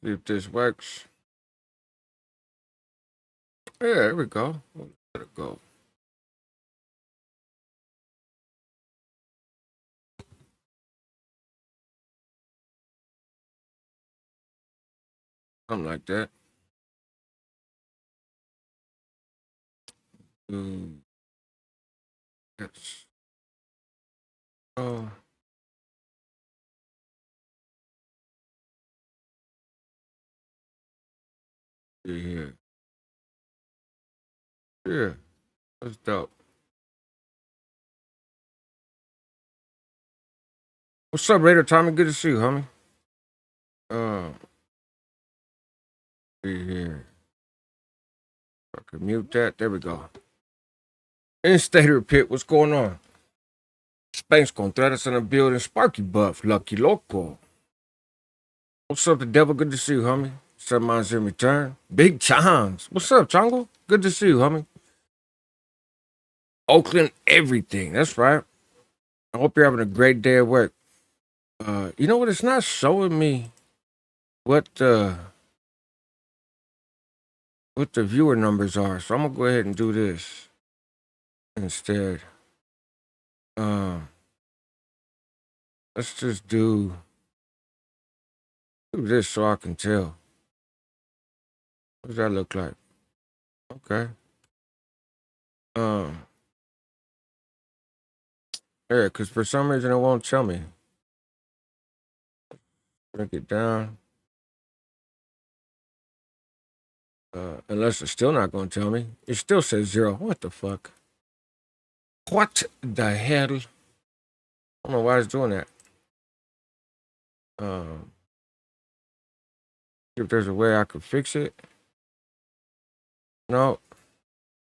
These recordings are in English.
See if this works. Yeah, there we go. Let it go. Something like that. Mm, yes. Oh, yeah. Yeah, that's dope. What's up, Raider Tommy? Good to see you, homie. Uh, be here. I can mute that. There we go. Instater Pit, what's going on? Spanx Contreras in the building. Sparky Buff, Lucky Loco. What's up, the devil? Good to see you, homie. Some minds in return. Big Chance. What's up, Chongo? Good to see you, homie. Oakland, everything. That's right. I hope you're having a great day at work. You know what? It's not showing me what the viewer numbers are, so I'm gonna go ahead and do this instead. Um, let's just do this so I can tell. What does that look like? Okay. Um, yeah, because for some reason it won't tell me. Break it down. Unless it's still not gonna tell me. It still says 0. What the fuck? What the hell? I don't know why it's doing that. Um, if there's a way I could fix it. No,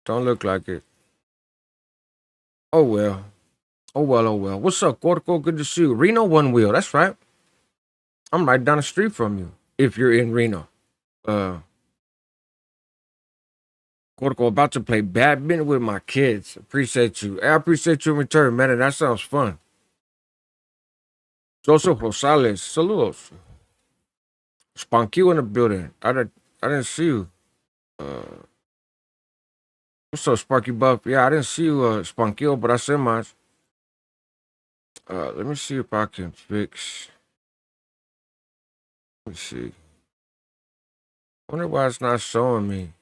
don't look like it. Oh well. Oh well, oh well. What's up, Cortico? Good to see you. Reno One Wheel. That's right. I'm right down the street from you. If you're in Reno. Cortico about to play badminton with my kids. Appreciate you. I appreciate you in return, man. And that sounds fun. Joseph Rosales. Saludos. Spunky in the building. I didn't see you. Uh, what's up, Sparky Buff? Yeah, I didn't see you, Spunkio, but I said mine. Let me see if I can fix. Let me see. Wonder why it's not showing me.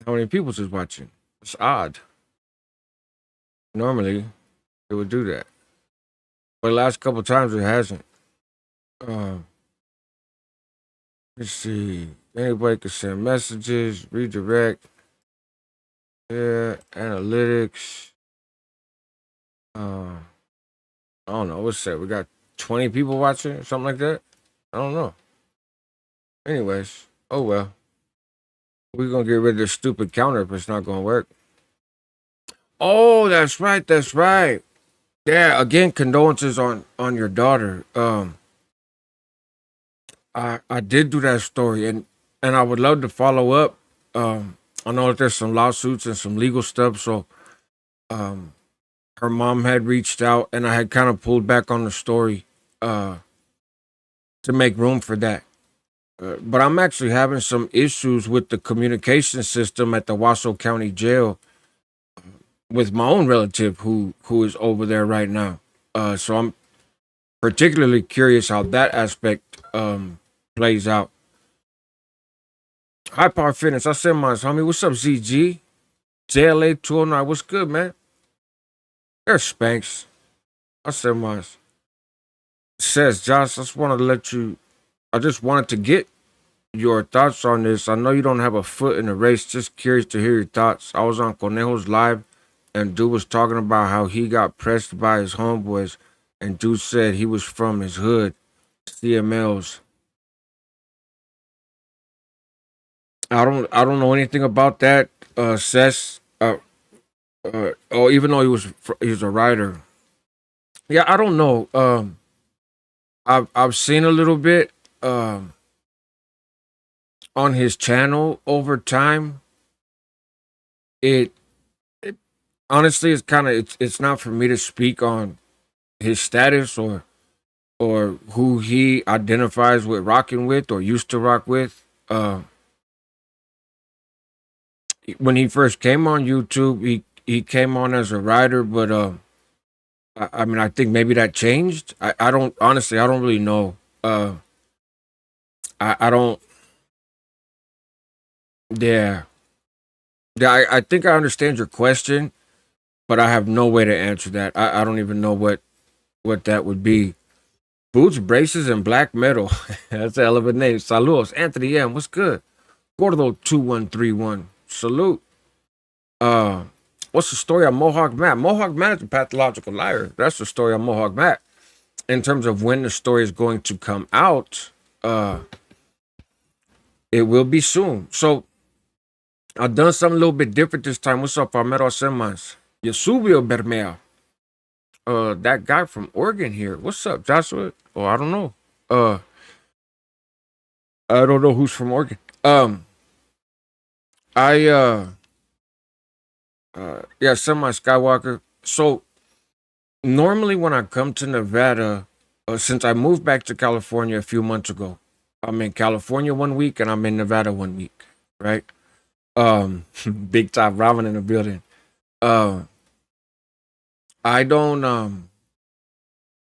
How many people is watching? It's odd. Normally, it would do that, but the last couple times it hasn't. Um, let's see. Anybody can send messages, redirect. Yeah, analytics. Uh, I don't know. What's that? We got 20 people watching, or something like that. I don't know. Anyways, oh well. We're gonna get rid of this stupid counter if it's not gonna work. Oh, that's right. That's right. Yeah. Again, condolences on your daughter. I did do that story, and I would love to follow up. I know that there's some lawsuits and some legal stuff, so um, her mom had reached out, and I had kind of pulled back on the story uh, to make room for that. But I'm actually having some issues with the communication system at the Washoe County Jail with my own relative who is over there right now. So I'm particularly curious how that aspect plays out. High Power Fitness, I said mine, homie. What's up, ZG? JLA 209, what's good, man? There's Spanx. I said mine. Says Josh, I just wanted to get your thoughts on this. I know you don't have a foot in the race. Just curious to hear your thoughts. I was on Conejo's live, and dude was talking about how he got pressed by his homeboys, and dude said he was from his hood, CMLs. I don't know anything about that. Sess. Oh, even though he was a writer. Yeah, I don't know. I've seen a little bit on his channel over time. It honestly it's kind of it's not for me to speak on his status or or who he identifies with rocking with or used to rock with. When he first came on YouTube, he came on as a writer, but I mean, I think maybe that changed. I don't honestly, I don't really know. I don't. Yeah, yeah. I think I understand your question, but I have no way to answer that. I don't even know what that would be. Boots, braces, and black metal. That's a hell of a name. Saludos, Anthony M. What's good? Gordo 2131. Salute. Uh, what's the story on Mohawk Matt? Mohawk Matt is a pathological liar. That's the story on Mohawk Matt. In terms of when the story is going to come out, uh, it will be soon. So I've done something a little bit different this time. What's up, Palmero Semas? Yasubio Bermea. That guy from Oregon here. What's up, Joshua? Oh, I don't know. Uh, I don't know who's from Oregon. I yeah, Semi Skywalker. So normally when I come to Nevada, since I moved back to California a few months ago, I'm in California 1 week and I'm in Nevada 1 week, right? Big top ramen in the building. Uh, I don't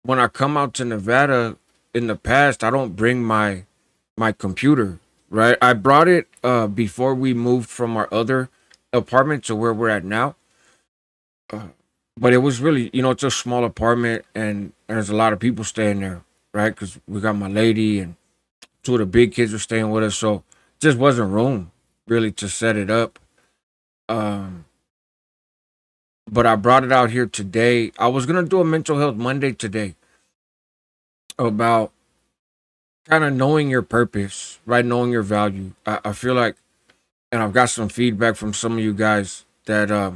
when I come out to Nevada in the past, I don't bring my computer, right? I brought it before we moved from our other apartment to where we're at now. Uh, but it was really, it's a small apartment and there's a lot of people staying there, right? Because we got my lady and two of the big kids were staying with us, so just wasn't room really to set it up. Um, but I brought it out here today. I was gonna do a mental health Monday today about kind of knowing your purpose, right? Knowing your value. I feel like, and I've got some feedback from some of you guys that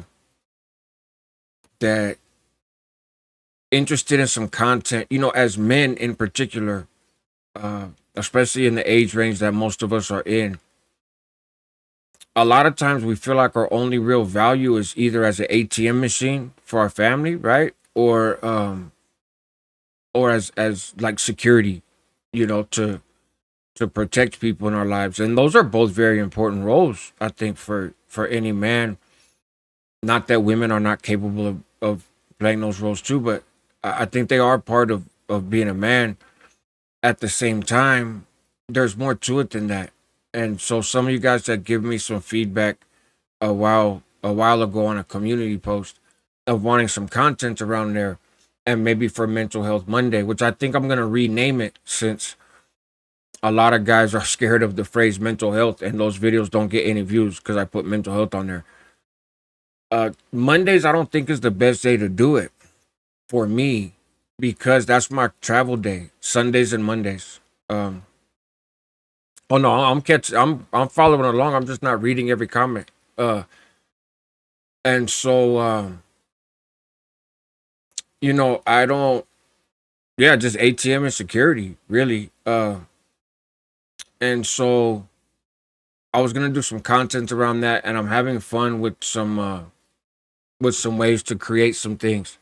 interested in some content. As men in particular, especially in the age range that most of us are in. A lot of times we feel like our only real value is either as an ATM machine for our family, right? Or as like security, to protect people in our lives. And those are both very important roles, I think, for any man. Not that women are not capable of playing those roles too, but I think they are part of being a man. At the same time, there's more to it than that. And so some of you guys that give me some feedback a while ago on a community post of wanting some content around there and maybe for Mental Health Monday, which I think I'm gonna rename it since a lot of guys are scared of the phrase mental health and those videos don't get any views because I put mental health on there. Mondays I don't think is the best day to do it for me because that's my travel day. Sundays and Mondays. Um oh no, I'm following along. I'm just not reading every comment. And so I don't, yeah, just ATM and security, really. And so I was gonna do some content around that, and I'm having fun with some ways to create some things.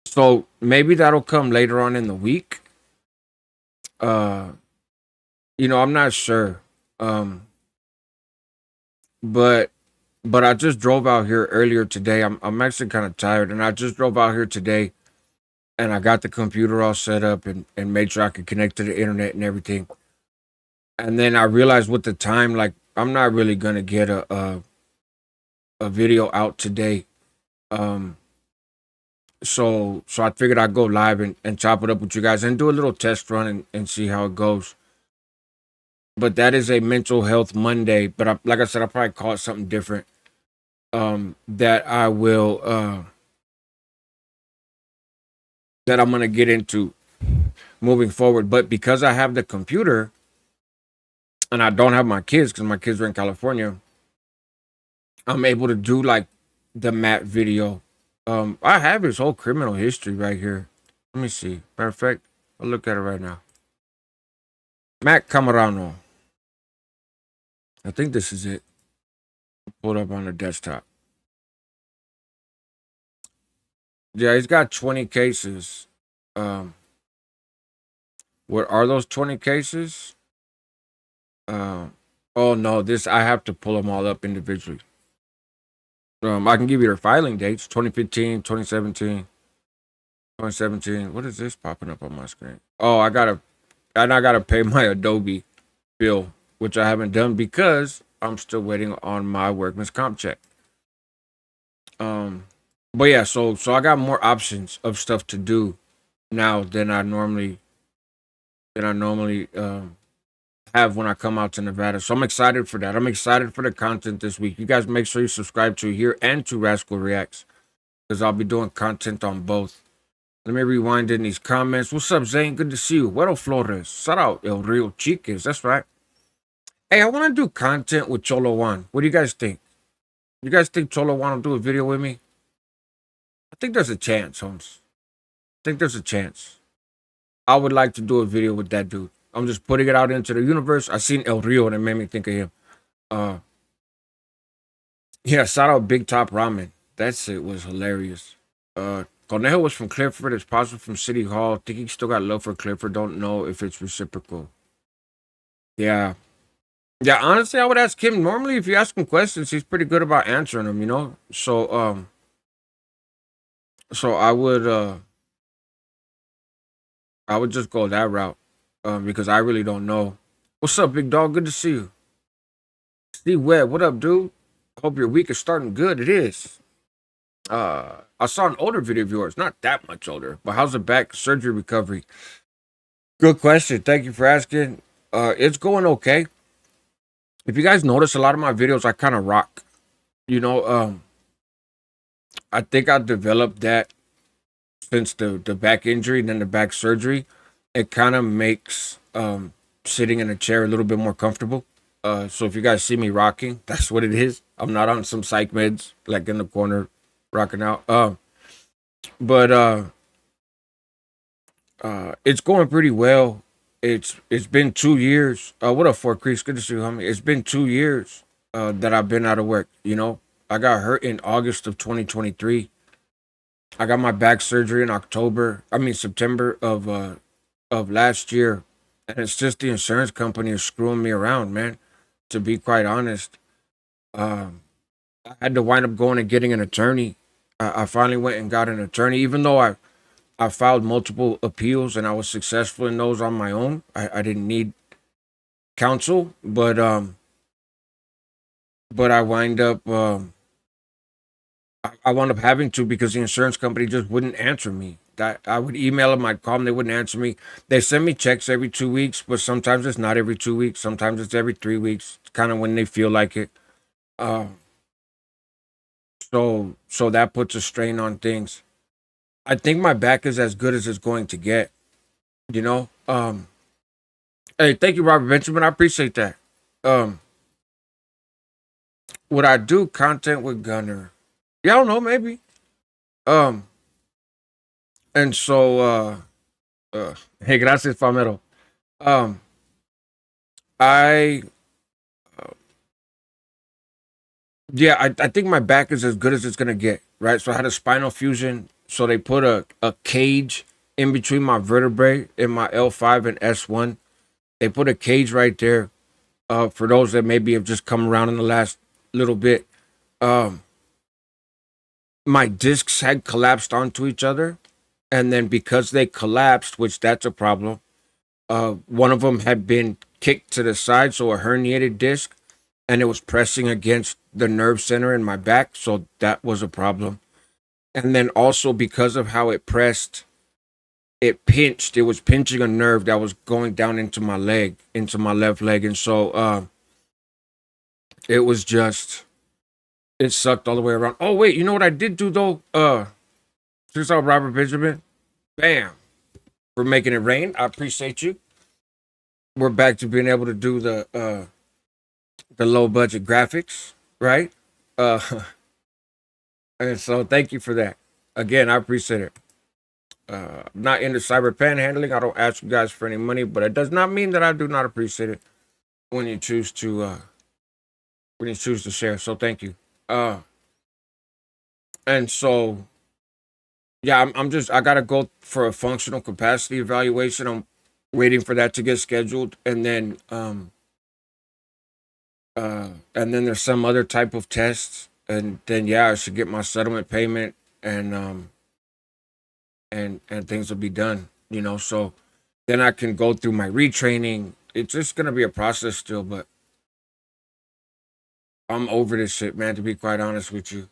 So maybe that'll come later on in the week. Uh, I'm not sure. Um, but I just drove out here earlier today. I'm actually kind of tired, and I just drove out here today, and I got the computer all set up and made sure I could connect to the internet and everything. And then I realized with the time, like I'm not really gonna get a video out today. Um, so I figured I'd go live and chop it up with you guys and do a little test run and see how it goes. But that is a mental health Monday. But like I said, I'll probably call it something different. That I will that I'm gonna get into moving forward. But because I have the computer and I don't have my kids because my kids are in California, I'm able to do like the Matt video. I have his whole criminal history right here. Let me see. Matter of fact, I'll look at it right now. Matt Camarano. I think this is it. Pulled up on the desktop. Yeah, he's got 20 cases. Um, What are those 20 cases? Uh, oh no, this I have to pull them all up individually. I can give you their filing dates: 2015, 2017, 2017. What is this popping up on my screen? Oh, I gotta pay my Adobe bill, which I haven't done because I'm still waiting on my workman's comp check. Um, but yeah, so I got more options of stuff to do now than I normally have when I come out to Nevada. So I'm excited for that. I'm excited for the content this week. You guys make sure you subscribe to here and to Rascal Reacts because I'll be doing content on both. Let me rewind in these comments. What's up, Zane? Good to see you. Bueno Flores. Shout out El Rio Chiques. That's right. Hey, I want to do content with Cholo Juan. What do you guys think? You guys think Cholo Juan will do a video with me? I think there's a chance, Holmes. I think there's a chance. I would like to do a video with that dude. I'm just putting it out into the universe. I seen El Rio and it made me think of him. Uh, yeah, shout out Big Top Ramen. That shit was hilarious. Conejo was from Clifford. It's possible from City Hall. Think he still got love for Clifford. Don't know if it's reciprocal. Yeah. Yeah, honestly, I would ask him. Normally, if you ask him questions, he's pretty good about answering them, you know? So I would just go that route. Because I really don't know. What's up, big dog? Good to see you. Steve Webb, what up, dude? Hope your week is starting good. It is. I saw an older video of yours, not that much older, but how's the back surgery recovery? Good question. Thank you for asking. It's going okay. If you guys notice, a lot of my videos I kind of rock. You know, I think I developed that since the back injury and then the back surgery. It kind of makes sitting in a chair a little bit more comfortable. So if you guys see me rocking, that's what it is. I'm not on some psych meds like in the corner rocking out. But it's going pretty well. It's been 2 years. What up, Fort Creeks? Good to see you, homie. It's been 2 years that I've been out of work. You know, I got hurt in August of 2023. I got my back surgery in September of last year, and it's just the insurance company is screwing me around, man. To be quite honest, um, I had to wind up going and getting an attorney. I finally went and got an attorney, even though I filed multiple appeals and I was successful in those on my own. I didn't need counsel, but I wound up having to because the insurance company just wouldn't answer me. That I would email them, I'd call them, they wouldn't answer me. They send me checks every 2 weeks, but sometimes it's not every 2 weeks. Sometimes it's every 3 weeks. It's kind of when they feel like it. Uh, so that puts a strain on things. I think my back is as good as it's going to get. You know. Hey, thank you, Robert Benjamin. I appreciate that. Um, would I do content with Gunner? Yeah, I don't know, maybe. Um, and so hey, gracias, Palmero. Um, I yeah, I think my back is as good as it's gonna get, right? So I had a spinal fusion, so they put a cage in between my vertebrae in my L5 and S1. They put a cage right there. For those that maybe have just come around in the last little bit, um, my discs had collapsed onto each other, and then because they collapsed, which that's a problem, one of them had been kicked to the side, so a herniated disc, and it was pressing against the nerve center in my back, so that was a problem. And then also because of how it pressed, it pinched. It was pinching a nerve that was going down into my leg, into my left leg, and so it was just it sucked all the way around. Oh wait, you know what I did do though? Since I'm Robert Benjamin, bam, for making it rain. I appreciate you. We're back to being able to do the low budget graphics, right? Uh, and so thank you for that. Again, I appreciate it. I'm not into cyber panhandling. I don't ask you guys for any money, but it does not mean that I do not appreciate it when you choose to share. So thank you. Uh, and so yeah, I'm just I gotta go for a functional capacity evaluation. waiting for that to get scheduled, and then there's some other type of tests, and then yeah, I should get my settlement payment, and and things will be done. So then I can go through my retraining. It's just gonna be a process still, but I'm over this shit, man. To be quite honest with you,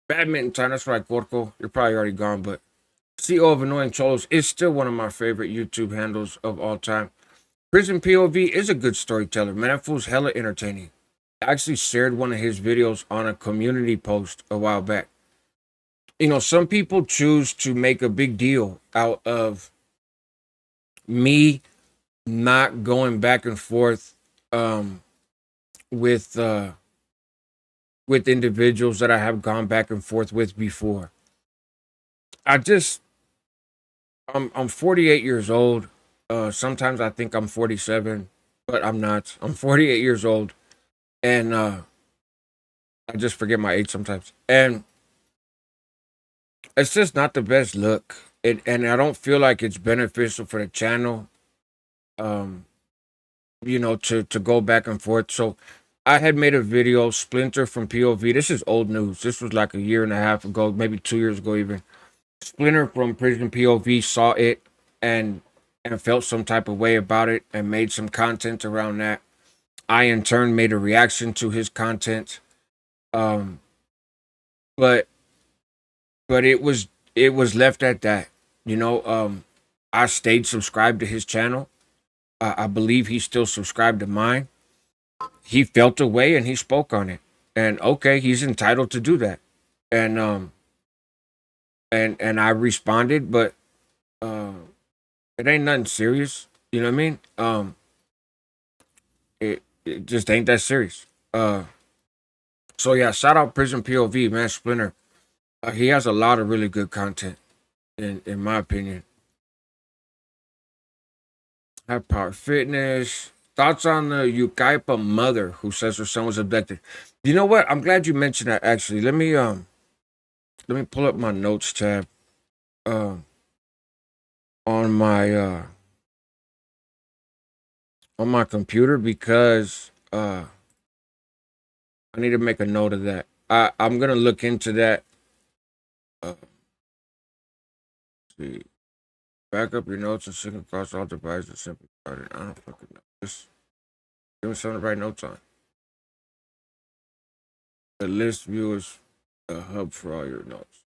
badminton time. That's right, Corco. You're probably already gone, but CEO of Annoying Cholos is still one of my favorite YouTube handles of all time. Prison POV is a good storyteller, man. That fool's hella entertaining. I actually shared one of his videos on a community post a while back. Some people choose to make a big deal out of me not going back and forth um, with individuals that I have gone back and forth with before. I just I'm 48 years old. Sometimes I think I'm 47, but I'm not. I'm 48 years old, and I just forget my age sometimes. And it's just not the best look. And I don't feel like it's beneficial for the channel. Um, to go back and forth. So I had made a video, Splinter from POV. This is old news. This was like a year and a half ago, maybe 2 years ago even. Splinter from Prison POV saw it and felt some type of way about it and made some content around that. I in turn made a reaction to his content. Um, but it was left at that. I stayed subscribed to his channel. I believe he's still subscribed to mine. He felt a way and he spoke on it. And okay, he's entitled to do that. And and I responded, but uh it ain't nothing serious. You know what I mean? It just ain't that serious. So yeah, shout out Prison POV, man. Splinter. He has a lot of really good content, in my opinion. High Power Fitness. Thoughts on the Ukaipa mother who says her son was abducted. You know what? I'm glad you mentioned that. Actually, let me pull up my notes tab um on my computer because I need to make a note of that. I'm gonna look into that. See, back up your notes and sync across all devices. Simply started. I don't fucking know. Just give me something to write notes on. The list view is a hub for all your notes.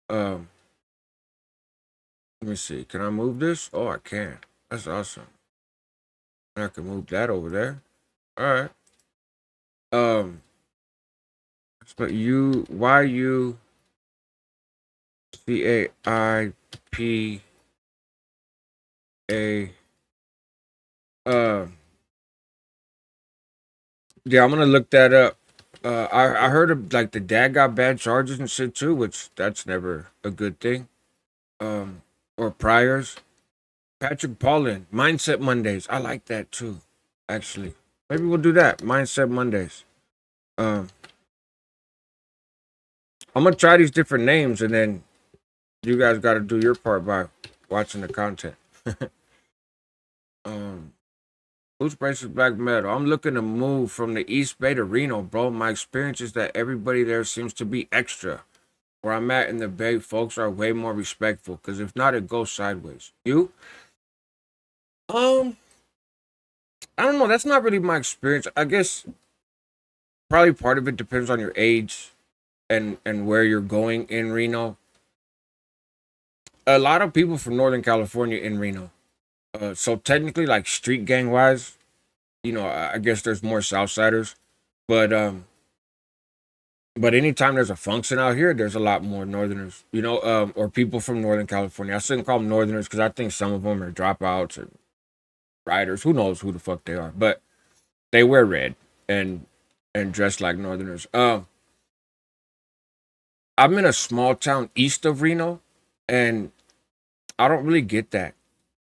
Um, Let me see. Can I move this? Oh, I can. That's awesome. And I can move that over there. All right. Um, but YUCAIPA. Yeah, I'm gonna look that up. I heard of like the dad got bad charges and shit too, which that's never a good thing. Or priors. Patrick Paulin, Mindset Mondays. I like that too. Actually, maybe we'll do that. Mindset Mondays. Um, I'm gonna try these different names, and then you guys got to do your part by watching the content. um, Who's braces black metal? I'm looking to move from the East Bay to Reno, bro. My experience is that everybody there seems to be extra. Where I'm at in the Bay, folks are way more respectful. Cause if not, it goes sideways. You? Um, I don't know. That's not really my experience. I guess probably part of it depends on your age and where you're going in Reno. A lot of people from Northern California in Reno. So technically, like street gang wise, I guess there's more Southsiders, but anytime there's a function out here, there's a lot more Northerners, or people from Northern California. I shouldn't call them Northerners because I think some of them are dropouts and riders. Who knows who the fuck they are? But they wear red and dress like Northerners. I'm in a small town east of Reno, and I don't really get that,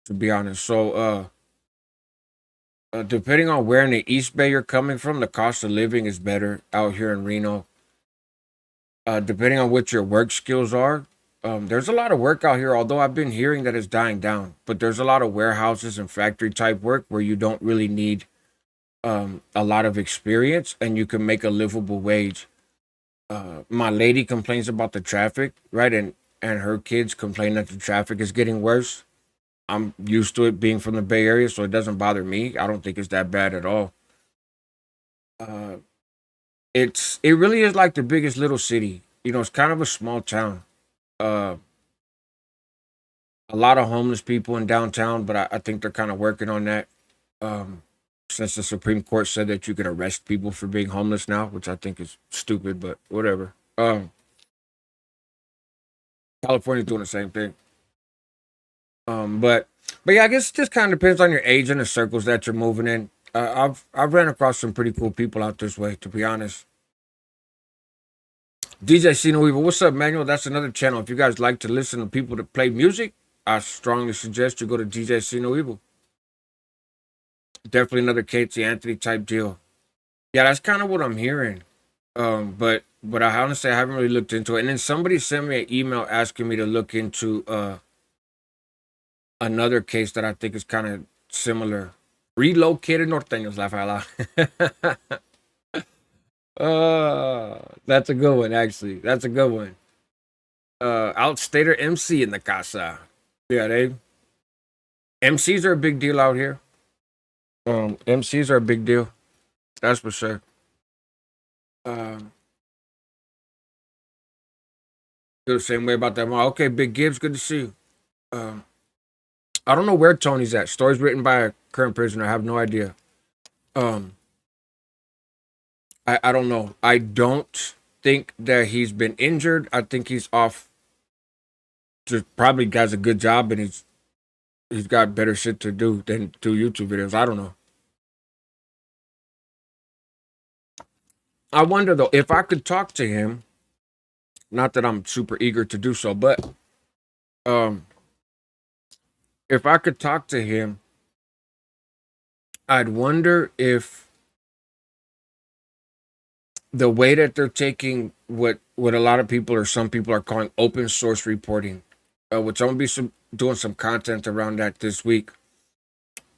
to be honest. So, depending on where in the East Bay you're coming from, the cost of living is better out here in Reno. Depending on what your work skills are, There's a lot of work out here, although I've been hearing that it's dying down. But there's a lot of warehouses and factory type work where you don't really need a lot of experience and you can make a livable wage. My lady complains about the traffic, right? And her kids complain that the traffic is getting worse. I'm used to it being from the Bay Area, so it doesn't bother me. I don't think it's that bad at all. Uh, it really is like the biggest little city. It's kind of a small town. Uh, a lot of homeless people in downtown, but I think they're kind of working on that. Um, since the Supreme Court said that you can arrest people for being homeless now, which I think is stupid, but whatever. California's doing the same thing. But yeah, I guess it just kind of depends on your age and the circles that you're moving in. I've ran across some pretty cool people out this way, to be honest. DJ Sino Weaver, what's up, Manuel? That's another channel. If you guys like to listen to people that play music, I strongly suggest you go to DJ Sino Weaver. Definitely another Casey Anthony type deal. Yeah, that's kind of what I'm hearing. But I honestly I haven't really looked into it. And then somebody sent me an email asking me to look into another case that I think is kind of similar. Relocated norteños, la fala. That's a good one, actually. That's a good one. Outstater MC in the casa. Yeah, they MCs are a big deal out here. MCs are a big deal. That's for sure. Um, feel the same way about that. Okay, Big Gibbs, good to see you. Um, I don't know where Tony's at. Stories written by a current prisoner. I have no idea. Um, I don't know. I don't think that he's been injured. I think he's off. Just probably does a good job, and he's got better shit to do than do YouTube videos. I don't know. I wonder though if I could talk to him. Not that I'm super eager to do so, but um, if I could talk to him, I'd wonder if the way that they're taking what a lot of people or some people are calling open source reporting, which I'm gonna be doing some content around that this week,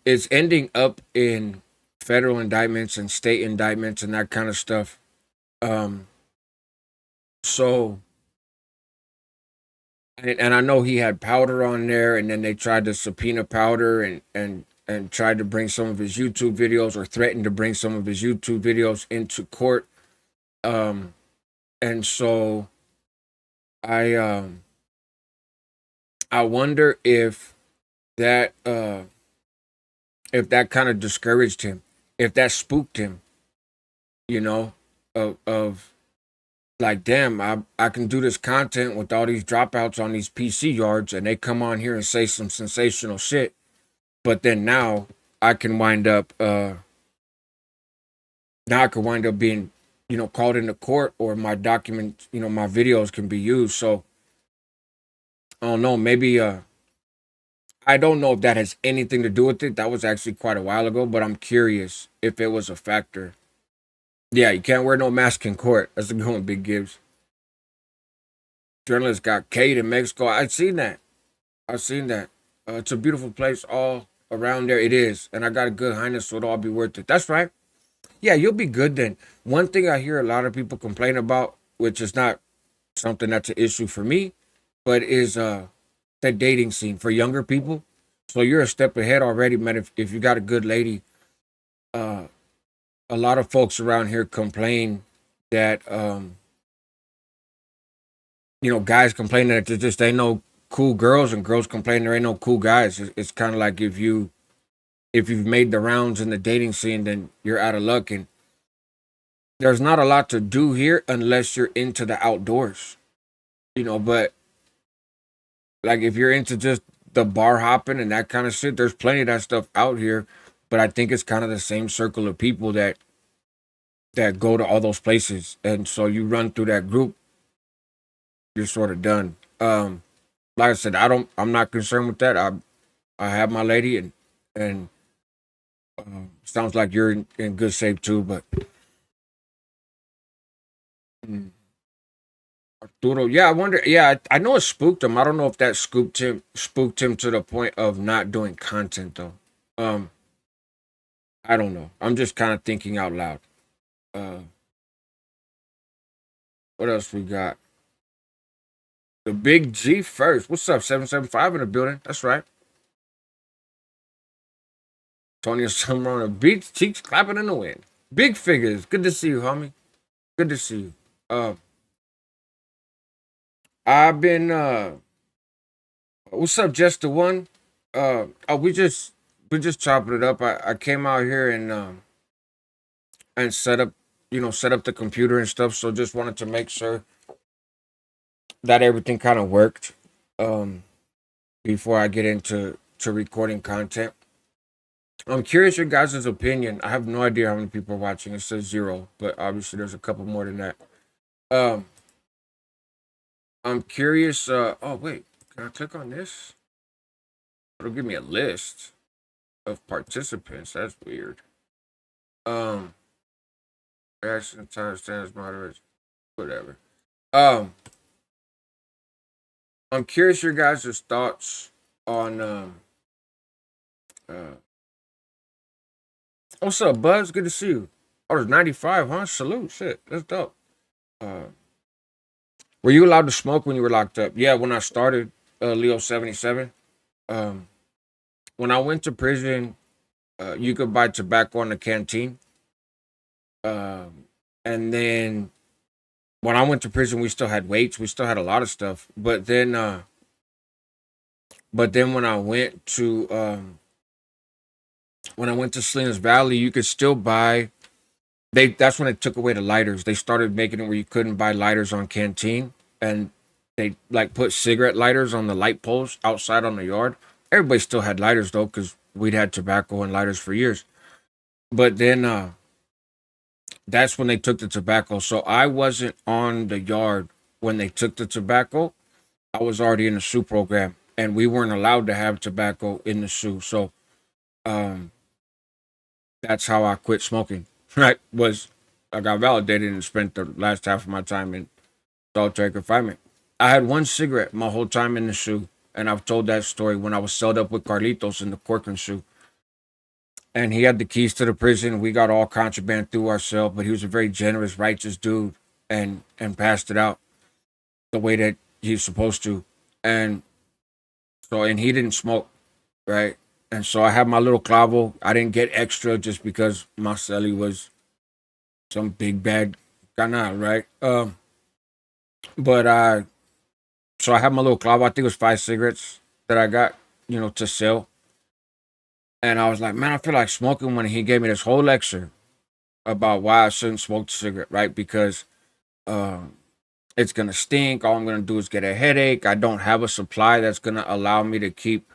is ending up in federal indictments and state indictments and that kind of stuff. Um, so and I know he had powder on there, and then they tried to subpoena powder and tried to bring some of his YouTube videos or threatened to bring some of his YouTube videos into court. Um, and so I um I wonder that uh if that kind of discouraged him, if that spooked him, you know, of like, damn, I can do this content with all these dropouts on these PC yards, and they come on here and say some sensational shit, but then I can wind up now I could wind up being, called into court, or my document, my videos can be used. So I don't know, maybe I don't know if that has anything to do with it. That was actually quite a while ago, but I'm curious if it was a factor. Yeah, you can't wear no mask in court. That's a good one, Big Gibbs. Journalist got Kate in Mexico. I've seen that. I've seen that. It's a beautiful place all around there. It is. And I got a good highness, so it'll all be worth it. That's right. Yeah, you'll be good then. One thing I hear a lot of people complain about, which is not something that's an issue for me, but is the dating scene for younger people. So you're a step ahead already, man. If you got a good lady, uh, a lot of folks around here complain that guys complain that there just ain't no cool girls, and girls complain there ain't no cool guys. It's kind of like if you've made the rounds in the dating scene, then you're out of luck. And there's not a lot to do here unless you're into the outdoors, But like if you're into just the bar hopping and that kind of shit, there's plenty of that stuff out here. But I think it's kind of the same circle of people that go to all those places, and so you run through that group, you're sort of done. Like I said, I'm not concerned with that. I have my lady, and sounds like you're in good shape too. But mm, Arturo. Yeah, I wonder. Yeah, I know it spooked him. I don't know if that spooked him to the point of not doing content though. Um, I don't know. I'm just kind of thinking out loud. Uh, what else we got? The big G first. What's up? 775 in the building. That's right. Tony Summer on the beach, cheeks clapping in the wind. Big figures. Good to see you, homie. Good to see you. Uh, I've been. What's up, just the one? Oh, we just chopping it up. I came out here and set up, set up the computer and stuff. So just wanted to make sure that everything kind of worked. Um, before I get into recording content. I'm curious your guys' opinion. I have no idea how many people are watching. It says zero, but obviously there's a couple more than that. Um, I'm curious. Oh wait, can I click on this? It'll give me a list of participants. That's weird. Um, reaction time stands moderate, whatever. Um, I'm curious your guys' thoughts on uh. What's up, Buzz? Good to see you. Oh, there's 95, huh? Salute, shit, that's dope. Uh, were you allowed to smoke when you were locked up? Yeah, when I started Leo 77. Um, when I went to prison, you could buy tobacco in the canteen. Um, and then when I went to prison, we still had weights. We still had a lot of stuff. But then when I went to Salinas Valley, you could still buy. That's when they took away the lighters. They started making it where you couldn't buy lighters on canteen, and they like put cigarette lighters on the light poles outside on the yard. Everybody still had lighters though, because we'd had tobacco and lighters for years. But then that's when they took the tobacco. So I wasn't on the yard when they took the tobacco. I was already in the SU program, and we weren't allowed to have tobacco in the SU. So um, that's how I quit smoking. Right? Was I got validated and spent the last half of my time in solitary confinement. I had one cigarette my whole time in the SU, and I've told that story when I was celled up with Carlitos in the Corcoran SU. And he had the keys to the prison. We got all contraband through our cell, but he was a very generous, righteous dude, and passed it out the way that he's supposed to. And and he didn't smoke, right? And so I had my little clavo. I didn't get extra just because my celly was some big bad canal, right? But I so I had my little clavo. I think it was 5 cigarettes that I got, to sell. And I was like, man, I feel like smoking when he gave me this whole lecture about why I shouldn't smoke the cigarette, right? Because um, it's gonna stink. All I'm gonna do is get a headache. I don't have a supply that's gonna allow me to keep,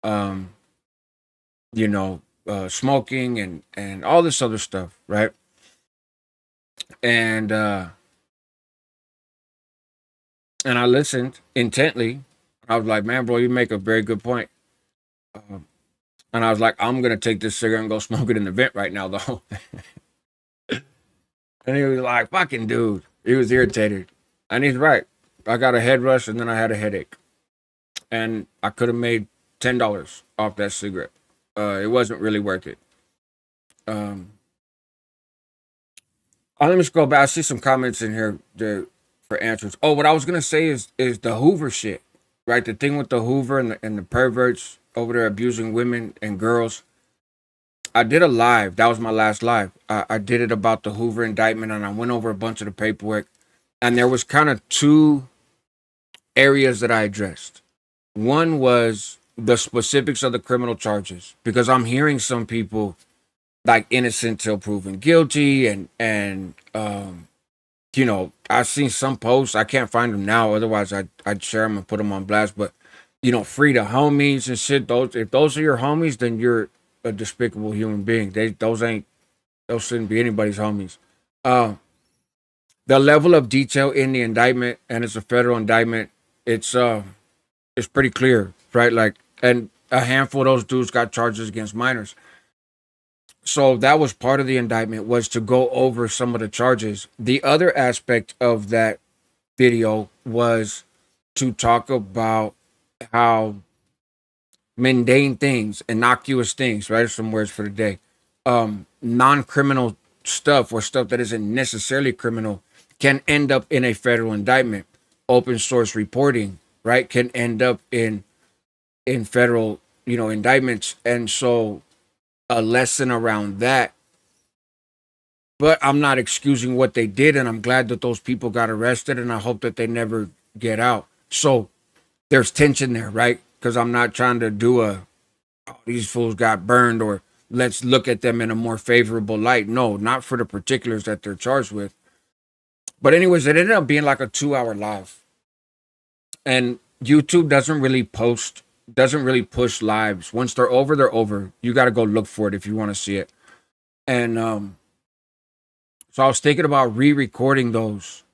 um, smoking and all this other stuff, right? And and I listened intently. I was like, man, bro, you make a very good point. Um, and I was like, I'm gonna take this cigarette and go smoke it in the vent right now, though. And he was like, fucking dude. He was irritated. And he's right. I got a head rush and then I had a headache. And I could have made $10 off that cigarette. It wasn't really worth it. Um, let me scroll back. I see some comments in here for answers. Oh, what I was gonna say is the Hoover shit, right? The thing with the Hoover and the perverts over there abusing women and girls. I did a live. That was my last live. I did it about the Hoover indictment, and I went over a bunch of the paperwork. And there was kind of two areas that I addressed. One was the specifics of the criminal charges, because I'm hearing some people like innocent till proven guilty, and I've seen some posts. I can't find them now, otherwise I'd share them and put them on blast. But free the homies and shit. Those If those are your homies, then you're a despicable human being. Those shouldn't be anybody's homies. Um, the level of detail in the indictment, and it's a federal indictment. It's pretty clear, right? Like, and a handful of those dudes got charges against minors. So that was part of the indictment, was to go over some of the charges. The other aspect of that video was to talk about how mundane things, innocuous things, right? Some words for the day. Non-criminal stuff or stuff that isn't necessarily criminal can end up in a federal indictment. Open source reporting, right, can end up in federal, indictments. And so a lesson around that. But I'm not excusing what they did, and I'm glad that those people got arrested, and I hope that they never get out. So there's tension there, right? Because I'm not trying to do these fools got burned, or let's look at them in a more favorable light. No, not for the particulars that they're charged with. But anyways, it ended up being like a 2 hour live. And YouTube doesn't really push lives. Once they're over, they're over. You got to go look for it if you want to see it. And so I was thinking about re-recording those,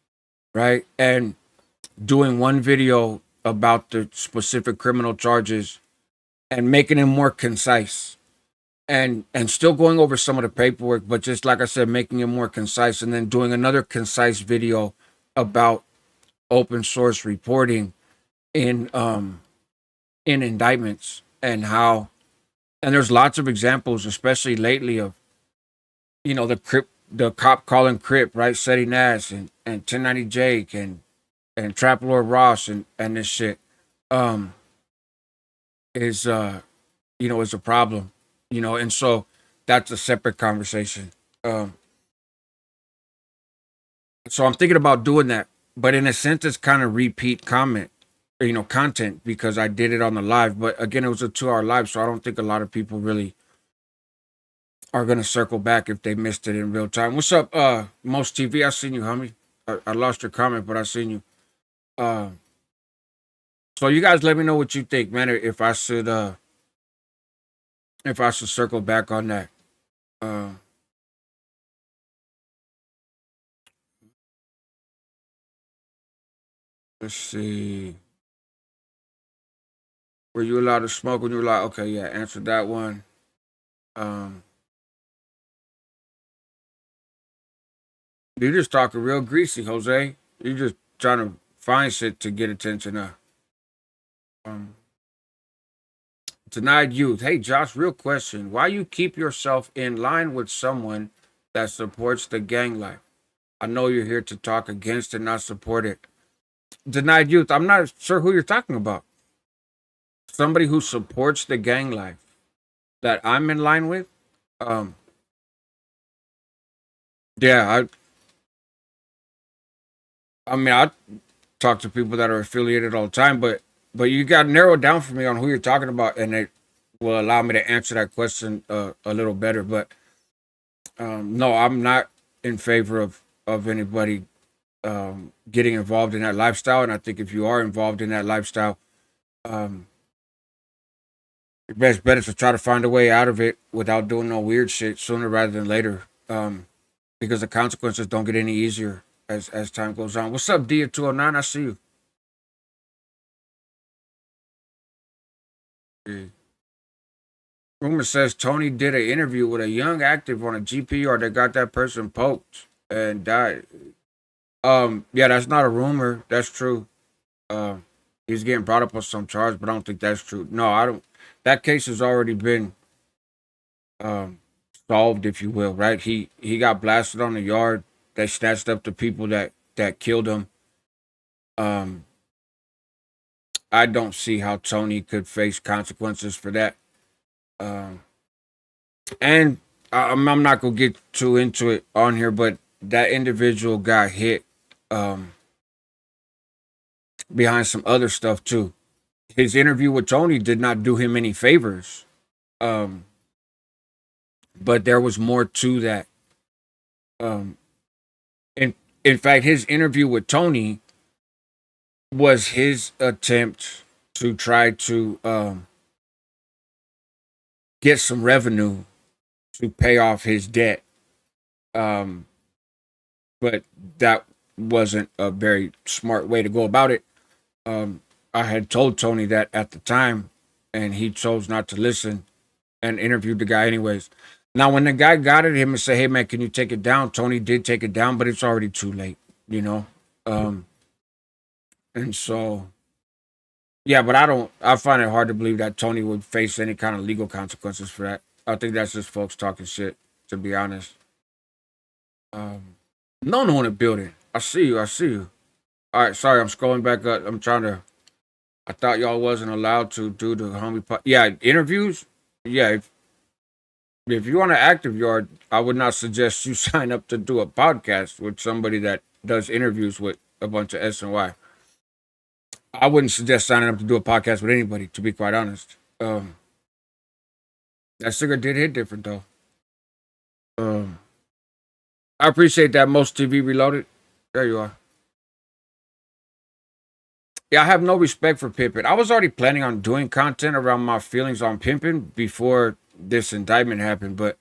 right? And doing one video about the specific criminal charges and making it more concise, and still going over some of the paperwork, but just like I said, making it more concise, and then doing another concise video about open source reporting in indictments, and there's lots of examples, especially lately, of the cop calling Crip, right, Seti Nash and 1090 Jake and Trap Lord Ross and this shit um is is a problem, and so that's a separate conversation. um so I'm thinking about doing that, but in a sense it's kind of repeat content, because I did it on the live, but again it was a 2 hour live, so I don't think a lot of people really are gonna circle back if they missed it in real time. What's up, Most TV? I seen you, homie. I lost your comment, but I seen you. uh so you guys let me know what you think, man, if I should circle back on that. uh let's see. Were you allowed to smoke when you were like, okay, yeah, answer that one. Um, you just talking real greasy, Jose. You just trying to find shit to get attention. Um, Denied youth. Hey, Josh, real question. Why you keep yourself in line with someone that supports the gang life? I know you're here to talk against and not support it. Denied youth. I'm not sure who you're talking about. Somebody who supports the gang life that I'm in line with. Um, yeah, I mean, I talk to people that are affiliated all the time, but you got to narrow it down for me on who you're talking about, and it will allow me to answer that question a little better. But no, I'm not in favor of anybody getting involved in that lifestyle. And I think if you are involved in that lifestyle, um, your best bet is to try to find a way out of it without doing no weird shit sooner rather than later, because the consequences don't get any easier as time goes on. What's up, D209? I see you. Yeah. Rumor says Tony did an interview with a young active on a GPR that got that person poked and died. Yeah, that's not a rumor. That's true. Um, he's getting brought up on some charge, but I don't think that's true. No, I don't. That case has already been um solved, if you will. Right? He got blasted on the yard. They snatched up the people that killed him. Um, I don't see how Tony could face consequences for that. Um, and I'm not gonna get too into it on here, but that individual got hit um, behind some other stuff too. His interview with Tony did not do him any favors, um, but there was more to that. Um, in in fact, his interview with Tony was his attempt to try to get some revenue to pay off his debt. Um, but that wasn't a very smart way to go about it. I had told Tony that at the time, and he chose not to listen and interviewed the guy anyways. Now, when the guy got at him and said, "Hey man, can you take it down?" Tony did take it down, but it's already too late. You know, um, And so, yeah, but I find it hard to believe that Tony would face any kind of legal consequences for that. I think that's just folks talking shit, to be honest. Um, no one to build it. I see you. I see you. All right, sorry, I'm scrolling back up. I'm trying to. I thought y'all wasn't allowed to do the yeah, interviews. Yeah, if you want to active yard, I would not suggest you sign up to do a podcast with somebody that does interviews with a bunch of S and Y. I wouldn't suggest signing up to do a podcast with anybody, to be quite honest. That cigarette did hit different though. Um, I appreciate that. Most TV Reloaded. There you are. Yeah, I have no respect for pimping. I was already planning on doing content around my feelings on pimping before this indictment happened, but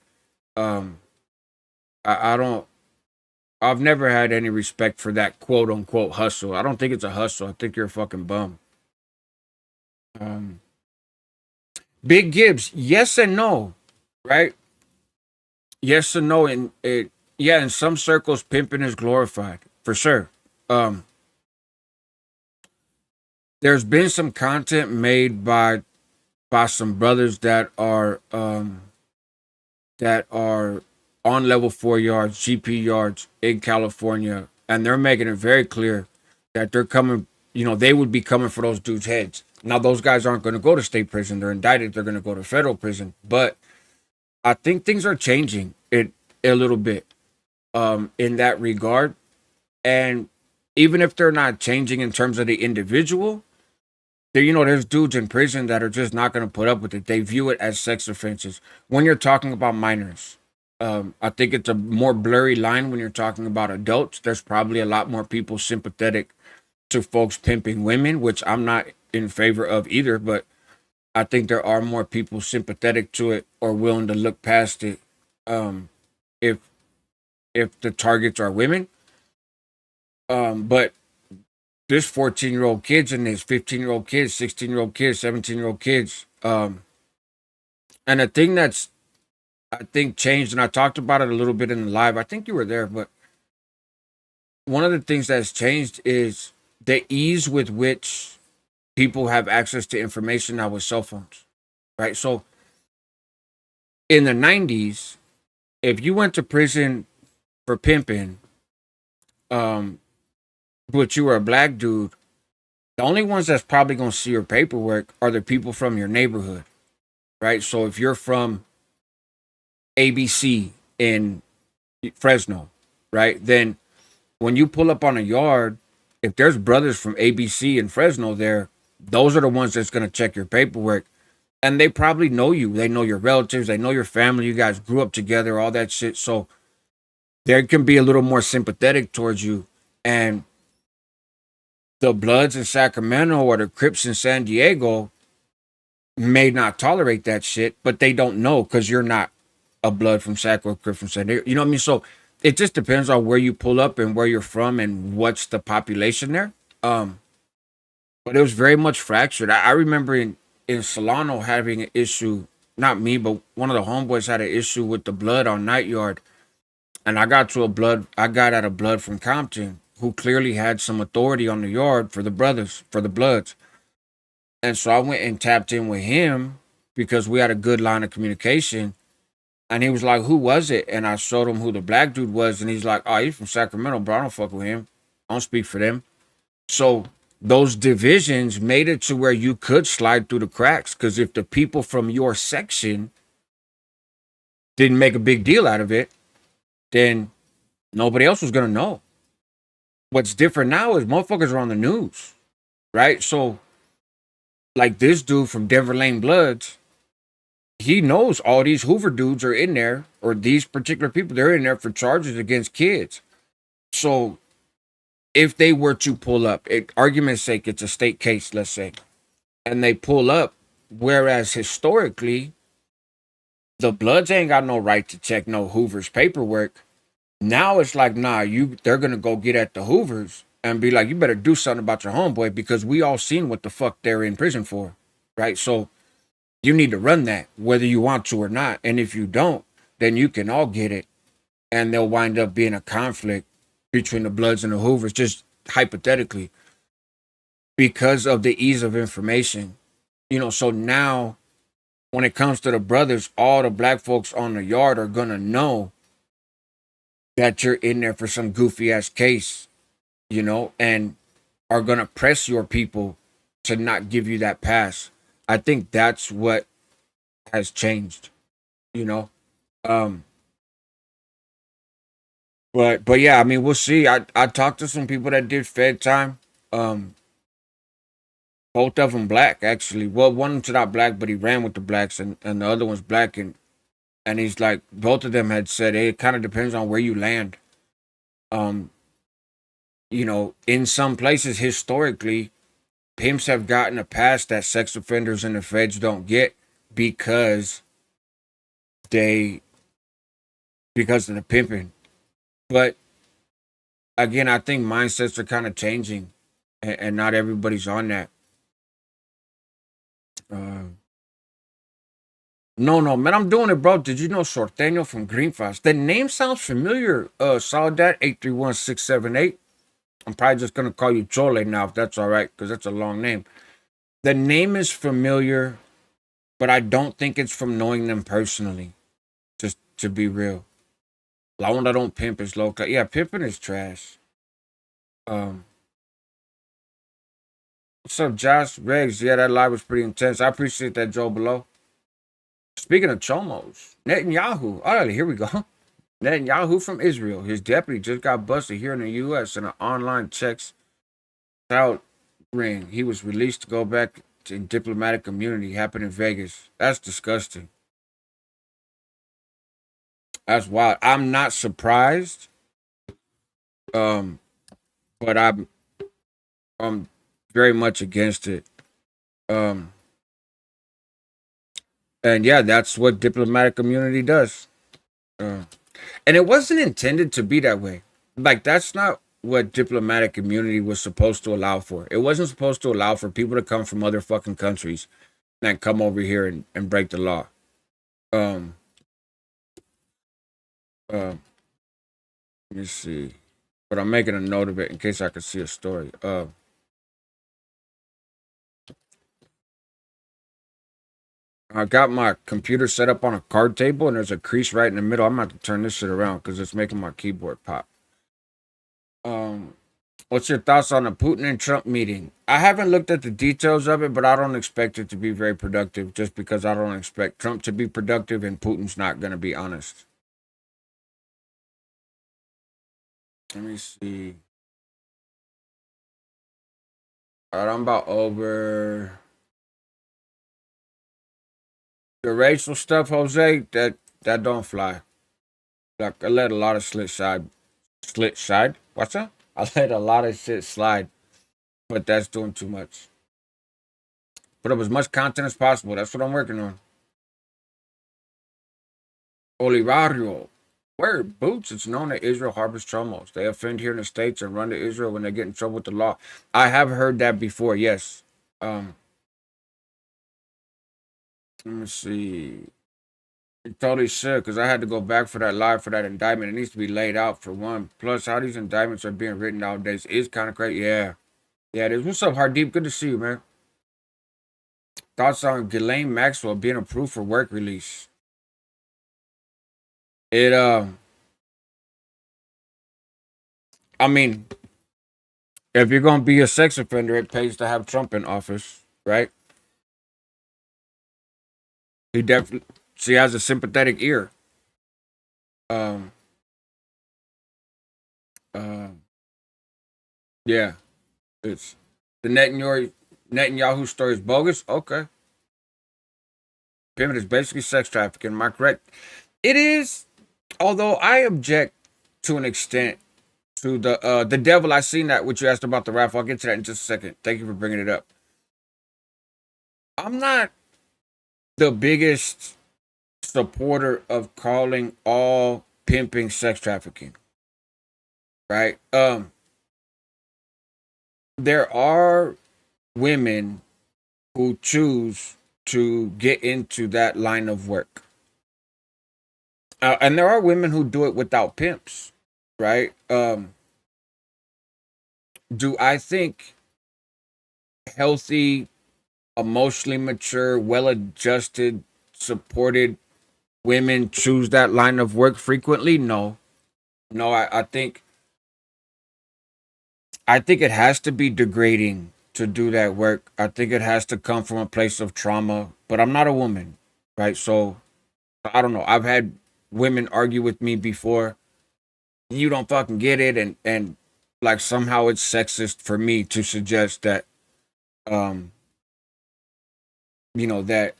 um, I don't. I've never had any respect for that quote unquote hustle. I don't think it's a hustle. I think you're a fucking bum. Um, Big Gibbs, yes and no, right? Yes and no, and it, yeah, in some circles, pimping is glorified for sure. Um, there's been some content made by some brothers that are on level 4 yards, GP yards in California, and they're making it very clear that they're coming. You know, they would be coming for those dudes' heads. Now, those guys aren't going to go to state prison. They're indicted. They're going to go to federal prison. But I think things are changing it a little bit in that regard. And even if they're not changing in terms of the individual, there, there's dudes in prison that are just not going to put up with it. They view it as sex offenses. When you're talking about minors, I think it's a more blurry line when you're talking about adults. There's probably a lot more people sympathetic to folks pimping women, which I'm not in favor of either, but I think there are more people sympathetic to it or willing to look past it um, if if the targets are women. But there's 14-year-old kids and there's 15-year-old kids, 16-year-old kids, 17-year-old kids. And the thing that's I think changed, and I talked about it a little bit in the live. I think you were there, but one of the things that's changed is the ease with which people have access to information now with cell phones, right? So in the 90s, if you went to prison for pimping, um, but you were a black dude, the only ones that's probably going to see your paperwork are the people from your neighborhood, right? So if you're from ABC in Fresno, right, then when you pull up on a yard, if there's brothers from ABC in Fresno there, those are the ones that's going to check your paperwork. And they probably know you. They know your relatives. They know your family. You guys grew up together, all that shit. So they can be a little more sympathetic towards you. And the Bloods in Sacramento or the Crips in San Diego may not tolerate that shit, but they don't know because you're not a Blood from Sac or Crip from San Diego. You know what I mean? So it just depends on where you pull up and where you're from and what's the population there. But it was very much fractured. I remember in Solano having an issue, not me, but one of the homeboys had an issue with the Blood on Night Yard. And I got at a Blood from Compton who clearly had some authority on the yard for the brothers, for the Bloods. And so I went and tapped in with him because we had a good line of communication. And he was like, "Who was it?" And I showed him who the black dude was. And he's like, "Oh, he's from Sacramento, bro. I don't fuck with him. I don't speak for them." So those divisions made it to where you could slide through the cracks. Because if the people from your section didn't make a big deal out of it, then nobody else was going to know. What's different now is motherfuckers are on the news, right? So, like this dude from Denver Lane Bloods, he knows all these Hoover dudes are in there, or these particular people, they're in there for charges against kids. So, if they were to pull up, argument's sake, it's a state case, let's say, and they pull up, whereas historically, the Bloods ain't got no right to check no Hoover's paperwork. Now it's like, nah, they're gonna go get at the Hoovers and be like, you better do something about your homeboy because we all seen what the fuck they're in prison for, right? So you need to run that whether you want to or not. And if you don't, then you can all get it, and there'll wind up being a conflict between the Bloods and the Hoovers, just hypothetically. because of the ease of information. So now when it comes to the brothers, all the black folks on the yard are gonna know that you're in there for some goofy ass case, and are gonna press your people to not give you that pass. I think that's what has changed, you know. Um, but yeah, I mean, we'll see. I talked to some people that did Fed time. Um, both of them black actually. Well, one of them's not black, but he ran with the blacks, and the other one's black, and he's like, both of them had said, hey, it kind of depends on where you land. Um, in some places historically, pimps have gotten a pass that sex offenders and the feds don't get because they because of the pimping. But again, I think mindsets are kind of changing, and not everybody's on that. Uh, no, no, man, I'm doing it, bro. Did you know Sorteño from Greenfast? The name sounds familiar. Soldat 831678. I'm probably just gonna call you Chole now, if that's all right, because that's a long name. The name is familiar, but I don't think it's from knowing them personally. Just to be real, la onda don't pimp is local. Yeah, pimping is trash. Um, what's up, Josh Regs? Yeah, that live was pretty intense. I appreciate that, Joe Below. Speaking of chomos, Netanyahu. All right, here we go. Netanyahu from Israel. His deputy just got busted here in the U.S. in an online checks out ring. He was released to go back to diplomatic immunity. Happened in Vegas. That's disgusting. That's wild. I'm not surprised. Um, but I'm very much against it. Um, and yeah, that's what diplomatic immunity does. Uh, and it wasn't intended to be that way. Like that's not what diplomatic immunity was supposed to allow for. It wasn't supposed to allow for people to come from other fucking countries and come over here and break the law. Um, uh, let me see. But I'm making a note of it in case I can see a story. I got my computer set up on a card table and there's a crease right in the middle. I'm about to turn this shit around because it's making my keyboard pop. Um, what's your thoughts on the Putin and Trump meeting? I haven't looked at the details of it, but I don't expect it to be very productive just because I don't expect Trump to be productive and Putin's not going to be honest. Let me see. All right, I'm about over the racial stuff, Jose. That don't fly. Like I let a lot of slit side. What's that? I let a lot of shit slide, but that's doing too much. Put up as much content as possible. That's what I'm working on. Olivario. Word boots. It's known that Israel harbors chomos. They offend here in the States and run to Israel when they get in trouble with the law. I have heard that before, yes. Um, let me see. It totally should, because I had to go back for that live for that indictment. It needs to be laid out for one. Plus, how these indictments are being written nowadays is kind of crazy. Yeah. Yeah, it is. What's up, Hardeep? Good to see you, man. Thoughts on Ghislaine Maxwell being approved for work release? It I mean, if you're gonna be a sex offender, it pays to have Trump in office, right? He definitely she has a sympathetic ear. Um, uh, yeah, it's the Netanyahu story is bogus. Okay, payment is basically sex trafficking. Am I correct? It is, although I object to an extent to the devil. I seen that what you asked about the raffle. I'll get to that in just a second. Thank you for bringing it up. I'm not the biggest supporter of calling all pimping sex trafficking, right? There are women who choose to get into that line of work. And there are women who do it without pimps, right? Do I think healthy, emotionally mature, well-adjusted, supported women choose that line of work frequently? No. No, I think it has to be degrading to do that work. I think it has to come from a place of trauma. But I'm not a woman, right? So I don't know. I've had women argue with me before. You don't fucking get it, and like somehow it's sexist for me to suggest that um that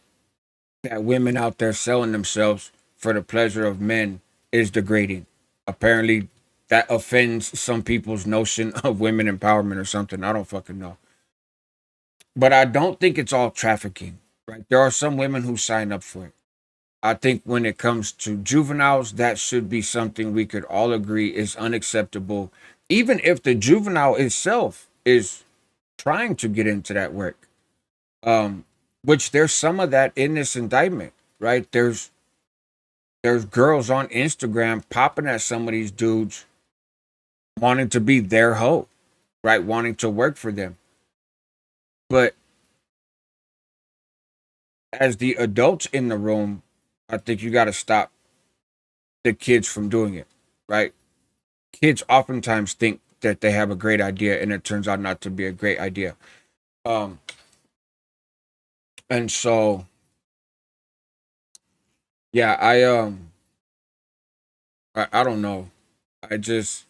women out there selling themselves for the pleasure of men is degrading. Apparently, that offends some people's notion of women empowerment or something. I don't fucking know. But I don't think it's all trafficking, right? There are some women who sign up for it. I think when it comes to juveniles, that should be something we could all agree is unacceptable, even if the juvenile itself is trying to get into that work. Um, which there's some of that in this indictment, right? There's girls on Instagram popping at some of these dudes wanting to be their hoe, right? Wanting to work for them. But as the adults in the room, I think you got to stop the kids from doing it, right? Kids oftentimes think that they have a great idea and it turns out not to be a great idea. Um, and so yeah, I don't know. I just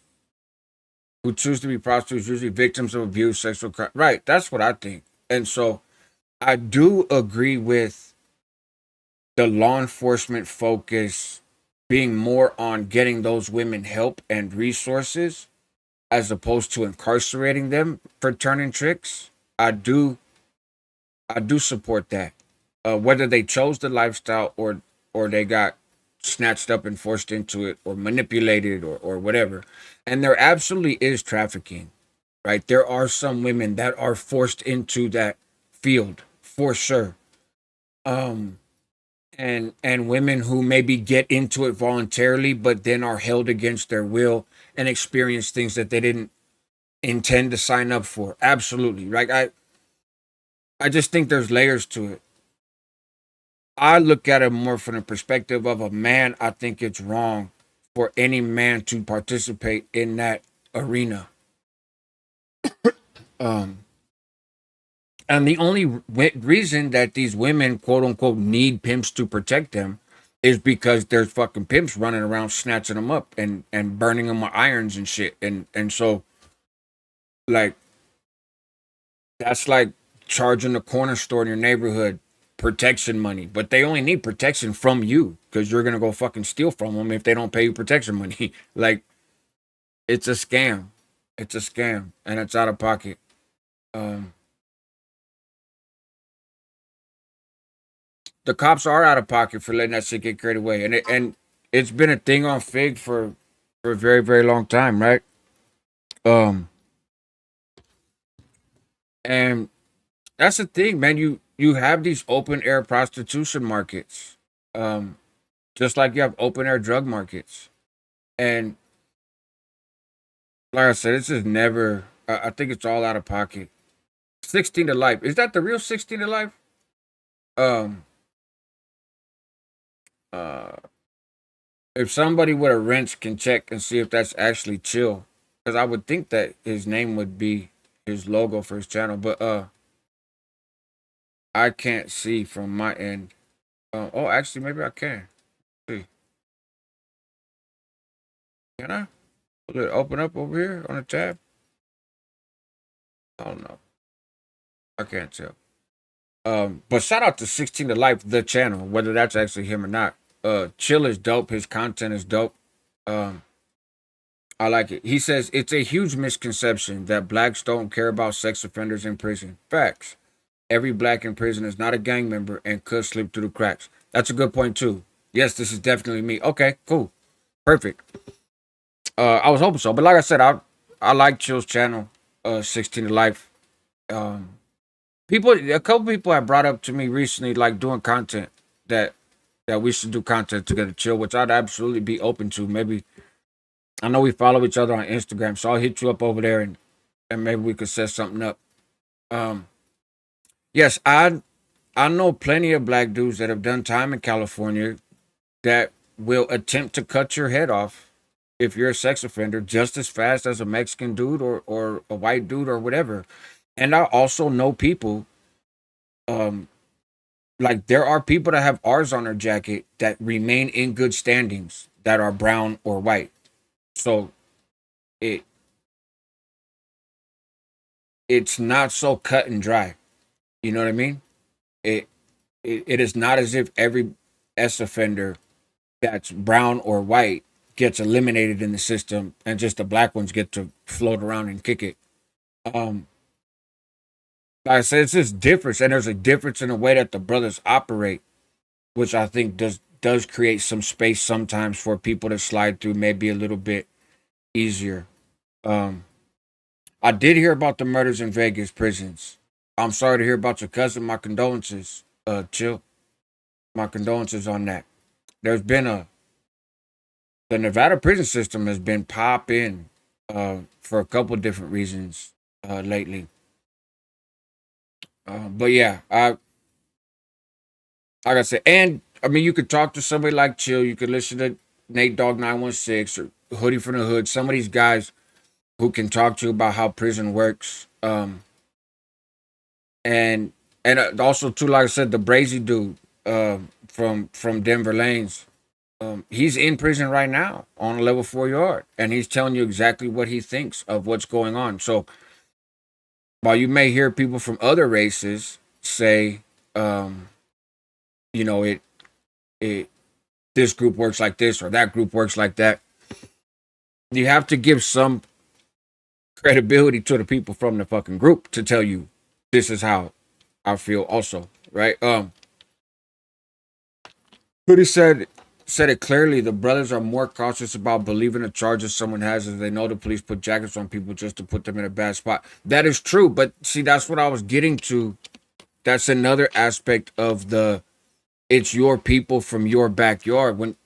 who choose to be prostitutes usually victims of abuse, sexual crime. Right, that's what I think. And so I do agree with the law enforcement focus being more on getting those women help and resources as opposed to incarcerating them for turning tricks. I do I do support that. Whether they chose the lifestyle or they got snatched up and forced into it or manipulated or whatever. And there absolutely is trafficking, right? There are some women that are forced into that field for sure. Um and women who maybe get into it voluntarily but then are held against their will and experience things that they didn't intend to sign up for. Absolutely. Like I just think there's layers to it. I look at it more from the perspective of a man. I think it's wrong for any man to participate in that arena. Um, and the only reason that these women, quote unquote, need pimps to protect them is because there's fucking pimps running around snatching them up and burning them with irons and shit. And so like that's like charging the corner store in your neighborhood protection money, but they only need protection from you because you're gonna go fucking steal from them if they don't pay you protection money. Like it's a scam. It's a scam, and it's out of pocket. Um, the cops are out of pocket for letting that shit get carried away, and it's been a thing on Fig for a very very long time, right? Um, and that's the thing, man. You have these open air prostitution markets, um, just like you have open air drug markets, and like I said, it's just never. I think it's all out of pocket. 16 to life. Is that the real 16 to life? Um. Uh. If somebody with a wrench can check and see if that's actually chill, because I would think that his name would be his logo for his channel, but I can't see from my end. Oh, actually, maybe I can. See, can I? Will it open up over here on the tab? I don't know. I can't tell. But shout out to 16 to Life, the channel, whether that's actually him or not. Chill is dope. His content is dope. Um, I like it. He says it's a huge misconception that blacks don't care about sex offenders in prison. Facts. Every black in prison is not a gang member and could slip through the cracks. That's a good point too. Yes, this is definitely me. Okay, cool, perfect. I was hoping so, but like I said, I like Chill's channel, 16 to Life. Um, a couple people have brought up to me recently, like doing content that we should do content together, Chill, which I'd absolutely be open to. Maybe I know we follow each other on Instagram, so I'll hit you up over there and maybe we could set something up. Um, Yes, I know plenty of black dudes that have done time in California that will attempt to cut your head off if you're a sex offender just as fast as a Mexican dude or a white dude or whatever. And I also know people, um, like there are people that have R's on their jacket that remain in good standings that are brown or white. So it it's not so cut and dry. You know what I mean? It it is not as if every S offender that's brown or white gets eliminated in the system and just the black ones get to float around and kick it. Um, like I said, it's just difference, and there's a difference in the way that the brothers operate, which I think does create some space sometimes for people to slide through, maybe a little bit easier. Um, I did hear about the murders in Vegas prisons. I'm sorry to hear about your cousin. My condolences. Chill. My condolences on that. There's been a the Nevada prison system has been popping for a couple different reasons lately. But yeah, like I said, and I mean, you could talk to somebody like Chill. You could listen to Nate Dogg 916 or Hoodie from the Hood. Some of these guys who can talk to you about how prison works. And also too, like I said, the Brazy dude from Denver Lanes. He's in prison right now on a level 4 yard, and he's telling you exactly what he thinks of what's going on. So while you may hear people from other races say, um, you know, it this group works like this or that group works like that, you have to give some credibility to the people from the fucking group to tell you this is how I feel also, right? But he said it clearly. The brothers are more cautious about believing the charges someone has as they know the police put jackets on people just to put them in a bad spot. That is true, but see, that's what I was getting to. That's another aspect of the it's your people from your backyard. When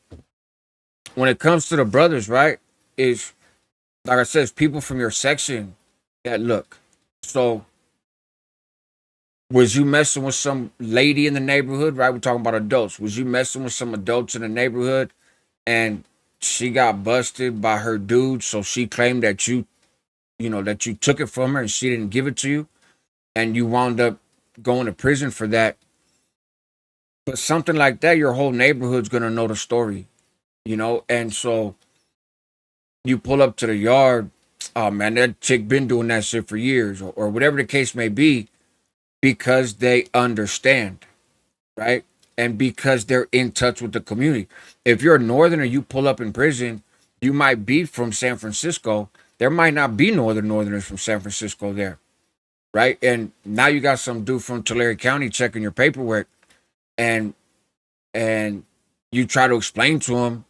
it comes to the brothers, right? Is like I said, it's people from your section that look. So was you messing with some lady in the neighborhood, right? We're talking about adults. Was you messing with some adults in the neighborhood and she got busted by her dude, so she claimed that that you took it from her and she didn't give it to you, and you wound up going to prison for that. But something like that, your whole neighborhood's gonna know the story, and so you pull up to the yard, oh man, that chick been doing that shit for years, or whatever the case may be, because they understand, right? And because they're in touch with the community. If you're a northerner, you pull up in prison, you might be from San Francisco. There might not be northerners from San Francisco there, right? And now you got some dude from Tulare County checking your paperwork, and and you try to explain to him,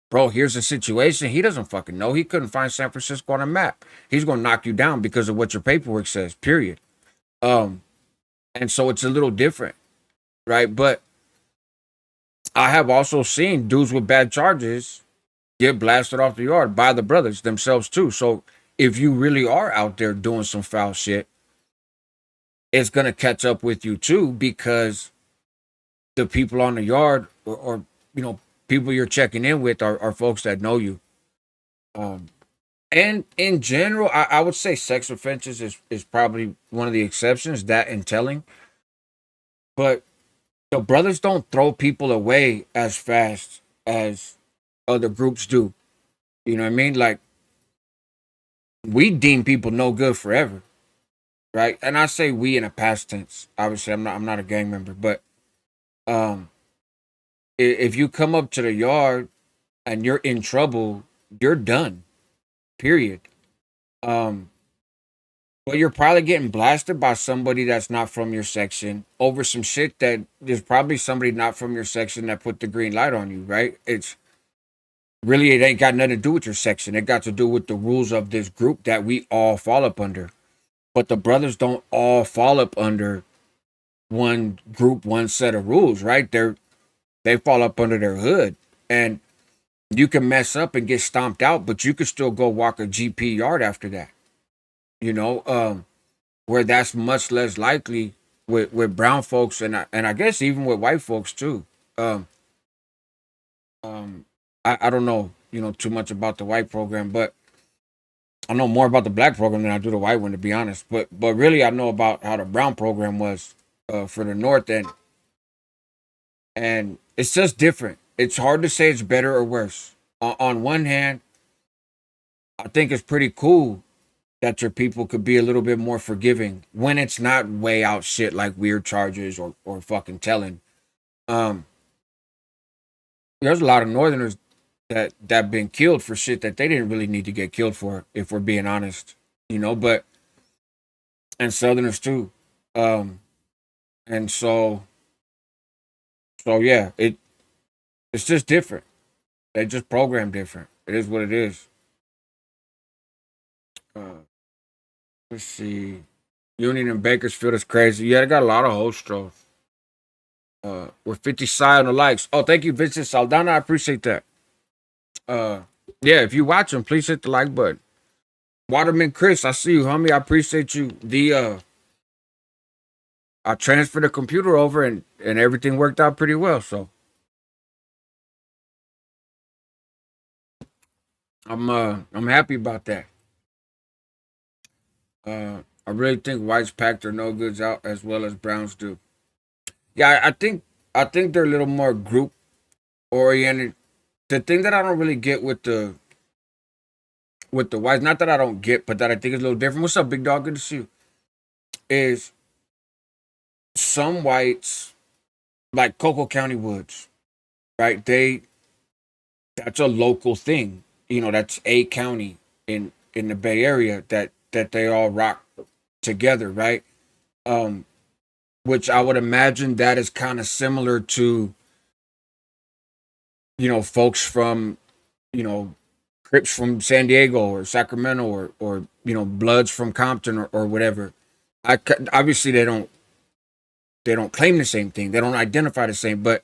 bro, here's the situation. He doesn't fucking know. He couldn't find San Francisco on a map. He's gonna knock you down because of what your paperwork says, period. Um, and so it's a little different, right? But I have also seen dudes with bad charges get blasted off the yard by the brothers themselves too. So if you really are out there doing some foul shit, it's gonna catch up with you too, because the people on the yard or people you're checking in with are folks that know you. Um, and in general, I would say sex offenses is probably one of the exceptions, that and telling. But the brothers don't throw people away as fast as other groups do. You know what I mean? Like, we deem people no good forever, right? And I say we in a past tense. Obviously, I'm not a gang member, but um, if you come up to the yard and you're in trouble, you're done. Period. Um, but you're probably getting blasted by somebody that's not from your section over some shit that there's probably somebody not from your section that put the green light on you, right? It ain't got nothing to do with your section. It got to do with the rules of this group that we all fall up under. But the brothers don't all fall up under one group, one set of rules, right? They fall up under their hood. And you can mess up and get stomped out, but you can still go walk a GP yard after that. You know, where that's much less likely with brown folks, and I guess even with white folks too. Um, um, I don't know, too much about the white program, but I know more about the black program than I do the white one, to be honest. But really, I know about how the brown program was for the North, and it's just different. It's hard to say it's better or worse. On one hand, I think it's pretty cool that your people could be a little bit more forgiving when it's not way out shit like weird charges or fucking telling. Um, there's a lot of Northerners that been killed for shit that they didn't really need to get killed for, if we're being honest. But and Southerners too. Um, and so yeah, it's just different. They just program different. It is what it is. Uh, let's see. Union and Bakersfield is crazy. Yeah, they got a lot of hostros. With 50 Psy on the likes. Oh, thank you, Vincent Saldana. I appreciate that. Uh, yeah, if you watching, please hit the like button. Waterman Chris, I see you, homie. I appreciate you. I transferred the computer over and everything worked out pretty well. So I'm happy about that. I really think whites pack their no goods out as well as browns do. Yeah, I think they're a little more group oriented. The thing that I don't really get with the whites, not that I don't get, but that I think is a little different. What's up, big dog? Good to see you. Is some whites like Coco County Woods, right? That's a local thing. That's a county in the Bay Area that they all rock together, right? Um, which I would imagine that is kind of similar to folks from you know Crips from San Diego or Sacramento or Bloods from Compton or whatever. Obviously they don't claim the same thing. They don't identify the same, but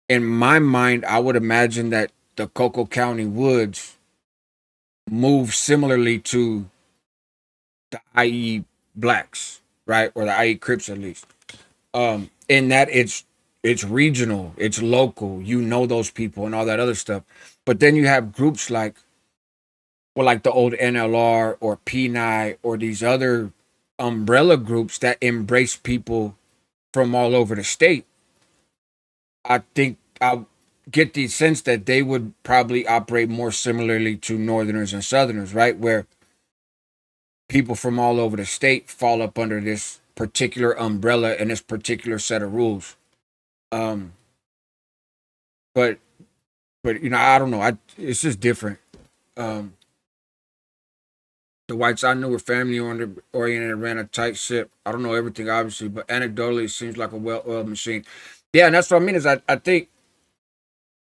in my mind, I would imagine that the Coco County Woods move similarly to the IE blacks, right? Or the IE Crips at least. In that it's regional, it's local, those people and all that other stuff. But then you have groups like the old NLR or P9 or these other umbrella groups that embrace people from all over the state. I think I get the sense that they would probably operate more similarly to Northerners and Southerners, right? Where people from all over the state fall up under this particular umbrella and this particular set of rules. Um, but I don't know. It's just different. Um, the whites I knew were family oriented and ran a tight ship. I don't know everything obviously, but anecdotally, it seems like a well-oiled machine. Yeah, and that's what I mean is I think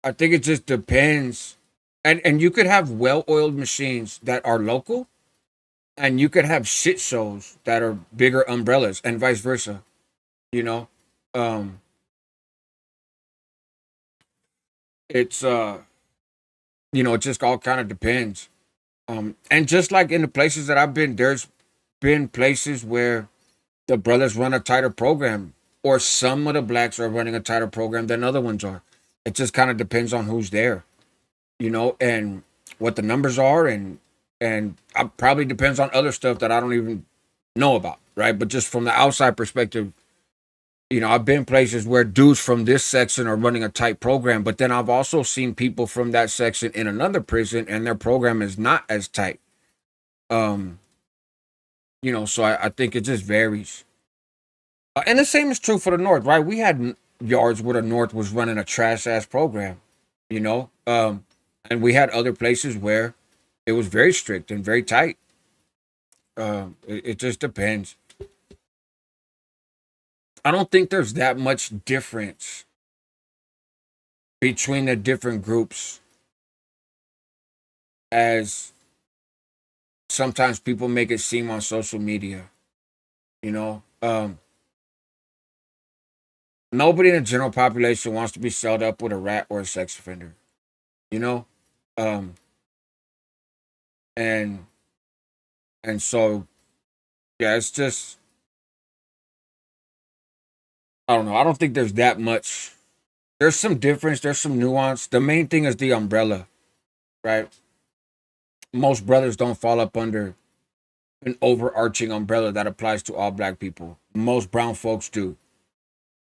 it just depends. And you could have well-oiled machines that are local, and you could have shit shows that are bigger umbrellas, and vice versa. You know, um, it's it just all kind of depends. And just like in the places that I've been, there's been places where the brothers run a tighter program, or some of the blacks are running a tighter program than other ones are. It just kind of depends on who's there, and what the numbers are, and probably depends on other stuff that I don't even know about, right? But just from the outside perspective, I've been places where dudes from this section are running a tight program, but then I've also seen people from that section in another prison, and their program is not as tight. Um, so I think it just varies. And the same is true for the North, right? We had yards where the North was running a trash ass program, you know, and we had other places where it was very strict and very tight. It just depends. I don't think there's that much difference between the different groups as sometimes people make it seem on social media. You know, nobody in the general population wants to be sold up with a rat or a sex offender. You know, um, and and so yeah, I don't know. I don't think there's that much. There's some difference. There's some nuance. The main thing is the umbrella, right? Most brothers don't fall up under an overarching umbrella that applies to all black people. Most brown folks do.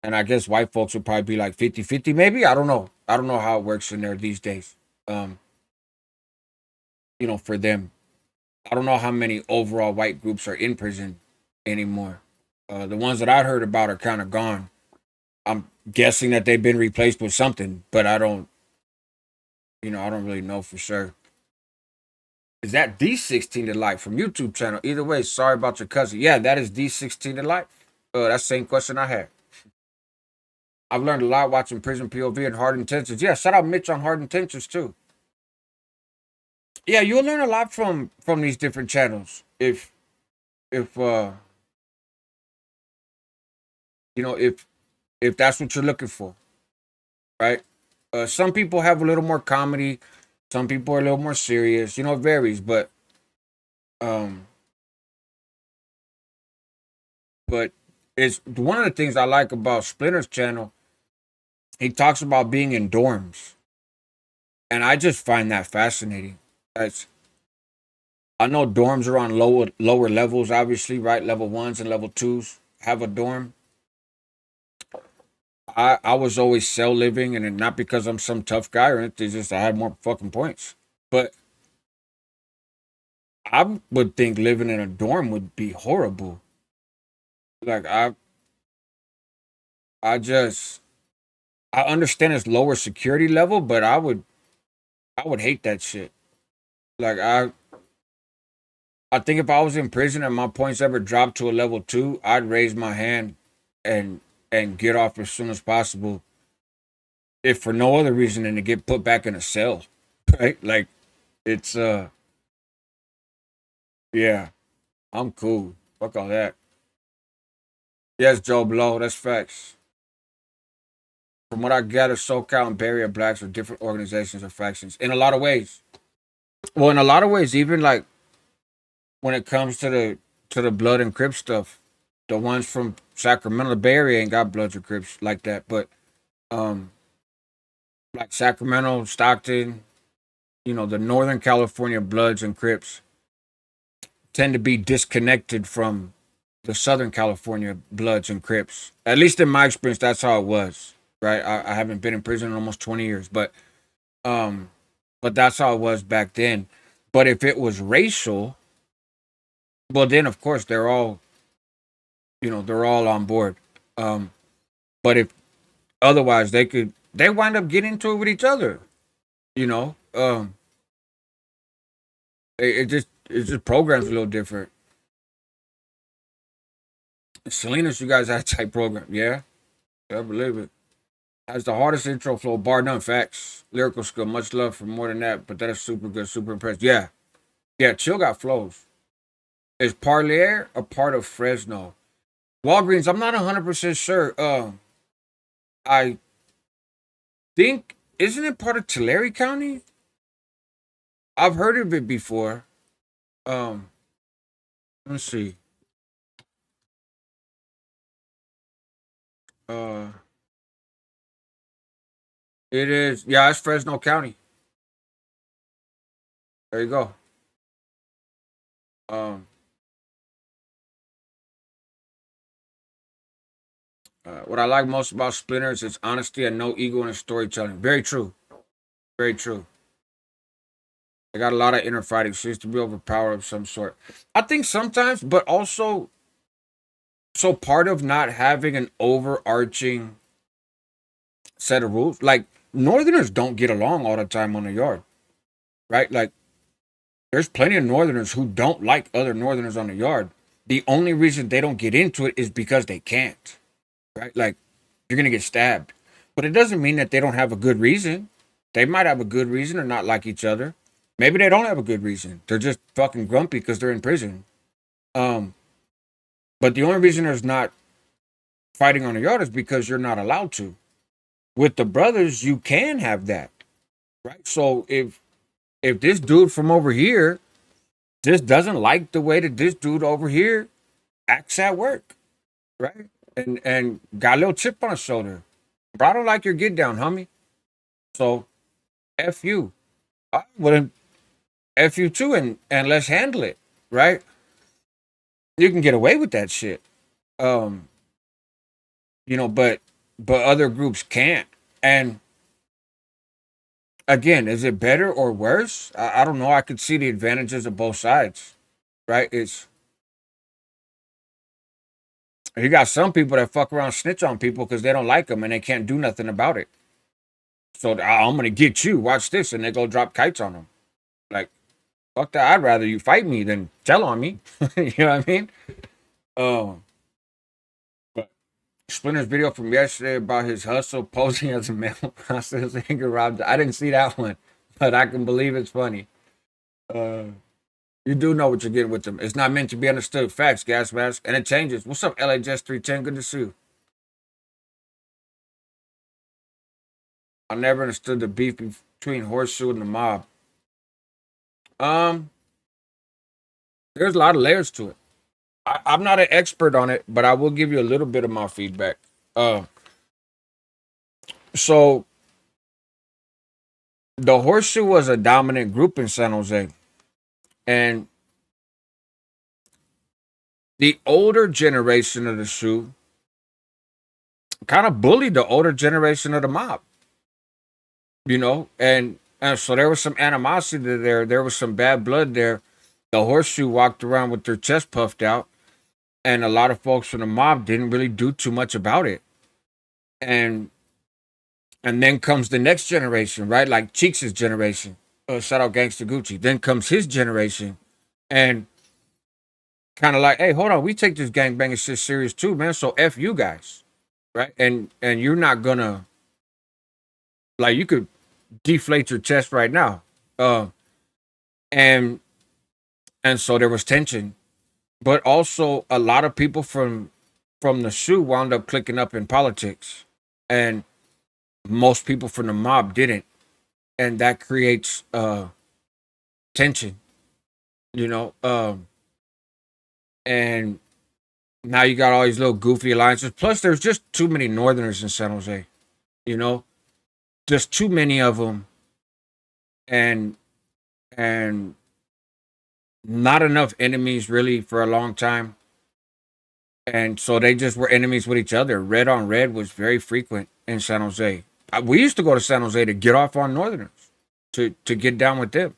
And I guess white folks would probably be like 50-50, maybe. I don't know. I don't know how it works in there these days. Um, for them. I don't know how many overall white groups are in prison anymore. The ones that I heard about are kind of gone. I'm guessing that they've been replaced with something, but I don't really know for sure. Is that D16 to life from YouTube channel? Either way, sorry about your cousin. Yeah, that is D16 to life. That's the same question I had. I've learned a lot watching Prison POV and Hard Intentions. Yeah, shout out Mitch on Hard Intentions too. Yeah, you'll learn a lot from these different channels if if that's what you're looking for, right? Some people have a little more comedy, some people are a little more serious. It varies, um, but it's one of the things I like about Splinter's channel. He talks about being in dorms, and I just find that fascinating. As I know dorms are on lower levels, obviously, right? Level ones and level twos have a dorm. I was always cell living, and not because I'm some tough guy or anything. It's just I had more fucking points. But I would think living in a dorm would be horrible. Like I I understand it's lower security level, but I would hate that shit. Like I think if I was in prison and my points ever dropped to a level two, I'd raise my hand and get off as soon as possible. If for no other reason than to get put back in a cell. Right? Like it's yeah, I'm cool. Fuck all that. Yes, Joe Blow, that's facts. From what I gather, SoCal and Bay Area blacks are different organizations or factions in a lot of ways. Well, in a lot of ways, even like when it comes to the blood and Crips stuff, the ones from Sacramento, the Bay Area ain't got bloods or Crips like that, but um, like Sacramento, Stockton, the Northern California bloods and Crips tend to be disconnected from the Southern California bloods and Crips. At least in my experience, that's how it was. Right? I haven't been in prison in almost 20 years, um, but that's how it was back then. But if it was racial, well, then of course they're all on board. Um, but if otherwise, they wind up getting into it with each other. You know, it just programs a little different. Salinas, you guys had a tight program, yeah, I believe it. Has the hardest intro flow, bar none. Facts, lyrical skill, much love for more than that, but that is super good, super impressed. Yeah, yeah, Chill got flows. Is Parlier a part of Fresno? Walgreens, I'm not 100% sure. I think, isn't it part of Tulare County? I've heard of it before. Um, let's see. Uh, it is. Yeah, it's Fresno County. There you go. Um, what I like most about Splinter is its honesty and no ego in its storytelling. Very true. Very true. They got a lot of inner fighting. Seems to be overpowered of some sort. I think sometimes, but also, so part of not having an overarching set of rules, like Northerners don't get along all the time on the yard, right? Like there's plenty of Northerners who don't like other Northerners on the yard. The only reason they don't get into it is because they can't, right? Like you're gonna get stabbed, but it doesn't mean that they don't have a good reason. They might have a good reason or not like each other. Maybe they don't have a good reason. They're just fucking grumpy because they're in prison. Um, but the only reason there's not fighting on the yard is because you're not allowed to. With the brothers, you can have that, right? So if this dude from over here just doesn't like the way that this dude over here acts at work, right? and got a little chip on his shoulder. Bro, I don't like your get down, homie. So F you. I wouldn't F you too, and let's handle it. Right? You can get away with that shit. Um, but other groups can't. And again, is it better or worse? I don't know. I could see the advantages of both sides. Right? It's you got some people that fuck around snitch on people because they don't like them and they can't do nothing about it. So I'm gonna get you. Watch this, and they go drop kites on them. Like fuck that. I'd rather you fight me than tell on me. You know what I mean? Um, but Splinter's video from yesterday about his hustle posing as a male prostitute robbed. I didn't see that one, but I can believe it's funny. Uh, you do know what you're getting with them. It's not meant to be understood. Facts, gas mask, and it changes. What's up, LA Jess 310? Good to see you. I never understood the beef between Horseshoe and the mob. Um, there's a lot of layers to it. I'm not an expert on it, but I will give you a little bit of my feedback. Uh, so the Horseshoe was a dominant group in San Jose, and the older generation of the shoe kind of bullied the older generation of the mob, and so there was some animosity there. There was some bad blood there. The Horseshoe walked around with their chest puffed out, and a lot of folks from the mob didn't really do too much about it. And and then comes the next generation, right? Like Cheeks' generation. Shout out Gangsta Gucci. Then comes his generation, and kind of like, hey, hold on, we take this gangbanging shit serious too, man. So f you guys, right? And you're not gonna like you could deflate your chest right now, and and so there was tension, but also a lot of people from the shoe wound up clicking up in politics, and most people from the mob didn't, and that creates tension, you know. And now you got all these little goofy alliances. Plus, there's just too many Northerners in San Jose. You know, just too many of them, and and not enough enemies really for a long time. And so they just were enemies with each other. Red on red was very frequent in San Jose. We used to go to San Jose to get off on Northerners, to get down with them.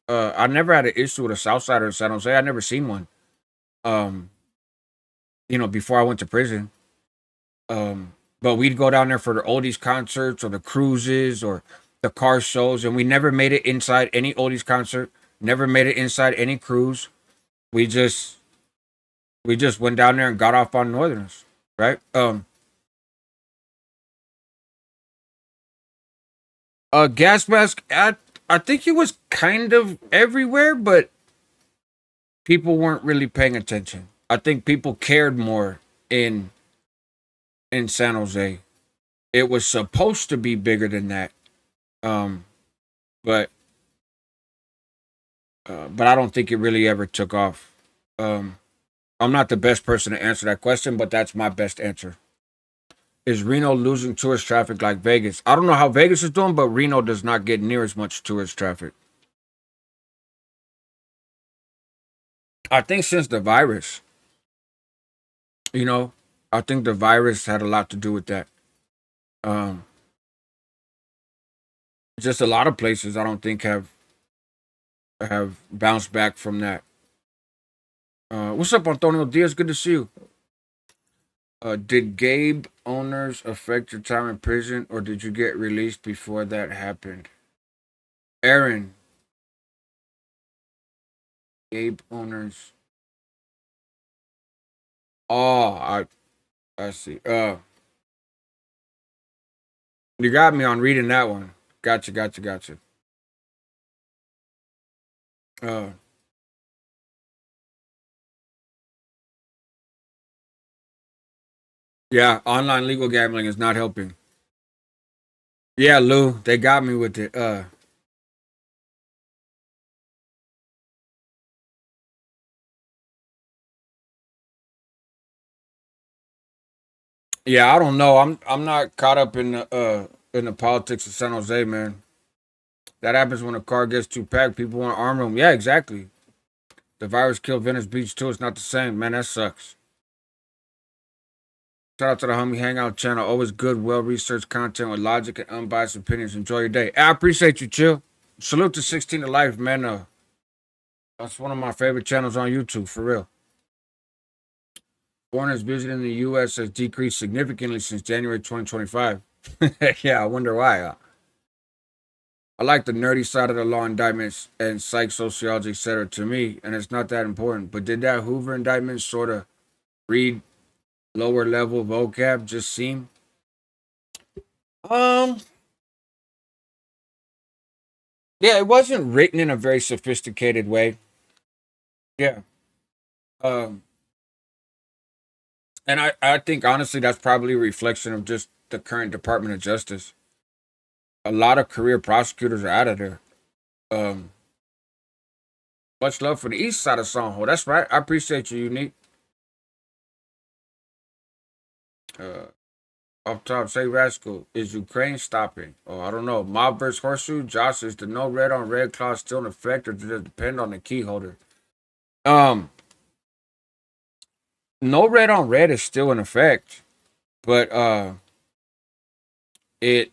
I never had an issue with a South Sider in San Jose. I never seen one. Um, before I went to prison. But we'd go down there for the oldies concerts or the cruises or the car shows, and we never made it inside any oldies concert. Never made it inside any cruise. We just we just went down there and got off on Northerners, right? Gas mask. I think it was kind of everywhere, but people weren't really paying attention. I think people cared more in in San Jose. It was supposed to be bigger than that, um, but but I don't think it really ever took off. Um, I'm not the best person to answer that question, but that's my best answer. Is Reno losing tourist traffic like Vegas? I don't know how Vegas is doing, but Reno does not get near as much tourist traffic. I think since the virus, you know, I think the virus had a lot to do with that. Um, just a lot of places I don't think have bounced back from that. What's up, Antonio Diaz? Good to see you. Did Gabe owners affect your time in prison, or did you get released before that happened? Aaron, Gabe owners. Oh, I see. You got me on reading that one. Gotcha, gotcha, gotcha. Uh, yeah, online legal gambling is not helping. Yeah, Lou, they got me with it. Yeah, I don't know. I'm not caught up in the politics of San Jose, man. That happens when a car gets too packed. People want to arm them. Yeah, exactly. The virus killed Venice Beach too. It's not the same, man. That sucks. Shout out to the Homie Hangout channel. Always good, well researched content with logic and unbiased opinions. Enjoy your day. I appreciate you, chill. Salute to 16 to life, man. That's one of my favorite channels on YouTube, for real. Foreigners visiting the U.S. has decreased significantly since January 2025. Yeah, I wonder why. I like the nerdy side of the law indictments and psych sociology, etc. to me, and it's not that important. But did that Hoover indictment sort of read lower level vocab just seem? Um, yeah, it wasn't written in a very sophisticated way. Yeah. Um, and I think honestly that's probably a reflection of just the current Department of Justice. A lot of career prosecutors are out of there. Um, much love for the east side of Soho. That's right. I appreciate you, Unique. Uh, Off top, say Rascal, is Ukraine stopping? Oh, I don't know. Mob versus Horseshoe, Josh, is the no red on red clause still in effect or does it depend on the key holder? Um, no red on red is still in effect, but it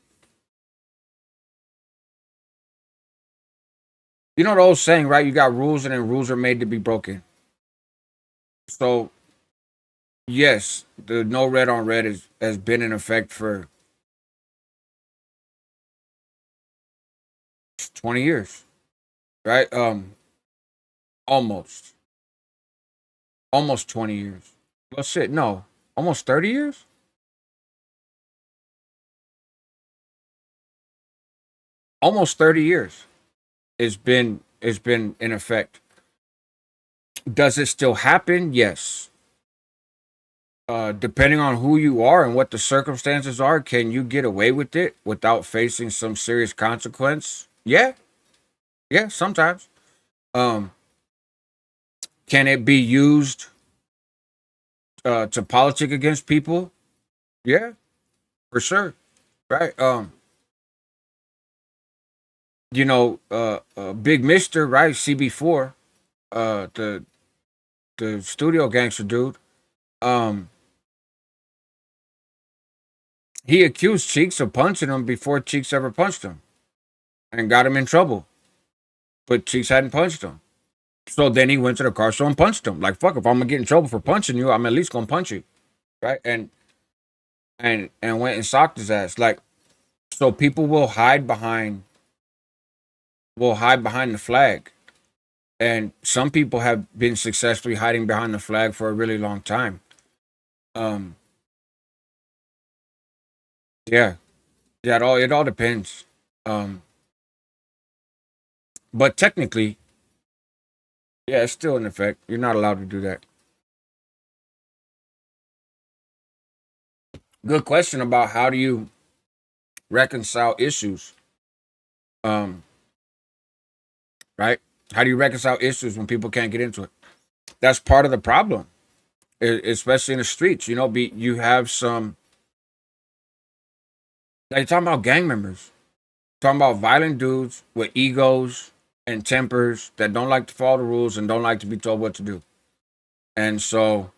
you know the old saying, right? You got rules and then rules are made to be broken. So yes, the no red on red has been in effect for 20 years, right? Almost. Almost 20 years. Well shit, no. Almost 30 years? Almost 30 years. It's been in effect. Does it still happen? Yes. Depending on who you are and what the circumstances are, can you get away with it without facing some serious consequence? Yeah, yeah, sometimes. Um, can it be used to politic against people? Yeah, for sure. Right. Big Mister, right? CB4, the studio gangster dude. Um, he accused Cheeks of punching him before Cheeks ever punched him and got him in trouble. But Cheeks hadn't punched him. So then he went to the car show and punched him. Like, fuck, if I'm gonna get in trouble for punching you, I'm at least gonna punch you. Right? And went and socked his ass. Like, so people will hide behind the flag. And some people have been successfully hiding behind the flag for a really long time. Um, yeah. Yeah, it all depends. Um, but technically, yeah, it's still in effect. You're not allowed to do that. Good question about how do you reconcile issues. Um, right? How do you reconcile issues when people can't get into it? That's part of the problem, especially in the streets. You have some like talking about gang members, talking about violent dudes with egos and tempers that don't like to follow the rules and don't like to be told what to do, and so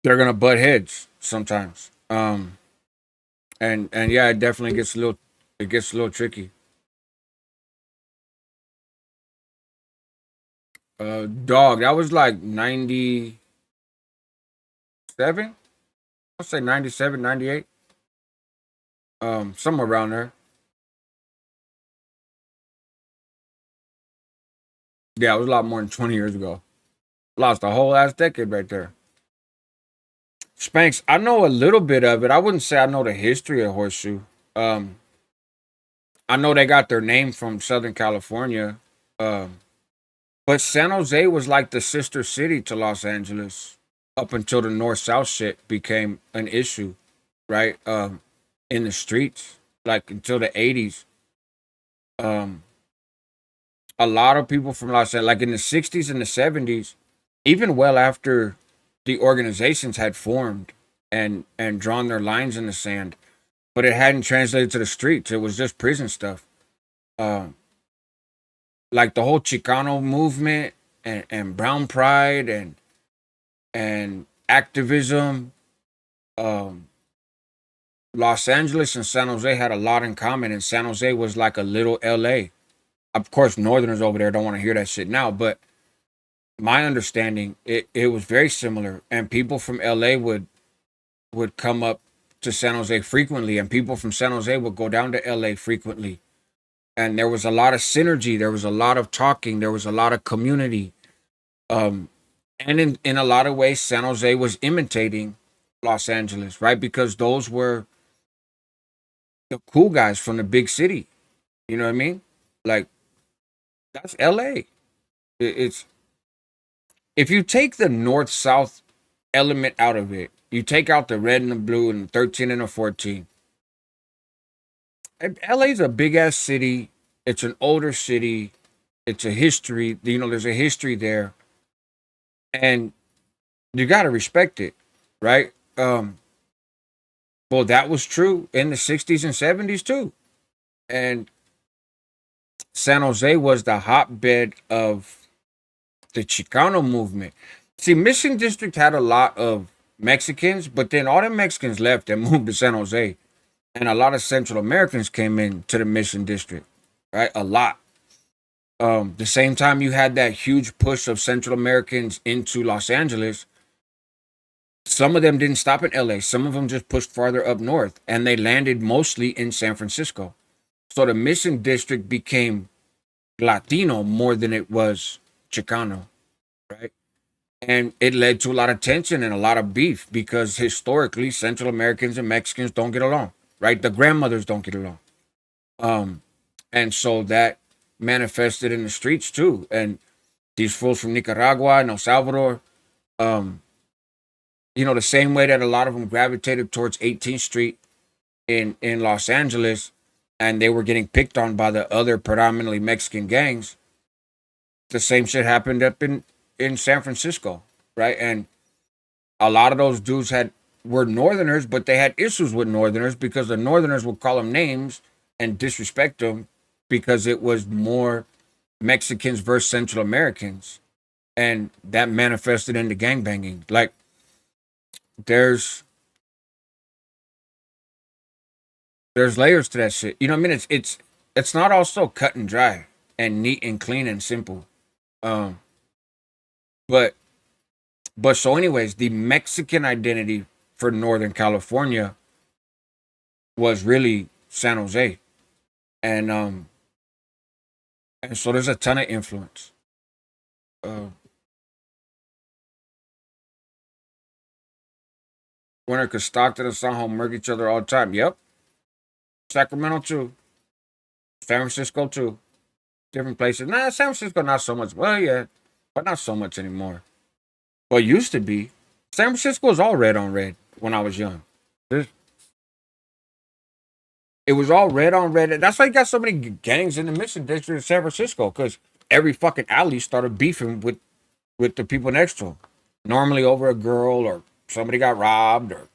they're gonna butt heads sometimes. And yeah, it gets a little tricky. Dog, that was like 97. I'll say 97, 98. Somewhere around there. Yeah, it was a lot more than 20 years ago. Lost a whole ass decade right there. Spanx, I know a little bit of it. I wouldn't say I know the history of Horseshoe. Um, I know they got their name from Southern California. Um, but San Jose was like the sister city to Los Angeles up until the North South shit became an issue, right? In the streets, like until the 80s. Um, a lot of people from Los Angeles, like in the 60s and the 70s, even well after the organizations had formed and drawn their lines in the sand, but it hadn't translated to the streets. It was just prison stuff. Um, like the whole Chicano movement and brown pride and activism. Um, Los Angeles and San Jose had a lot in common, and San Jose was like a little LA. Of course, Northerners over there don't want to hear that shit now, but my understanding, it was very similar, and people from LA would come up to San Jose frequently, and people from San Jose would go down to LA frequently. And there was a lot of synergy, there was a lot of talking, there was a lot of community. Um, and in a lot of ways, San Jose was imitating Los Angeles, right? Because those were the cool guys from the big city. You know what I mean? Like that's LA. It's if you take the north south element out of it, you take out the red and the blue and the 13 and the 14. LA's a big ass city. It's an older city. It's a history. You know, there's a history there, and you got to respect it, right? Well, that was true in the 60s and 70s too. And San Jose was the hotbed of the Chicano movement. See, Mission District had a lot of Mexicans, but then all the Mexicans left and moved to San Jose. And a lot of Central Americans came in to the Mission District, right? A lot. The same time you had that huge push of Central Americans into Los Angeles, some of them didn't stop in LA. Some of them just pushed farther up north and they landed mostly in San Francisco. So the Mission District became Latino more than it was Chicano, right? And it led to a lot of tension and a lot of beef because historically Central Americans and Mexicans don't get along, right? The grandmothers don't get along. Um, and so that manifested in the streets too. And these fools from Nicaragua and El Salvador, um, you know, the same way that a lot of them gravitated towards 18th Street in Los Angeles, and they were getting picked on by the other predominantly Mexican gangs. The same shit happened up in San Francisco, right? And a lot of those dudes were Northerners, but they had issues with Northerners because the Northerners would call them names and disrespect them because it was more Mexicans versus Central Americans, and that manifested into gangbanging. Like there's there's layers to that shit. You know what I mean? It's not all so cut and dry and neat and clean and simple. Um, but so anyways, the Mexican identity for Northern California was really San Jose, and and so there's a ton of influence. Uh, Winter could Stockton and San Jose murk each other all the time. Yep, Sacramento too, San Francisco too, different places. Nah, San Francisco not so much. Well, yeah, but not so much anymore. Well, it used to be. San Francisco was all red on red when I was young. There's, it was all red on red. That's why you got so many gangs in the Mission District of San Francisco, because every fucking alley started beefing with the people next to them. Normally over a girl or somebody got robbed or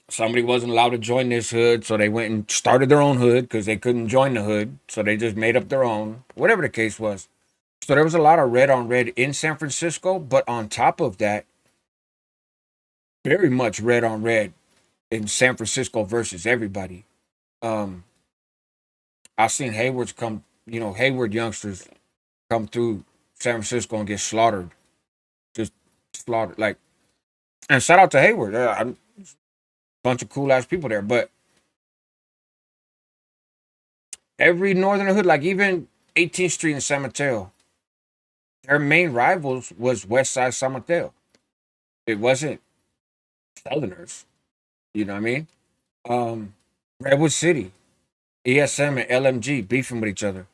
somebody wasn't allowed to join this hood, so they went and started their own hood because they couldn't join the hood, so they just made up their own. Whatever the case was. So there was a lot of red on red in San Francisco, but on top of that, very much red on red in San Francisco versus everybody. Um, I've seen Haywards come, you know, Hayward youngsters come through San Francisco and get slaughtered, just slaughtered. Like, and shout out to Hayward, I'm a bunch of cool ass people there. But every northern hood, like even 18th Street in San Mateo, their main rivals was West Side San Mateo. It wasn't Southerners. You know what I mean? Um, Redwood City, ESM and LMG beefing with each other,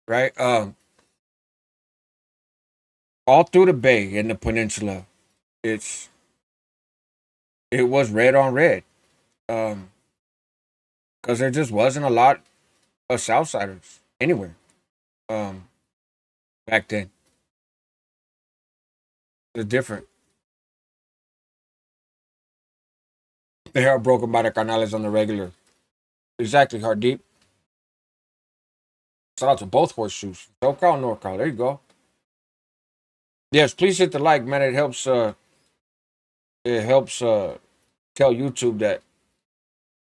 right? All through the Bay and the Peninsula, it's it was red on red. Um, because there just wasn't a lot of Southsiders anywhere. Um, back then, it's different. They are broken by the canales on the regular. Exactly, Hard Deep. Shout out to both horseshoes. SoCal, NorCal. There you go. Yes, please hit the like, man. It helps tell YouTube that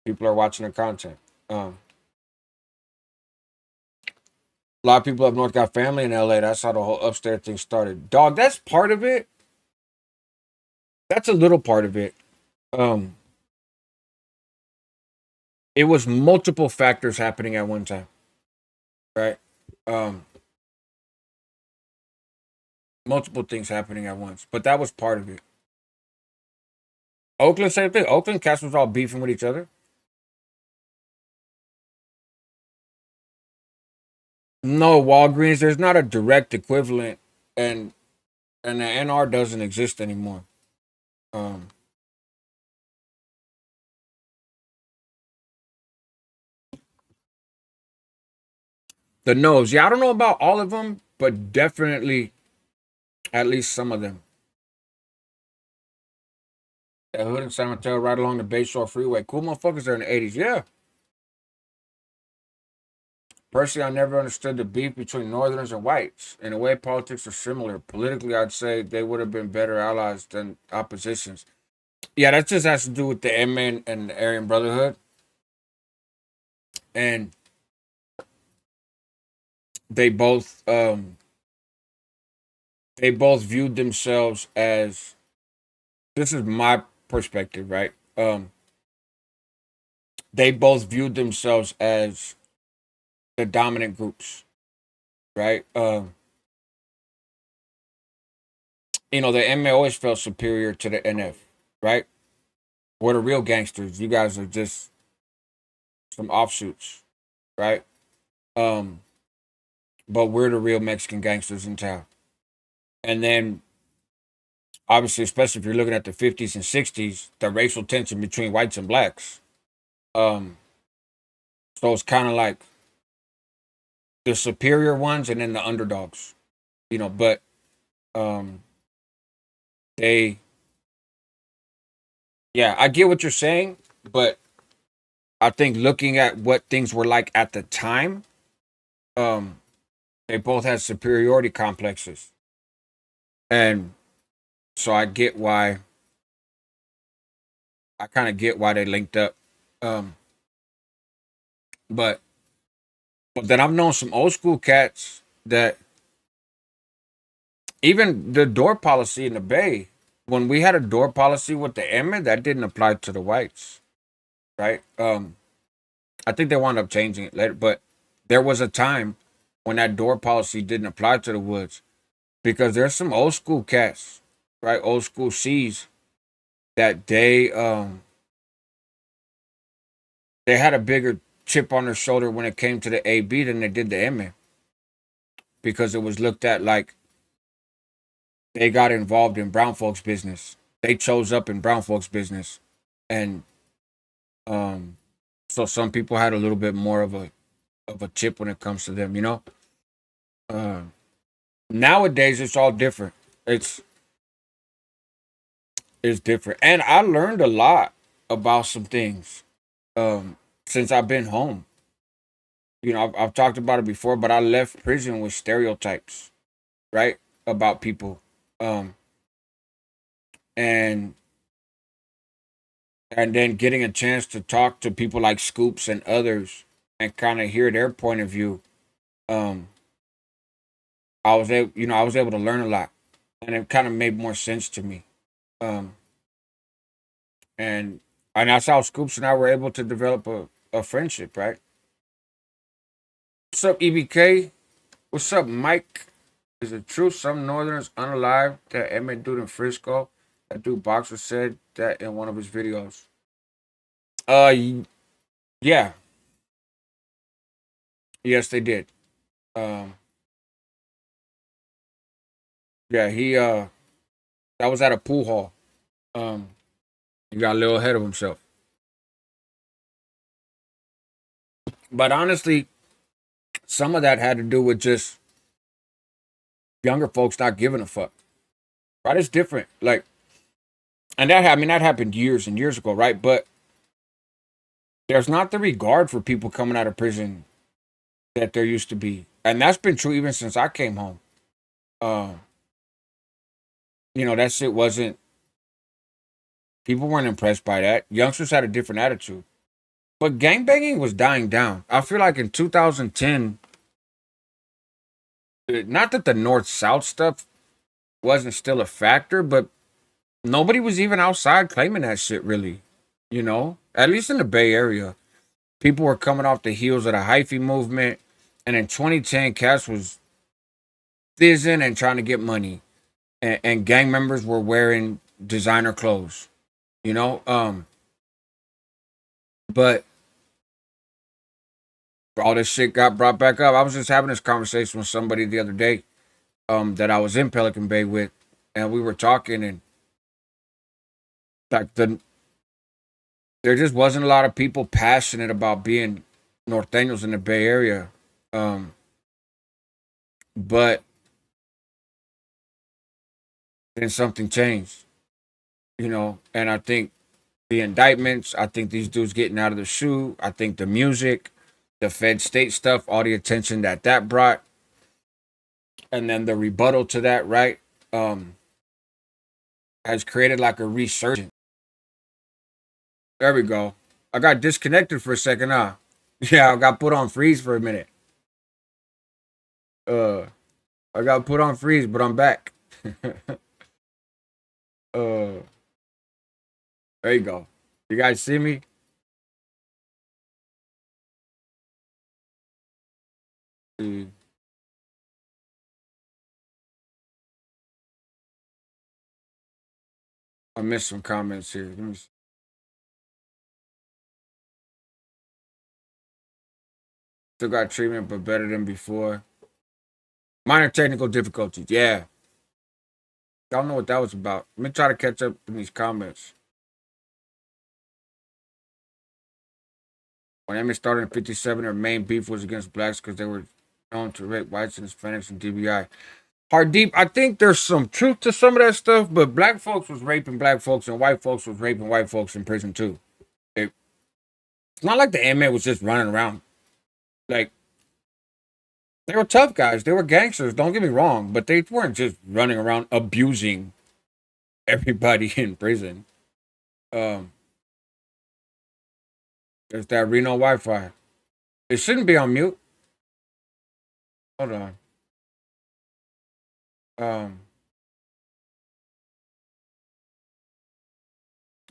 people are watching the content. A lot of people up north got family in LA. That's how the whole upstairs thing started. Dog, that's part of it. That's a little part of it. Um, it was multiple factors happening at one time, right? Um, multiple things happening at once, but that was part of it. Oakland, same thing. Oakland cats was all beefing with each other. No, Walgreens, there's not a direct equivalent, and the NR doesn't exist anymore. Um, the nose, yeah, I don't know about all of them, but definitely at least some of them. That hood in San Mateo, right along the Bayshore Freeway. Cool motherfuckers there in the '80s. Yeah. Personally, I never understood the beef between Northerners and whites. In a way, politics are similar. Politically, I'd say they would have been better allies than oppositions. Yeah, that just has to do with the MN and the Aryan Brotherhood, and they both um they both viewed themselves as, this is my perspective, right? They both viewed themselves as the dominant groups, right? The MA always felt superior to the NF, right? We're the real gangsters. You guys are just some offshoots, right? Um, but we're the real Mexican gangsters in town. And then, obviously, especially if you're looking at the 50s and 60s, the racial tension between whites and blacks. Um, so it's kind of like the superior ones and then the underdogs, But um, they, yeah, I get what you're saying, but I think looking at what things were like at the time, um, they both had superiority complexes, and so I kind of get why they linked up. Um, but then I've known some old school cats that even the door policy in the Bay, when we had a door policy with the Emmett, that didn't apply to the whites, right? I think they wound up changing it later, but there was a time when that door policy didn't apply to the woods because there's some old school cats, right? Old school C's that they had a bigger chip on their shoulder when it came to the AB than they did the MA because it was looked at like they got involved in brown folks' business. They chose up in brown folks' business, and um, so some people had a little bit more of a chip when it comes to them. Uh, Nowadays, it's all different. It's it's different, and I learned a lot about some things since I've been home. I've talked about it before, but I left prison with stereotypes, right, about people, um, and then getting a chance to talk to people like Scoops and others, and kind of hear their point of view. Um, I was able to learn a lot, and it kind of made more sense to me. Um, and that's how Scoops and I were able to develop a friendship, right? What's up, EBK? What's up, Mike? Is it true some Northerners unalive that Emmett dude in Frisco? That dude Boxer said that in one of his videos. Yeah, yes, they did. Um, yeah, that was at a pool hall. Um, he got a little ahead of himself. But honestly, some of that had to do with just younger folks not giving a fuck. Right? It's different. Like, and that happened years and years ago, right? But there's not the regard for people coming out of prison that there used to be, and that's been true even since I came home. Uh, that shit wasn't. People weren't impressed by that. Youngsters had a different attitude, but gangbanging was dying down. I feel like in 2010, not that the North South stuff wasn't still a factor, but nobody was even outside claiming that shit really. At least in the Bay Area, people were coming off the heels of the hyphy movement, and in 2010, Cass was fizzing and trying to get money, and gang members were wearing designer clothes. You know, um, but all this shit got brought back up. I was just having this conversation with somebody the other day, that I was in Pelican Bay with, and we were talking, and like there just wasn't a lot of people passionate about being norteños in the Bay Area. Um, but then something changed, and I think the indictments, I think these dudes getting out of the shoe, I think the music, the Fed state stuff, all the attention that brought, and then the rebuttal to that, right, um, has created like a resurgence. There we go. I got disconnected for a second, huh? Yeah, I got put on freeze for a minute. Uh, I got put on freeze, but I'm back. uh, there you go. You guys see me? Mm, I missed some comments here. Let me see. Still got treatment, but better than before. Minor technical difficulties. Yeah, don't know what that was about. Let me try to catch up in these comments. When Emmett started in '57, their main beef was against blacks because they were known to rape whites and Hispanics and DBI. Hard deep. I think there's some truth to some of that stuff, but black folks was raping black folks and white folks was raping white folks in prison too. It's not like the inmate was just running around. Like, they were tough guys. They were gangsters. Don't get me wrong, but they weren't just running around abusing everybody in prison. Um, there's that Reno Wi-Fi. It shouldn't be on mute. Hold on. Um,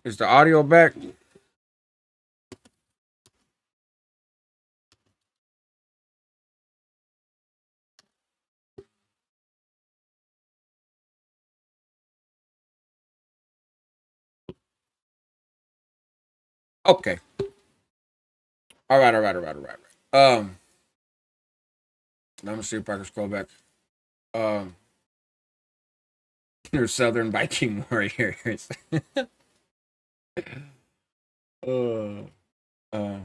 is the audio back? Okay. All right. All right. All right. All right. Let me see if I can scroll back. Um, they're Southern Viking warriors. uh, uh,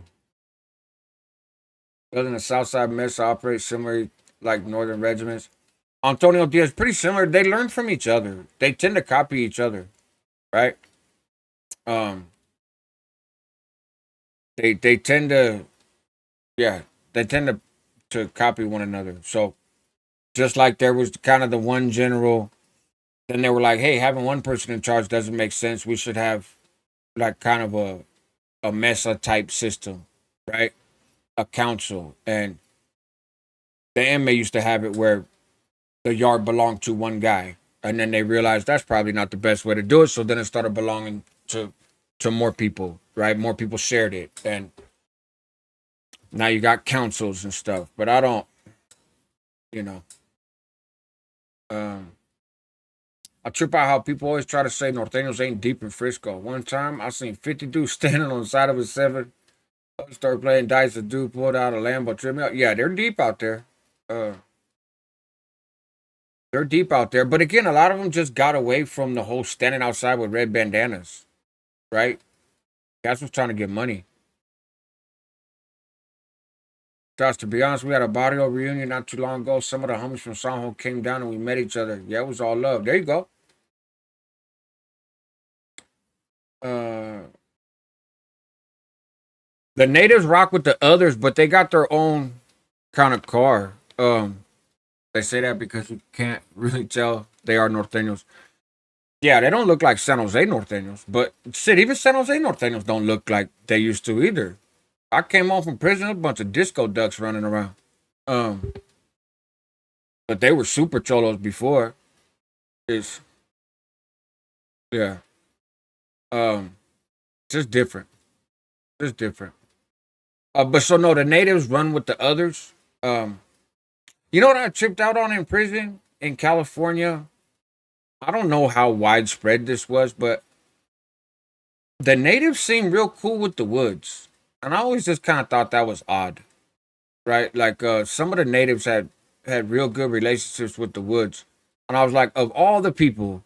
doesn't the Southside Mess operate similarly like Northern regiments? Antonio Diaz, pretty similar. They learn from each other. They tend to copy each other, right? Um, they tend to, yeah, they tend to copy one another. So just like there was kind of the one general, then they were like, hey, having one person in charge doesn't make sense. We should have like kind of a mesa type system, right? A council, and the anime used to have it where the yard belonged to one guy, and then they realized that's probably not the best way to do it. So then it started belonging to more people, right? More people shared it, and now you got councils and stuff. But I don't, you know, um, I trip out how people always try to say Norteños ain't deep in Frisco. One time I seen 50 dudes standing on the side of a seven. Started playing dice. A dude pulled out a Lambo trim out. Yeah, they're deep out there. Uh, they're deep out there. But again, a lot of them just got away from the whole standing outside with red bandanas, right? Guys was trying to get money. Josh, to be honest, we had a barrio reunion not too long ago. Some of the homies from Sanjo came down and we met each other. Yeah, it was all love. There you go. Uh, The natives rock with the others, but they got their own kind of car. They say that because you can't really tell they are norteños. Yeah, they don't look like San Jose norteños, but shit, even San Jose norteños don't look like they used to either. I came home from prison, a bunch of disco ducks running around. Um, but they were super cholos before. It's yeah. Um, just different. Just different. But so no, the natives run with the others. Um, you know what I tripped out on in prison in California? I don't know how widespread this was, but the natives seemed real cool with the woods. And I always just kind of thought that was odd, right? Like some of the natives had real good relationships with the woods. And I was like, of all the people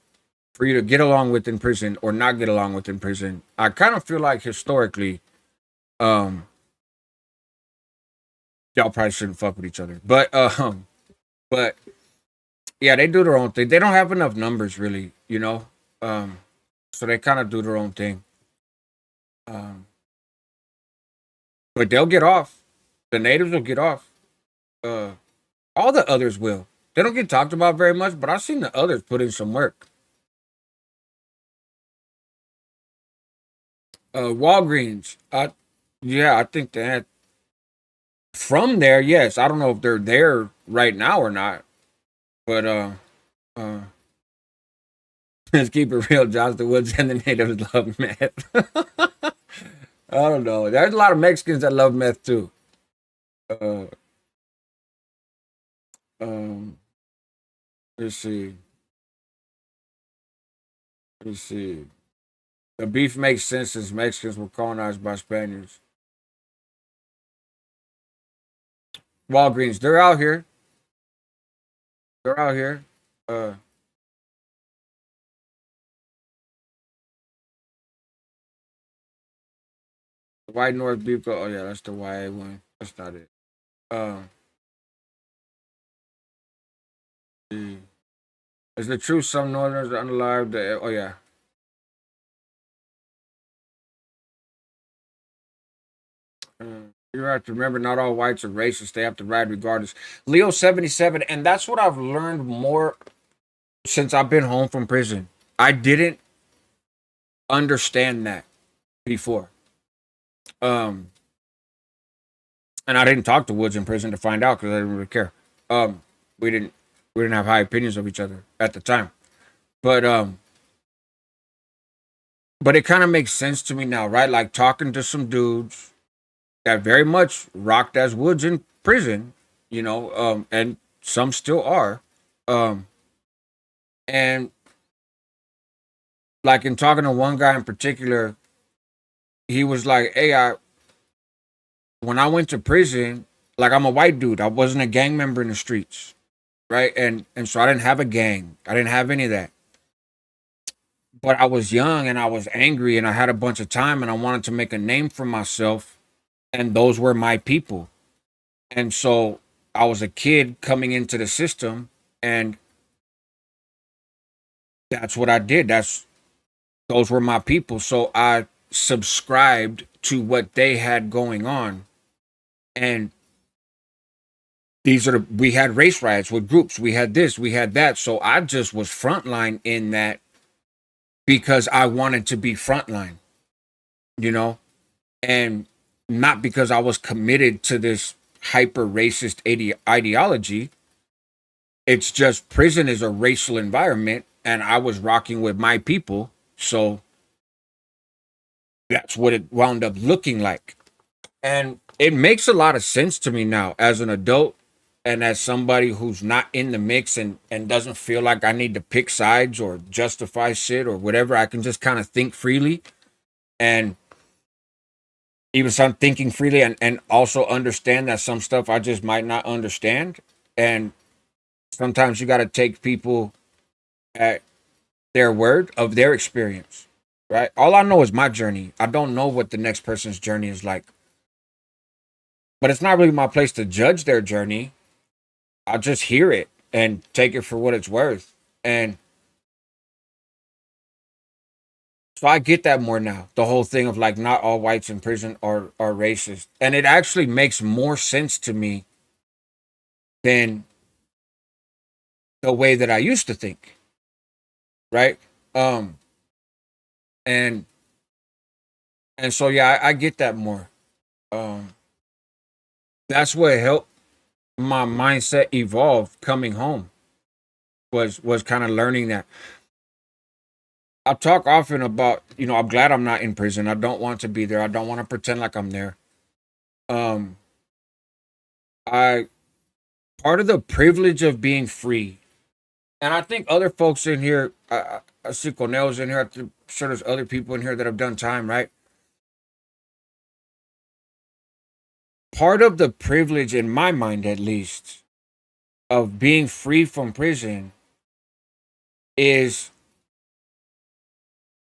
for you to get along with in prison or not get along with in prison, I kind of feel like historically, um, y'all probably shouldn't fuck with each other. But yeah, they do their own thing. They don't have enough numbers really, you know. Um, so they kind of do their own thing. Um, but they'll get off. The natives will get off. Uh, all the others will. They don't get talked about very much, but I've seen the others put in some work. Walgreens. Yeah, I think they had from there. Yes, I don't know if they're there right now or not, but uh, let's keep it real. Josh the Woods and the natives love meth. I don't know. There's a lot of Mexicans that love meth too. Uh, um, let's see. Let's see. The beef makes sense since Mexicans were colonized by Spaniards. Walgreens, they're out here. They're out here. Uh, White North Beef. Oh yeah, that's the YA one. That's not it. Uh, the, is the truth some Northerners are unalive? Oh yeah. You have to remember, not all whites are racist. They have to ride regardless. Leo 77, and that's what I've learned more since I've been home from prison. I didn't understand that before. Um, and I didn't talk to Woods in prison to find out because I didn't really care. Um, we didn't we didn't have high opinions of each other at the time. But but it kind of makes sense to me now, right? Like talking to some dudes that very much rocked as Woods in prison, and some still are. Um, and like in talking to one guy in particular, he was like, "Hey, I when I went to prison, like I'm a white dude. I wasn't a gang member in the streets, right? And so I didn't have a gang. I didn't have any of that. But I was young and I was angry and I had a bunch of time and I wanted to make a name for myself, and those were my people. And so I was a kid coming into the system, and that's what I did. That's those were my people. So I subscribed to what they had going on. And we had race riots with groups. We had this, we had that. So I just was frontline in that because I wanted to be frontline, you know, and not because I was committed to this hyper racist ideology. It's just prison is a racial environment, and I was rocking with my people. So that's what it wound up looking like. And it makes a lot of sense to me now as an adult and as somebody who's not in the mix and doesn't feel like I need to pick sides or justify shit or whatever. I can just kind of think freely and even start thinking freely and also understand that some stuff I just might not understand. And sometimes you got to take people at their word of their experience, right? All I know is my journey. I don't know what the next person's journey is like, but it's not really my place to judge their journey. I'll just hear it and take it for what it's worth. And So I get that more now. The whole thing of like not all whites in prison are racist, and it actually makes more sense to me than the way that I used to think. Right. Um. And so yeah, I get that more. Um. That's what helped my mindset evolve coming home was kind of learning that. I talk often about, I'm glad I'm not in prison. I don't want to be there. I don't want to pretend like I'm there. Um, I Part of the privilege of being free, and I think other folks in here, I see Cornell's in here. I'm sure there's other people in here that have done time, right? Part of the privilege, in my mind at least, of being free from prison is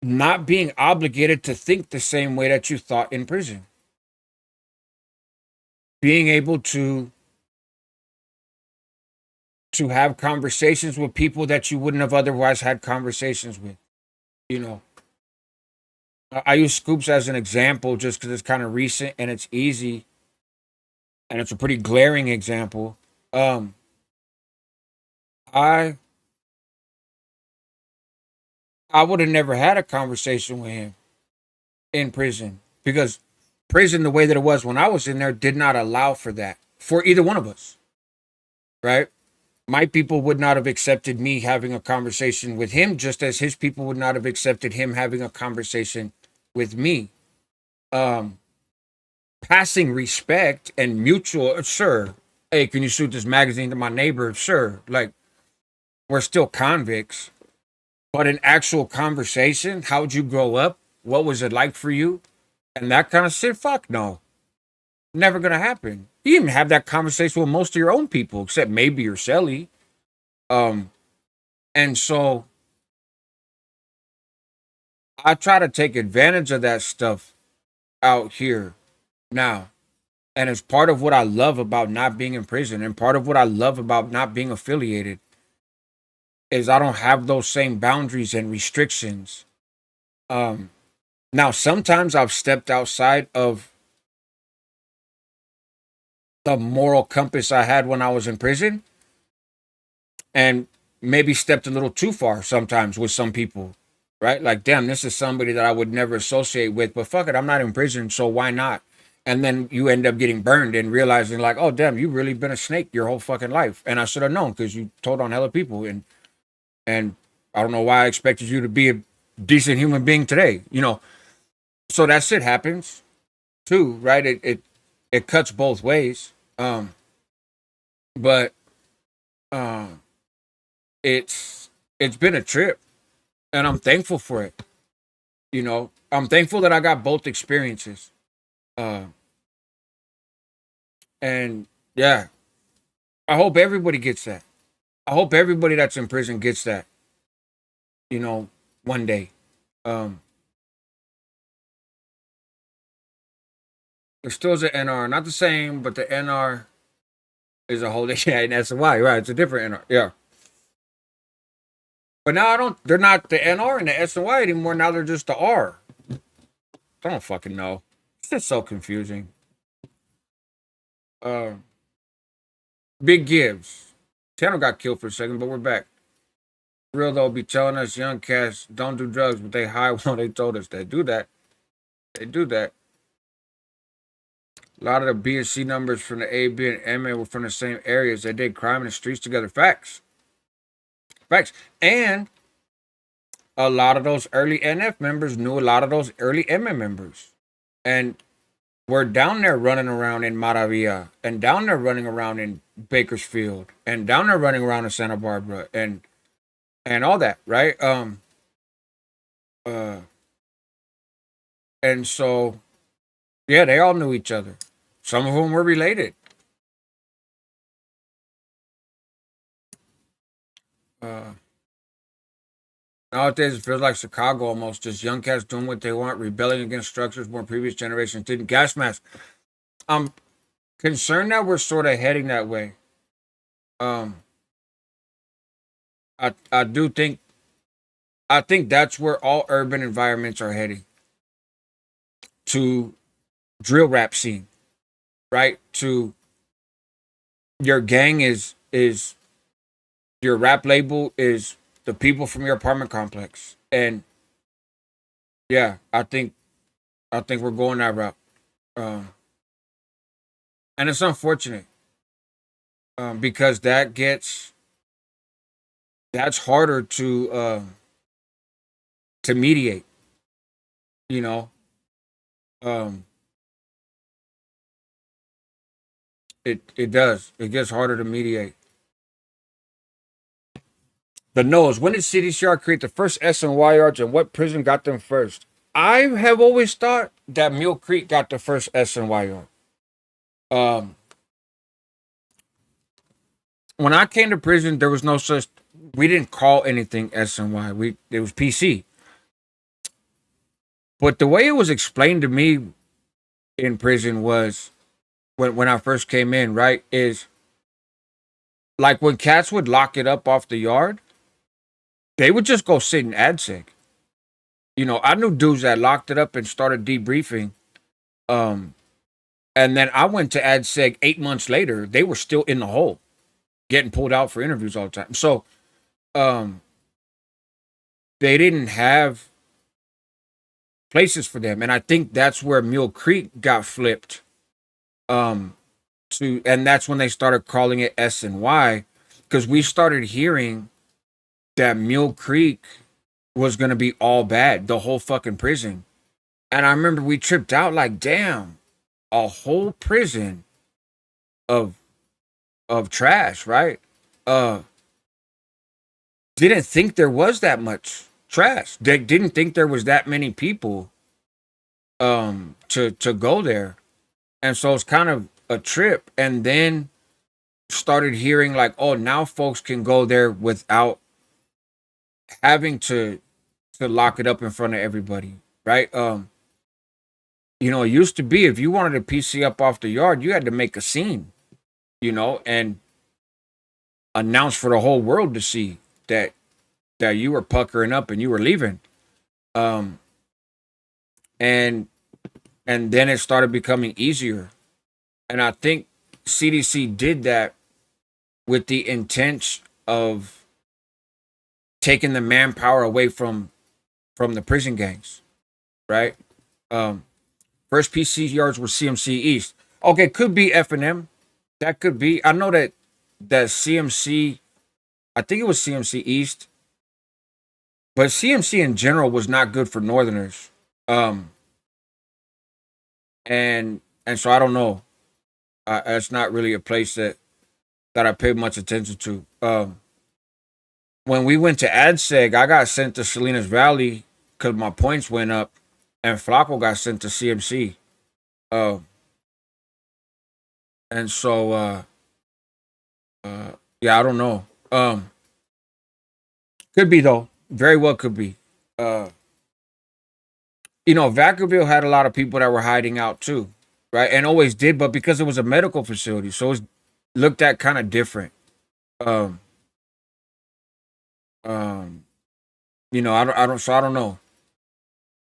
not being obligated to think the same way that you thought in prison. Being able to have conversations with people that you wouldn't have otherwise had conversations with. You know, I use Scoops as an example just because it's kind of recent and it's easy and it's a pretty glaring example. Um, I I would have never had a conversation with him in prison because prison, the way that it was when I was in there, did not allow for that for either one of us. Right? My people would not have accepted me having a conversation with him, just as his people would not have accepted him having a conversation with me. Um, Passing respect and mutual, sure. Hey, can you shoot this magazine to my neighbor? Sure. Like, we're still convicts, but an actual conversation, how'd you grow up? What was it like for you? And that kind of shit, fuck no. Never gonna happen. You even have that conversation with most of your own people, except maybe your celly. Um, and so I try to take advantage of that stuff out here now. And it's part of what I love about not being in prison, and part of what I love about not being affiliated is I don't have those same boundaries and restrictions. Um, Now sometimes I've stepped outside of the moral compass I had when I was in prison, and maybe stepped a little too far sometimes with some people, right? Like, damn, this is somebody that I would never associate with, but fuck it, I'm not in prison, so why not? And then you end up getting burned and realizing, like, oh, damn, you really been a snake your whole fucking life. And I should have known because you told on hella people. And I don't know why I expected you to be a decent human being today, So that shit happens too, right? It cuts both ways. But um, it's been a trip, and I'm thankful for it. I'm thankful that I got both experiences. Uh, and yeah, I hope everybody gets that. I hope everybody that's in prison gets that. You know, one day. Um, there still is an NR, not the same, but the NR is a whole yeah, and that's why, right? It's a different NR, yeah. But now I don't. They're not the NR and the SNY anymore. Now they're just the R. I don't fucking know. It's just so confusing. Uh, Big Gibbs. Tanner got killed for a second, but we're back. Real though be telling us young cats don't do drugs, but they high when they told us they do that. They do that. A lot of the B and C numbers from the A, B, and MA were from the same areas. They did crime in the streets together. Facts. Facts. And a lot of those early NF members knew a lot of those early MA members. And we're down there running around in Maravilla, and down there running around in Bakersfield, and down there running around in Santa Barbara, and all that, right? Uh and so yeah, they all knew each other. Some of them were related. Uh Nowadays it feels like Chicago almost, just young cats doing what they want, rebelling against structures more previous generations didn't. Gas mask. I'm concerned that we're sort of heading that way. Um I do think I think that's where all urban environments are heading to drill rap scene, right? To your gang is your rap label is the people from your apartment complex. And yeah, I think we're going that route. Um, and it's unfortunate because that's harder to mediate. You know, um, it does. It gets harder to mediate. The nose. When did CDCR create the first SNY yards, and what prison got them first? I have always thought that Mule Creek got the first SNY yard. Um, when I came to prison, there was no such. We didn't call anything SNY. It was PC. But the way it was explained to me in prison was when I first came in, right? Is like when cats would lock it up off the yard, they would just go sit in AdSeg. I knew dudes that locked it up and started debriefing. Um, and then I went to AdSeg 8 months later. They were still in the hole, getting pulled out for interviews all the time. So um, they didn't have places for them, and I think that's where Mule Creek got flipped. Um, and that's when they started calling it S and Y, because we started hearing that Mule Creek was gonna be all bad, the whole fucking prison. And I remember we tripped out like, damn, a whole prison of trash, right? Uh, didn't think there was that much trash. They didn't think there was that many people to go there. And so it's kind of a trip. And then started hearing like, oh, now folks can go there without having to lock it up in front of everybody, right? It used to be if you wanted a PC up off the yard, you had to make a scene, and announce for the whole world to see that you were puckering up and you were leaving. Um, and then it started becoming easier. And I think CDC did that with the intent of taking the manpower away from the prison gangs, right? Um, First PC yards were CMC East. Okay, could be F&M. That could be. I know that CMC. I think it was CMC East, but CMC in general was not good for Northerners. Um, and so I don't know. It's not really a place that I paid much attention to. When we went to AdSeg, I got sent to Salinas Valley because my points went up, and Flacco got sent to CMC. Uh, and so yeah, I don't know. Could be though. Very well could be. Uh, Vacaville had a lot of people that were hiding out too, right? And always did, but because it was a medical facility, so it's looked at kind of different. Um, um, so I don't know.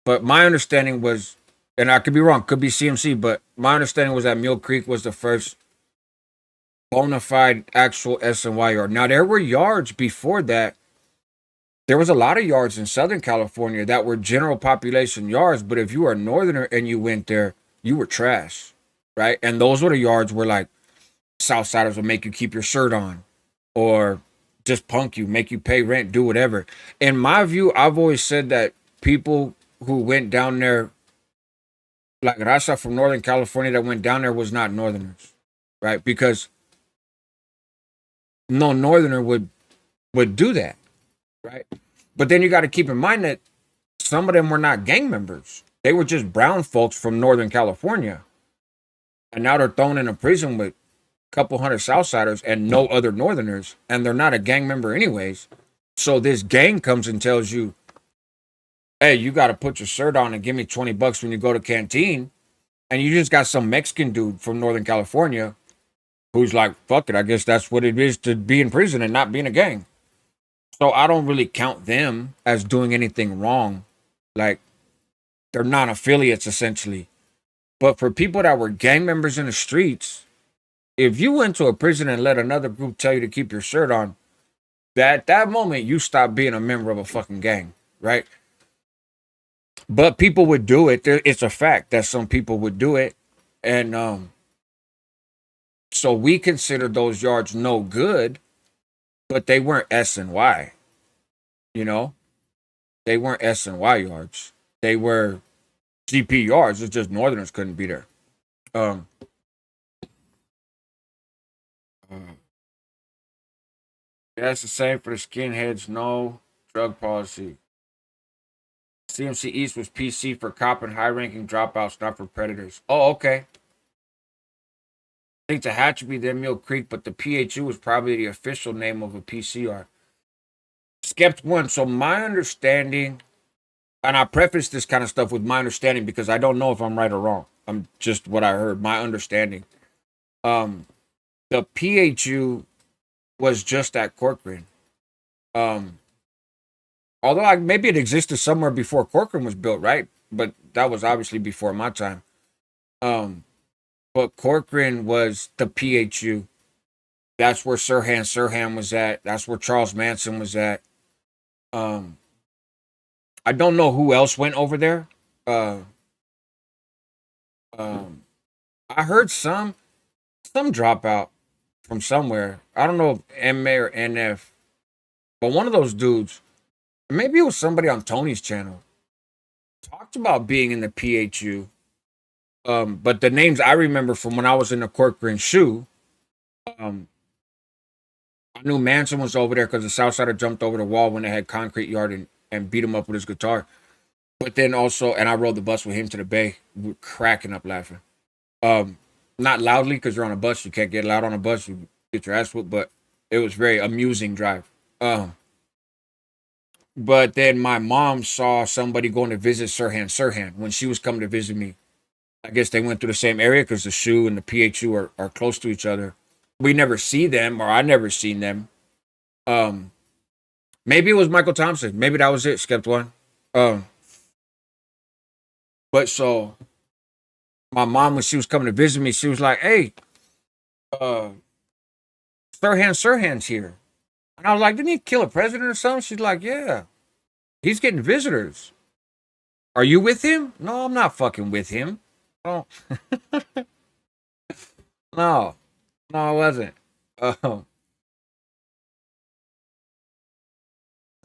But my understanding was, and I could be wrong, could be CMC, but my understanding was that Mule Creek was the first bona fide actual SNY yard. Now there were yards before that. There was a lot of yards in Southern California that were general population yards, but if you were a northerner and you went there, you were trash, right? And those were the yards where like Southsiders would make you keep your shirt on, or just punk you, make you pay rent, do whatever. In my view, I've always said that people who went down there, like Raza from Northern California that went down there, was not northerners, right? Because no northerner would do that, right? But then you got to keep in mind that some of them were not gang members. They were just brown folks from Northern California. And now they're thrown in a prison with a couple hundred Southsiders and no other Northerners. And they're not a gang member anyways. So this gang comes and tells you, hey, you got to put your shirt on and give me $20 when you go to canteen. And you just got some Mexican dude from Northern California who's like, fuck it, I guess that's what it is to be in prison and not be in a gang. So I don't really count them as doing anything wrong. Like, they're non affiliates essentially. But for people that were gang members in the streets, if you went to a prison and let another group tell you to keep your shirt on, that moment you stop being a member of a fucking gang, right? But people would do it. It's a fact that some people would do it, and so we consider those yards no good, but they weren't S and Y. You know, they weren't S and Y yards. They were GP yards. It's just Northerners couldn't be there. Um, uh, yeah, it's the same for the skinheads. No drug policy. CMC East was PC for cop and high-ranking dropouts, not for predators. Oh, okay. I think Tehachapi, then Mill Creek, but the PHU was probably the official name of a PCR. Skept one. So my understanding, and I preface this kind of stuff with my understanding because I don't know if I'm right or wrong. I'm just what I heard. My understanding. Um, the PHU was just at Corcoran. Um, although maybe it existed somewhere before Corcoran was built, right? But that was obviously before my time. Um, but Corcoran was the PHU. That's where Sirhan was at. That's where Charles Manson was at. Um, I don't know who else went over there. Uh, um, I heard some dropout from somewhere. I don't know if MA or NF, but one of those dudes, maybe it was somebody on Tony's channel, talked about being in the PHU. But the names I remember from when I was in the Corcoran shoe, um, I knew Manson was over there because the Southsider jumped over the wall when they had Concrete Yard and beat him up with his guitar. But then also, and I rode the bus with him to the bay, we were cracking up laughing. Um, Not loudly because you're on a bus, you can't get loud on a bus, you get your ass whooped. But it was very amusing drive. But then my mom saw somebody going to visit Sirhan when she was coming to visit me. I guess they went through the same area because the shoe and the PHU are close to each other. We never see them, or I never seen them. Um, Maybe it was Michael Thompson. Maybe that was it. Skipped one. Um, but so my mom, when she was coming to visit me, she was like, "Hey, uh, Sirhan's here," and I was like, "Didn't he kill a president or something?" She's like, "Yeah, he's getting visitors. Are you with him?" No, I'm not fucking with him. Oh, no, no, I wasn't. Uh,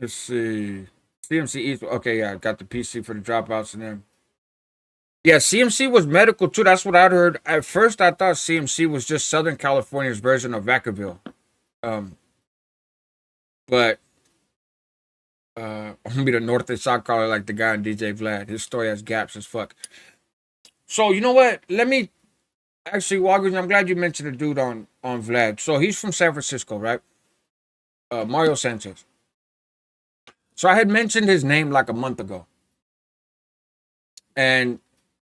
let's see. CMC East. Okay, yeah, I got the PC for the dropouts and then. Yeah, CMC was medical too. That's what I'd heard. At first, I thought CMC was just Southern California's version of Vacaville. Um, but I'm gonna be the North South caller like the guy in DJ Vlad. His story has gaps as fuck. So you know what? Let me actually, Walgreens. I'm glad you mentioned the dude on Vlad. So he's from San Francisco, right? Mario Sanchez. So I had mentioned his name like a month ago, and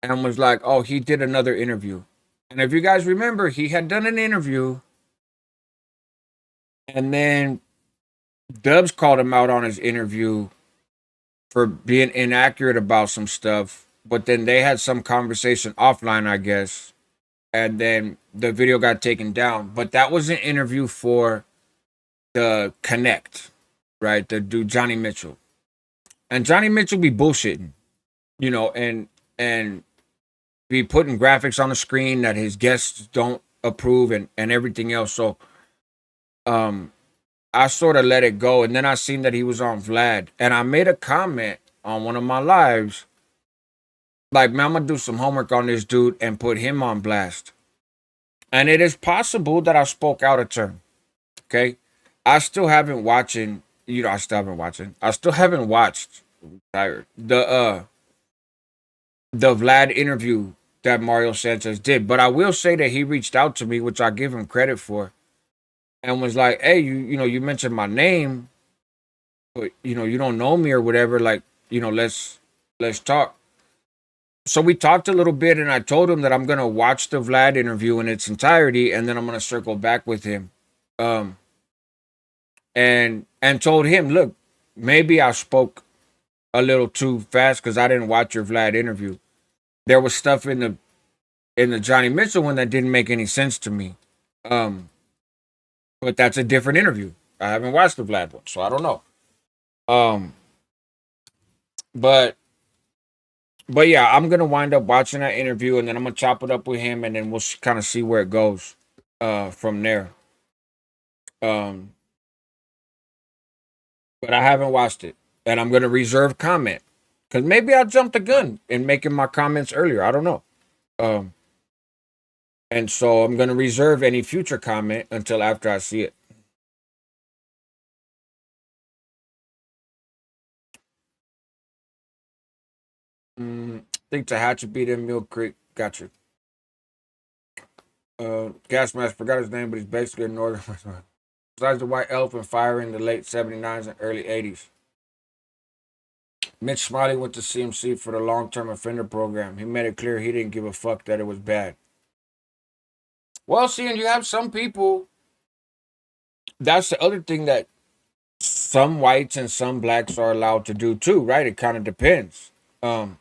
and was like, oh, he did another interview. And if you guys remember, he had done an interview, and then Dubs called him out on his interview for being inaccurate about some stuff. But then they had some conversation offline, I guess, and then the video got taken down. But that was an interview for the Connect, right? The dude Johnny Mitchell, and Johnny Mitchell be bullshitting, and be putting graphics on the screen that his guests don't approve and everything else. So um I sort of let it go, and then I seen that he was on Vlad, and I made a comment on one of my lives like, man, I'm gonna do some homework on this dude and put him on blast. And it is possible that I spoke out of turn. Okay. I still haven't watching, I still haven't watching. I still haven't watched tired. The Vlad interview that Mario Sanchez did. But I will say that he reached out to me, which I give him credit for, and was like, hey, you mentioned my name, but you don't know me or whatever. Like, let's talk. So we talked a little bit, and I told him that I'm gonna watch the Vlad interview in its entirety, and then I'm gonna circle back with him. Um, and told him, look, maybe I spoke a little too fast because I didn't watch your Vlad interview. There was stuff in the Johnny Mitchell one that didn't make any sense to me. Um, but that's a different interview. I haven't watched the Vlad one, so I don't know. Um, but yeah, I'm gonna wind up watching that interview, and then I'm gonna chop it up with him, and then we'll kind of see where it goes from there. Um, but I haven't watched it, and I'm gonna reserve comment because maybe I jumped the gun in making my comments earlier. I don't know. Um, and so I'm gonna reserve any future comment until after I see it. I think Tehachapi in Mill Creek. Gotcha. Gas mask, forgot his name, but he's basically a northern. Besides the white elephant fire in the late 79s and early 80s. Mitch Smiley went to CMC for the long term offender program. He made it clear he didn't give a fuck that it was bad. Well, see, and you have some people, that's the other thing that some whites and some blacks are allowed to do too, right? It kind of depends. Um,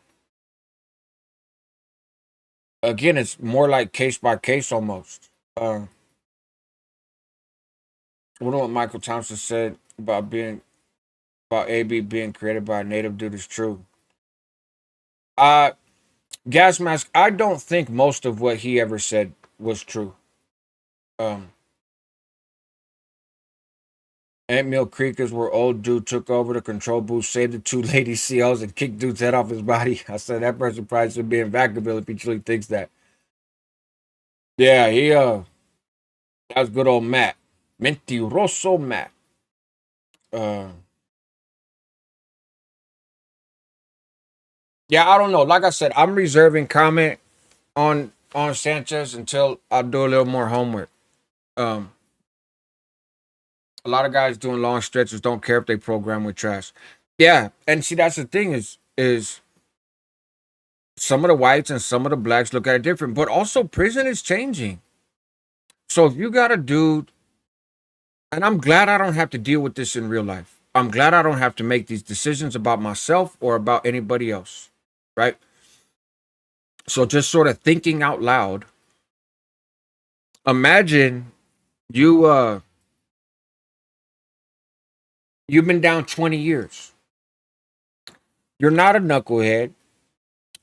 Again, it's more like case by case almost. I wonder what Michael Thompson said about AB being created by a native dude is true. Uh Gas mask. I don't think most of what he ever said was true. Um, Ant Mill Creek is where old dude took over the control booth, saved the two lady COs, and kicked dude's head off his body. I said that person probably should be in Vacaville if he truly thinks that. Yeah, that was good old Matt. Mentiroso Matt. Uh, yeah, I don't know. Like I said, I'm reserving comment on Sanchez until I do a little more homework. Um, a lot of guys doing long stretches don't care if they program with trash. Yeah, and see that's the thing is some of the whites and some of the blacks look at it different, but also prison is changing. So if you got a dude, and I'm glad I don't have to deal with this in real life. I'm glad I don't have to make these decisions about myself or about anybody else, right? So just sort of thinking out loud. Imagine you you've been down 20 years. You're not a knucklehead.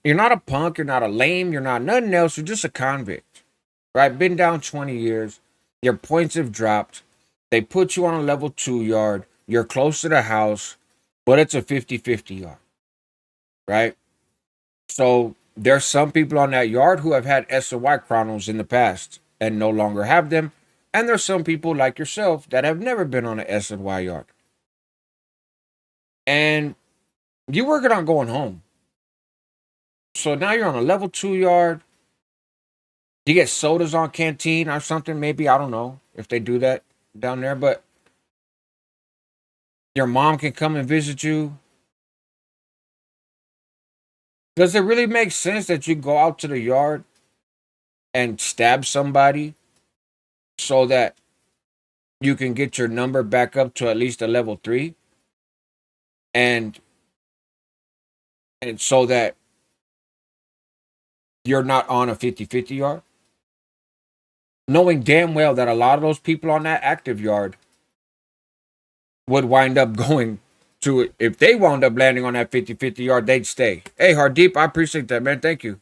You're not a punk. You're not a lame. You're not nothing else. You're just a convict, right? Been down 20 years. Your points have dropped. They put you on a level 2 yard. You're close to the house, but it's a 50-50 yard, right? So there's some people on that yard who have had SOY chronos in the past and no longer have them. And there's some people like yourself that have never been on an SNY yard. And you're working on going home. So now you're on a level 2 yard. You get sodas on canteen or something, maybe. I don't know if they do that down there, but your mom can come and visit you. Does it really make sense that you go out to the yard and stab somebody so that you can get your number back up to at least a level 3 and so that you're not on a 50-50 yard, knowing damn well that a lot of those people on that active yard would wind up going to it. If they wound up landing on that 50-50 yard, they'd stay. Hey, Hardeep, I appreciate that, man. Thank you.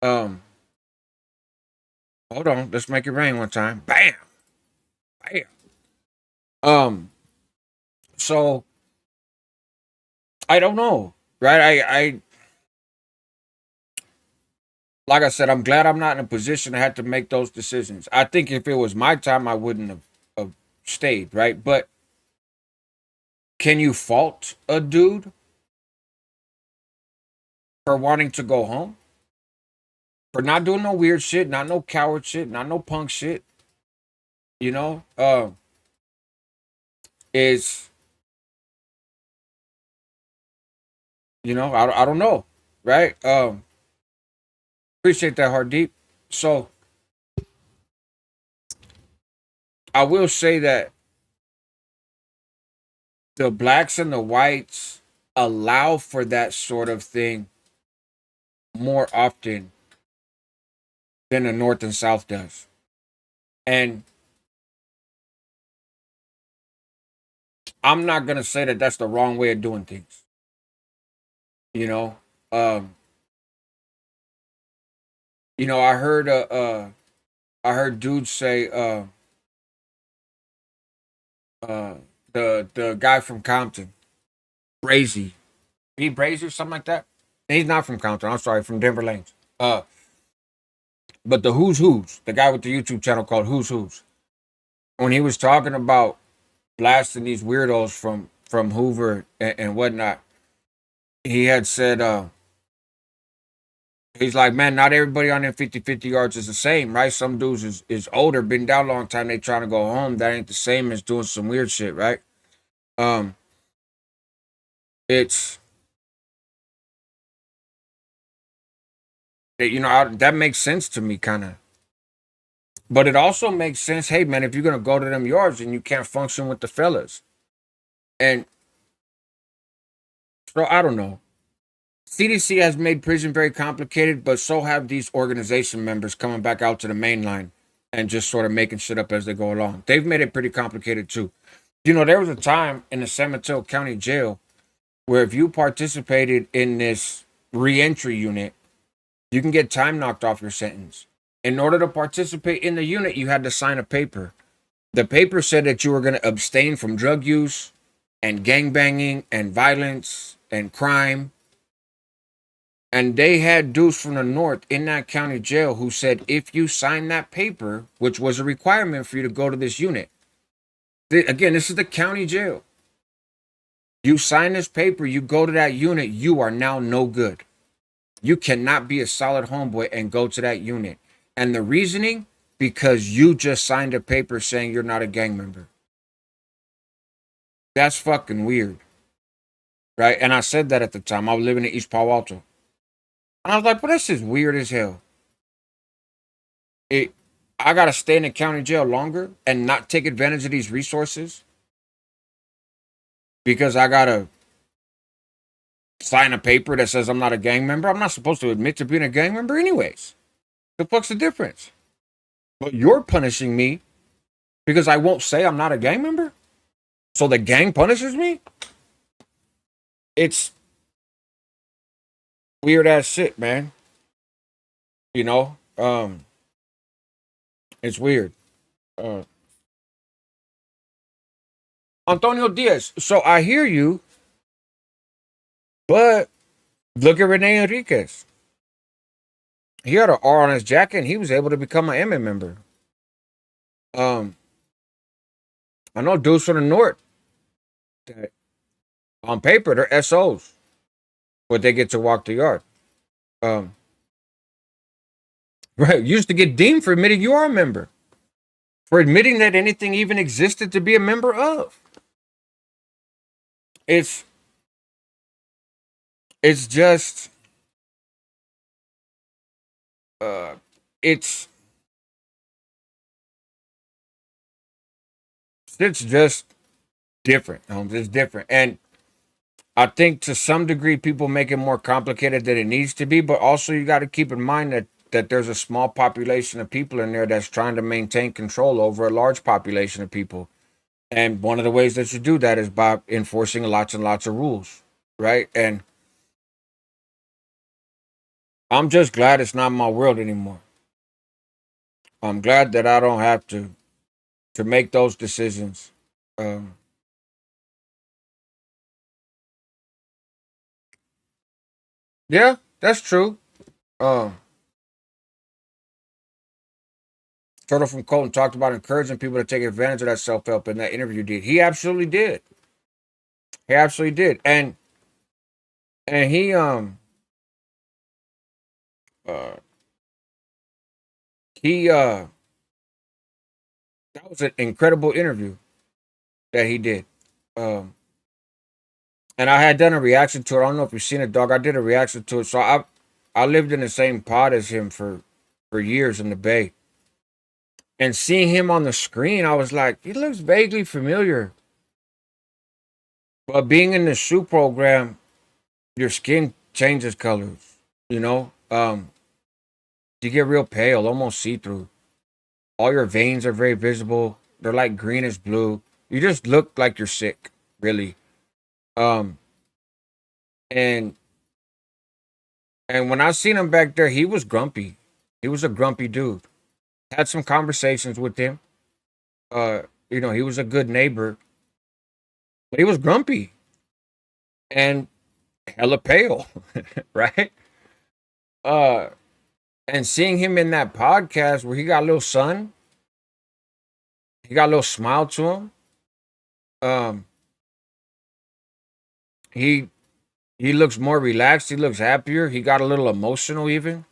Um, Hold on, let's make it rain one time. Bam, bam. Um, so I don't know, right? I like I said, I'm glad I'm not in a position to have to make those decisions. I think if it was my time, I wouldn't have stayed, right? But can you fault a dude for wanting to go home? For not doing no weird shit, not no coward shit, not no punk shit, you know? Is, I don't know, right? Appreciate that, Heart Deep. So I will say that the blacks and the whites allow for that sort of thing more often than the North and South does. And I'm not gonna say that that's the wrong way of doing things. You know, um, I heard I heard dudes say uh, the guy from Compton, Brazy, he Brazy or something like that. He's not from Compton. I'm sorry, from Denver Lanes. But the Who's, the guy with the YouTube channel called Who's, when he was talking about blasting these weirdos from Hoover and whatnot, he had said, he's like, man, not everybody on them 50-50 yards is the same, right? Some dudes is older, been down a long time, they trying to go home. That ain't the same as doing some weird shit, right? Um, it's that makes sense to me, kind of. But it also makes sense, hey man, if you're gonna go to them yards and you can't function with the fellas, and so I don't know. CDC has made prison very complicated, but so have these organization members coming back out to the main line and just sort of making shit up as they go along. They've made it pretty complicated too. There was a time in the San Mateo County Jail where if you participated in this reentry unit, you can get time knocked off your sentence. In order to participate in the unit, you had to sign a paper. The paper said that you were going to abstain from drug use and gangbanging and violence and crime. And they had dudes from the north in that county jail who said if you sign that paper, which was a requirement for you to go to this unit, again, this is the county jail. You sign this paper, you go to that unit, you are now no good. You cannot be a solid homeboy and go to that unit. And the reasoning, because you just signed a paper saying you're not a gang member. That's fucking weird. Right? And I said that at the time. I was living in East Palo Alto. And I was like, but this is weird as hell. It I gotta stay in the county jail longer and not take advantage of these resources because I gotta sign a paper that says I'm not a gang member. I'm not supposed to admit to being a gang member anyways. The fuck's the difference? But you're punishing me because I won't say I'm not a gang member? So the gang punishes me? It's weird ass shit, man. You know? It's weird. Uh Antonio Diaz. So I hear you, but look at Rene Enriquez. He had an R on his jacket and he was able to become an M member. Um I know dudes from the north that on paper they're SOs, but they get to walk the yard. Um, right, you used to get deemed for admitting you are a member, for admitting that anything even existed to be a member of. It's it's just uh it's it's just different. It's different, and I think to some degree people make it more complicated than it needs to be. But also you got to keep in mind that there's a small population of people in there that's trying to maintain control over a large population of people. And one of the ways that you do that is by enforcing lots and lots of rules, right? And I'm just glad it's not my world anymore. I'm glad that I don't have to make those decisions. Um, yeah, that's true. Um, Turtle from Colton talked about encouraging people to take advantage of that self help in that interview. Did he absolutely did? He absolutely did, and uh he that was an incredible interview that he did. Um, and I had done a reaction to it. I don't know if you've seen it, dog. I did a reaction to it. So I lived in the same pod as him for years in the Bay. And seeing him on the screen, I was like, he looks vaguely familiar. But being in the shoe program, your skin changes colors. You know, you get real pale, almost see through. All your veins are very visible. They're like greenish blue. You just look like you're sick, really. Um, and and when I seen him back there, he was grumpy. He was a grumpy dude. Had some conversations with him. He was a good neighbor, but he was grumpy and hella pale, right? Uh, and seeing him in that podcast where he got a little sun, he got a little smile to him. Um, he he looks more relaxed. He looks happier. He got a little emotional, even.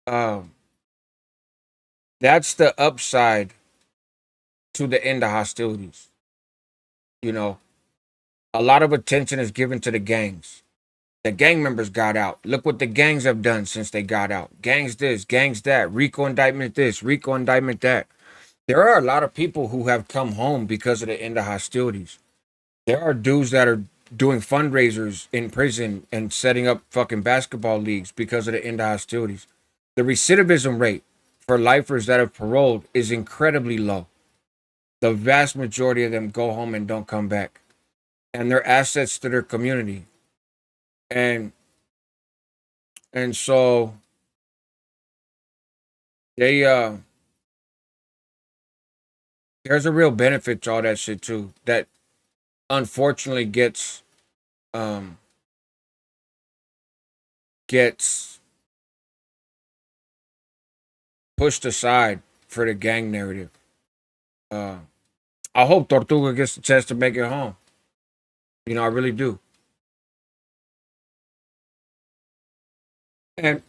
Um, that's the upside to the end of hostilities. You know, a lot of attention is given to the gangs. The gang members got out. Look what the gangs have done since they got out. Gangs this, gangs that. Rico indictment this, Rico indictment that. There are a lot of people who have come home because of the end of hostilities. There are dudes that are doing fundraisers in prison and setting up fucking basketball leagues because of the end of hostilities. The recidivism rate for lifers that have paroled is incredibly low. The vast majority of them go home and don't come back. And they're assets to their community. And so they there's a real benefit to all that shit too. That unfortunately um gets pushed aside for the gang narrative. Uh, I hope Tortuga gets the chance to make it home. I really do. And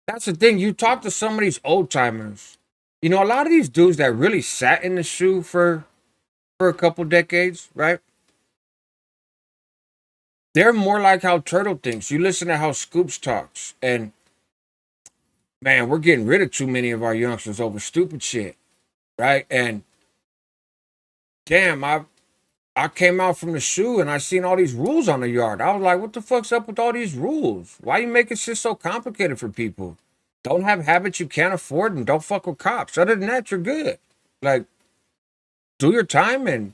that's the thing. You talk to some of these old timers. A lot of these dudes that really sat in the shoe for a couple decades, right? They're more like how Turtle thinks. You listen to how Scoops talks, and man, we're getting rid of too many of our youngsters over stupid shit, right? And damn, I came out from the shoe and I seen all these rules on the yard. I was like, what the fuck's up with all these rules? Why you making shit so complicated for people? Don't have habits you can't afford and don't fuck with cops. Other than that, you're good. Like, do your time and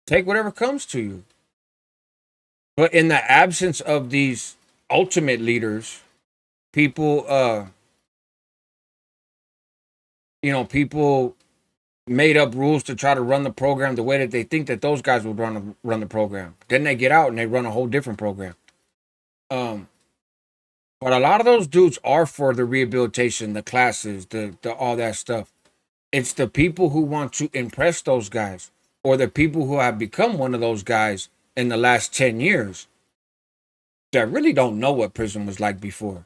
take whatever comes to you. But in the absence of these ultimate leaders, people people made up rules to try to run the program the way that they think that those guys would run the program. Then they get out and they run a whole different program. Um But a lot of those dudes are for the rehabilitation, the classes, the all that stuff. It's the people who want to impress those guys, or the people who have become one of those guys in the last 10 years that really don't know what prison was like before.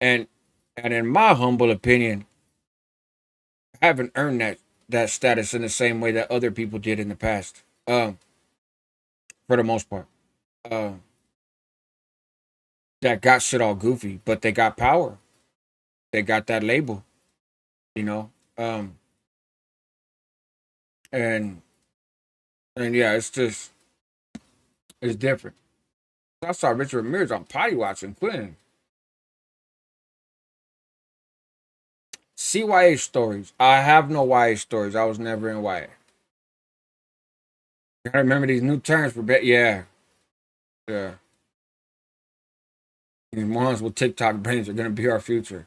And in my humble opinion, haven't earned that status in the same way that other people did in the past. For the most part. Um, that got shit all goofy, but they got power. They got that label, you know. And yeah, it's different. I saw Richard Ramirez on Potty watching Quinn. CYA stories. I have no YA stories. I was never in YA. Gotta remember these new terms for yeah. Yeah. These morons with TikTok brains are gonna be our future.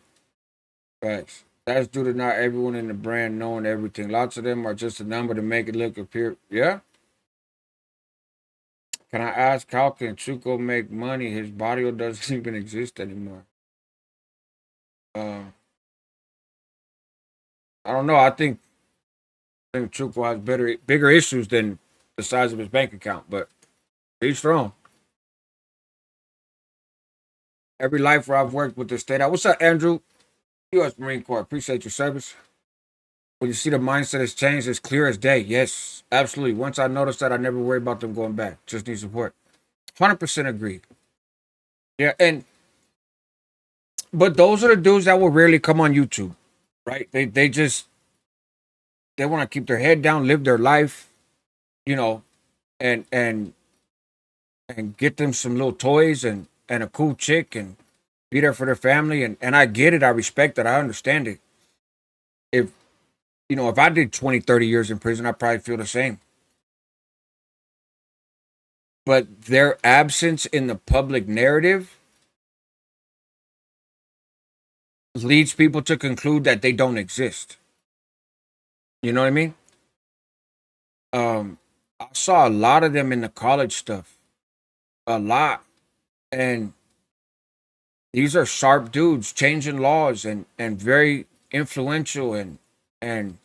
Facts. That's due to not everyone in the brand knowing everything. Lots of them are just a number to make it look appear. Yeah. Can I ask how can Chuko make money? His barrio doesn't even exist anymore. Um, I don't know. I think Chuko has bigger issues than the size of his bank account, but he's strong. Every life where I've worked with the state. What's up, Andrew? U.S. Marine Corps. Appreciate your service. When you see the mindset has changed, it's clear as day. Yes, absolutely. Once I noticed that, I never worry about them going back. Just need support. 100% agree. Yeah, but those are the dudes that will rarely come on YouTube, right? They want to keep their head down, live their life, you know. and and get them some little toys and a cool chick and be there for their family. And I get it. I respect it. I understand it. If if I did 20, 30 years in prison, I probably feel the same. But their absence in the public narrative leads people to conclude that they don't exist. You know what I mean? Um, I saw a lot of them in the college stuff, a lot, and these are sharp dudes changing laws and very influential and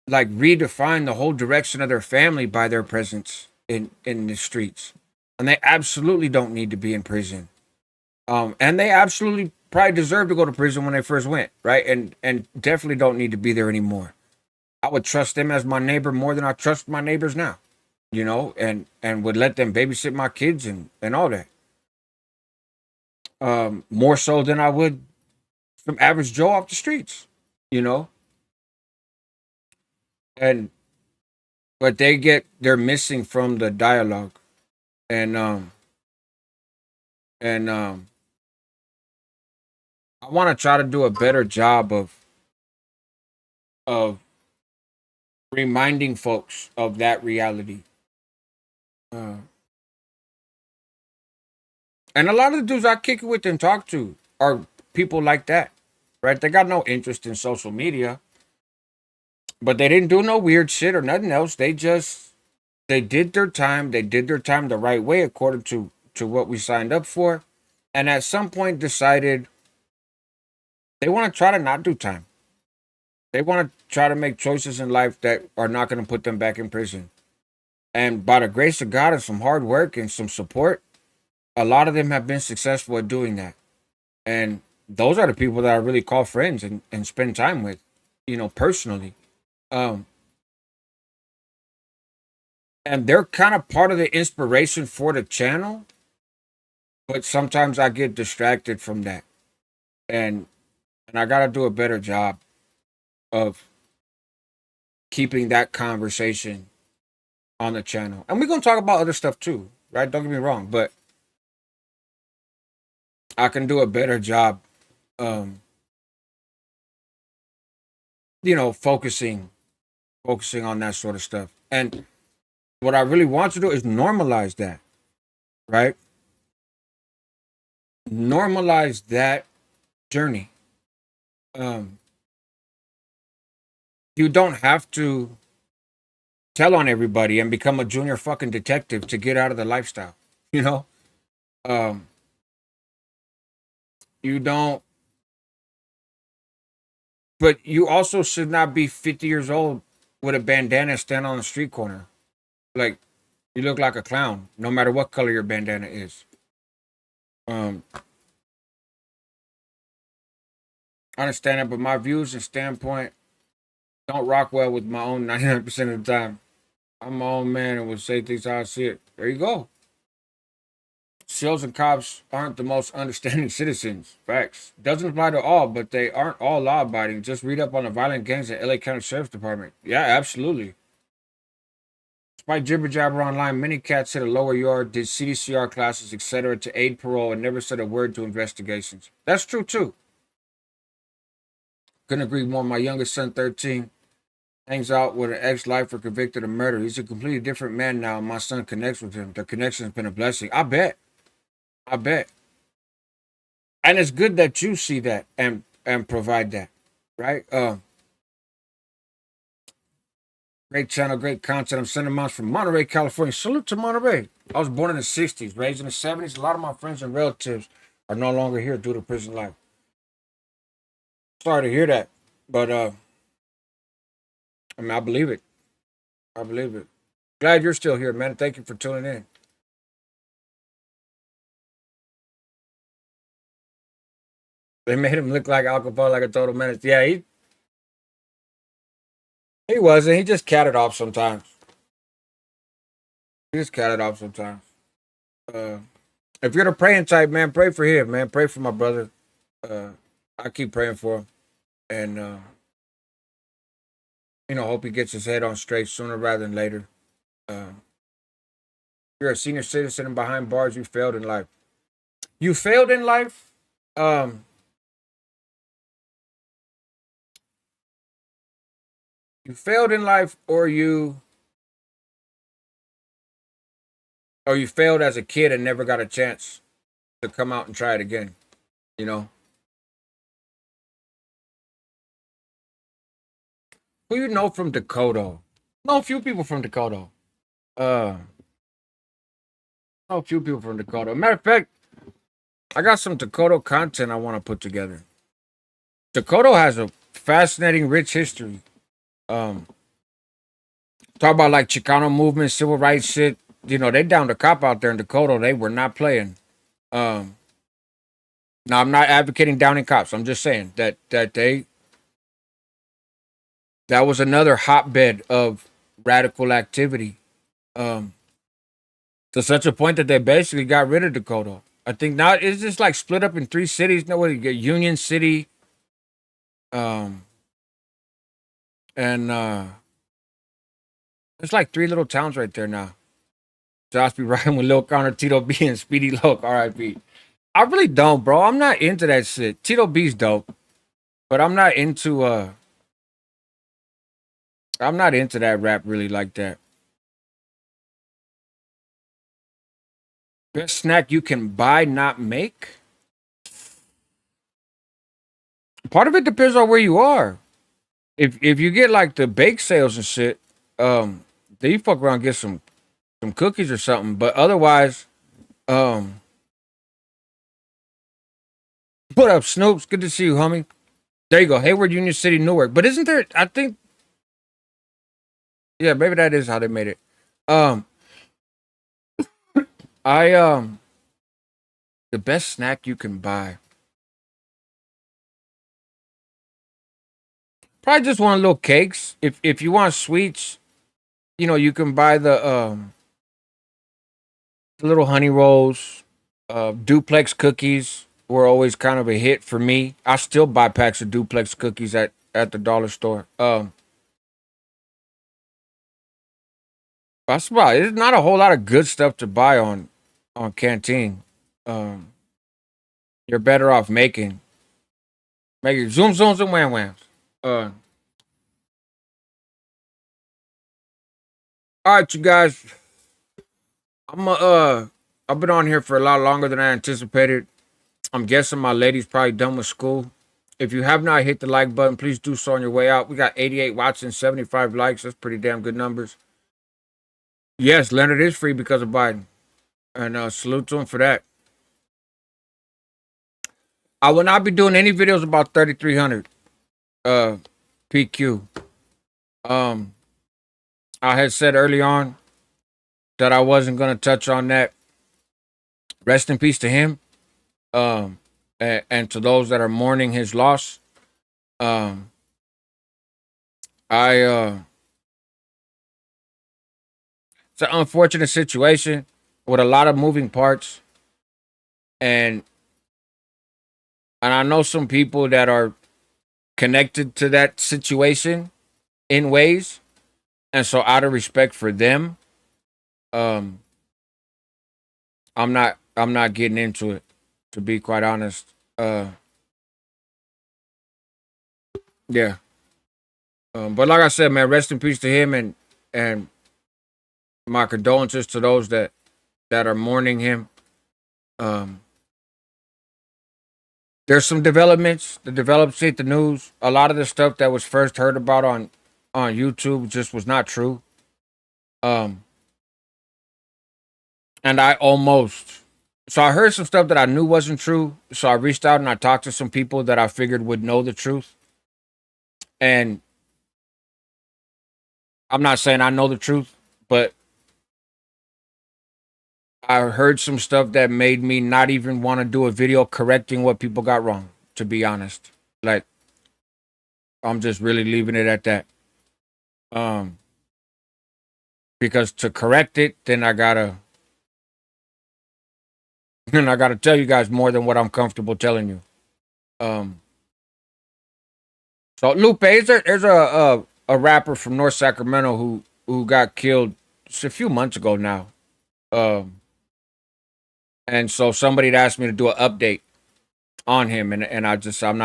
like redefine the whole direction of their family by their presence in the streets. And they absolutely don't need to be in prison. And they absolutely probably deserve to go to prison when they first went, right? And definitely don't need to be there anymore. I would trust them as my neighbor more than I trust my neighbors now, and would let them babysit my kids and all that. More so than I would some average Joe off the streets, you know. And but they're missing from the dialogue, and and I want to try to do a better job of reminding folks of that reality. Uh, and a lot of the dudes I kick it with and talk to are people like that, right? They got no interest in social media, but they didn't do no weird shit or nothing else. They did their time. They did their time the right way according to what we signed up for, and at some point decided they want to try to not do time. They want to try to make choices in life that are not going to put them back in prison. And by the grace of God and some hard work and some support, a lot of them have been successful at doing that. And those are the people that I really call friends and spend time with, personally. Um, and they're kind of part of the inspiration for the channel, but sometimes I get distracted from that. And and I gotta do a better job of keeping that conversation on the channel. And we're gonna talk about other stuff too, right? Don't get me wrong, but I can do a better job um, focusing on that sort of stuff. And what I really want to do is normalize that, right? Normalize that journey. Um, you don't have to tell on everybody and become a junior fucking detective to get out of the lifestyle. You know, um, you don't. But you also should not be 50 years old with a bandana stand on the street corner. Like you look like a clown, no matter what color your bandana is. Um, I understand that, but my views and standpoint don't rock well with my own 99% of the time. I'm my own man and will say things how I see it. There you go. SEALs and cops aren't the most understanding citizens. Facts. Doesn't apply to all, but they aren't all law abiding. Just read up on the violent gangs at LA County Sheriff's Department. Yeah, absolutely. Despite jibber jabber online, many cats hit a lower yard, did CDCR classes, etc., to aid parole, and never said a word to investigations. That's true too. Couldn't agree more. My youngest son, 13, hangs out with an ex-lifer convicted of murder. He's a completely different man now, and my son connects with him. The connection has been a blessing. I bet. I bet. And it's good that you see that and provide that, right? Great channel, great content. I'm sending moms from Monterey, California. Salute to Monterey. I was born in the 60s, raised in the 70s. A lot of my friends and relatives are no longer here due to prison life. Sorry to hear that, but I mean, I believe it. I believe it. Glad you're still here, man. Thank you for tuning in. They made him look like Al Capone, like a total menace. Yeah, he wasn't. He just catted off sometimes. He just catted off sometimes. Uh, if you're the praying type, man, pray for him, man. Pray for my brother. Uh, I keep praying for him, and hope he gets his head on straight sooner rather than later. Uh, You're a senior citizen and behind bars. You failed in life. You failed in life. Um, you failed in life, or you failed as a kid and never got a chance to come out and try it again. You know, who you know from Dakota? Know a few people from Dakota. Uh, know a few people from Dakota. Matter of fact, I got some Dakota content I want to put together. Dakota has a fascinating, rich history. Um, talk about like Chicano movement, civil rights shit. You know, they down the cop out there in Dakota. They were not playing. Um, now I'm not advocating downing cops. I'm just saying that was another hotbed of radical activity. Um, to such a point that they basically got rid of Dakota. I think now it's just like split up in three cities. No way you get Union City, um, and it's like three little towns right there now. Josh be riding with Lil Connor, Tito B, and Speedy Loke, R.I.P. I really don't, bro. I'm not into that shit. Tito B's dope, but I'm not into that rap really like that. Best snack you can buy, not make. Part of it depends on where you are. If you get like the bake sales and shit, then you fuck around and get some cookies or something. But otherwise, um, what up, Snoops? Good to see you, homie. There you go, Hayward, Union City, Newark. But isn't there? I think, yeah, maybe that is how they made it. Um, I the best snack you can buy. Probably just one little cakes. If you want sweets, you know, you can buy the little honey rolls. Duplex cookies were always kind of a hit for me. I still buy packs of duplex cookies at the dollar store. That's about it. There's not a whole lot of good stuff to buy on Canteen. Um, you're better off making zoom zooms and wham whams. Uh, all right, you guys. I'm I've been on here for a lot longer than I anticipated. I'm guessing my lady's probably done with school. If you have not hit the like button, please do so on your way out. We got 88 watts and 75 likes. That's pretty damn good numbers. Yes, Leonard is free because of Biden. And salute to him for that. I will not be doing any videos about 3300 uh PQ. Um I had said early on that I wasn't gonna touch on that. Rest in peace to him. And to those that are mourning his loss. Um I It's an unfortunate situation with a lot of moving parts, and I know some people that are connected to that situation in ways, and so out of respect for them, um I'm not getting into it, to be quite honest. Yeah. But like I said, man, rest in peace to him, and my condolences to those that are mourning him. Um there's some developments. The develops hit the news. A lot of the stuff that was first heard about on YouTube just was not true. Um and I heard some stuff that I knew wasn't true. So I reached out and I talked to some people that I figured would know the truth. And I'm not saying I know the truth, but I heard some stuff that made me not even want to do a video correcting what people got wrong, to be honest. Like, I'm just really leaving it at that. Um, because to correct it, then I gotta then I gotta tell you guys more than what I'm comfortable telling you. Um, so Lupe, there's a rapper from North Sacramento who got killed just a few months ago now. Um, and so somebody had asked me to do an update on him, and I'm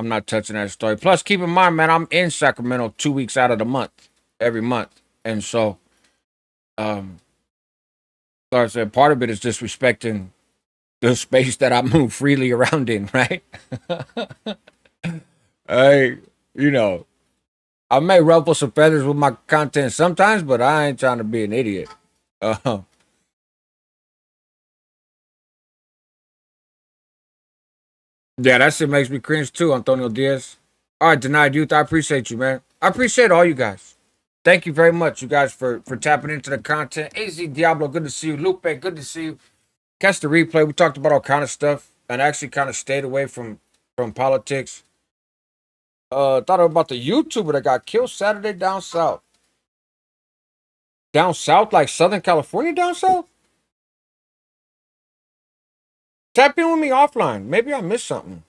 not touching that story. Plus, keep in mind, man, I'm in Sacramento 2 weeks out of the month, every month, and so um, like I said, part of it is just respecting the space that I move freely around in, right? I, you know, I may ruffle some feathers with my content sometimes, but I ain't trying to be an idiot. Uh, yeah, that shit makes me cringe too, Antonio Diaz. All right, Denied Youth, I appreciate you, man. I appreciate all you guys. Thank you very much, you guys, for tapping into the content. AZ Diablo, good to see you. Lupe, good to see you. Catch the replay. We talked about all kind of stuff and actually kind of stayed away from politics. Thought about the YouTuber that got killed Saturday down south. Down south, like Southern California, down south. Tap in with me offline. Maybe I missed something.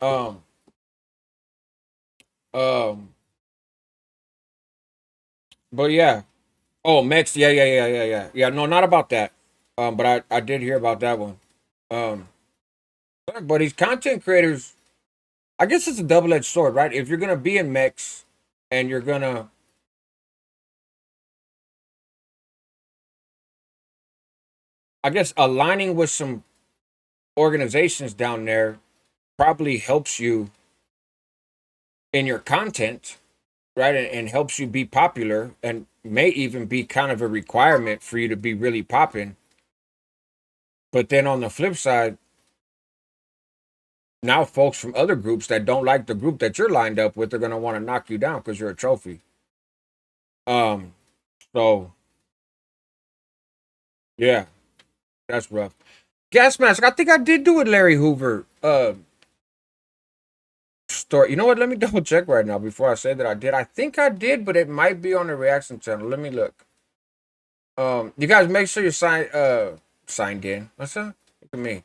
Um, um, but yeah. Oh, Mex. Yeah, yeah, yeah, yeah, yeah. Yeah, no, not about that. But I did hear about that one. Um, but these content creators, I guess it's a double edged sword, right? If you're gonna be in Mex and you're gonna, I guess, aligning with some organizations down there probably helps you in your content, right? And helps you be popular and may even be kind of a requirement for you to be really popping. But then on the flip side, now folks from other groups that don't like the group that you're lined up with are going to want to knock you down because you're a trophy. Um, so yeah, that's rough. Gas mask. I think I did do a Larry Hoover story. You know what? Let me double check right now before I say that I did. I think I did, but it might be on the reaction channel. Let me look. You guys make sure you signed in. What's that? Look at me.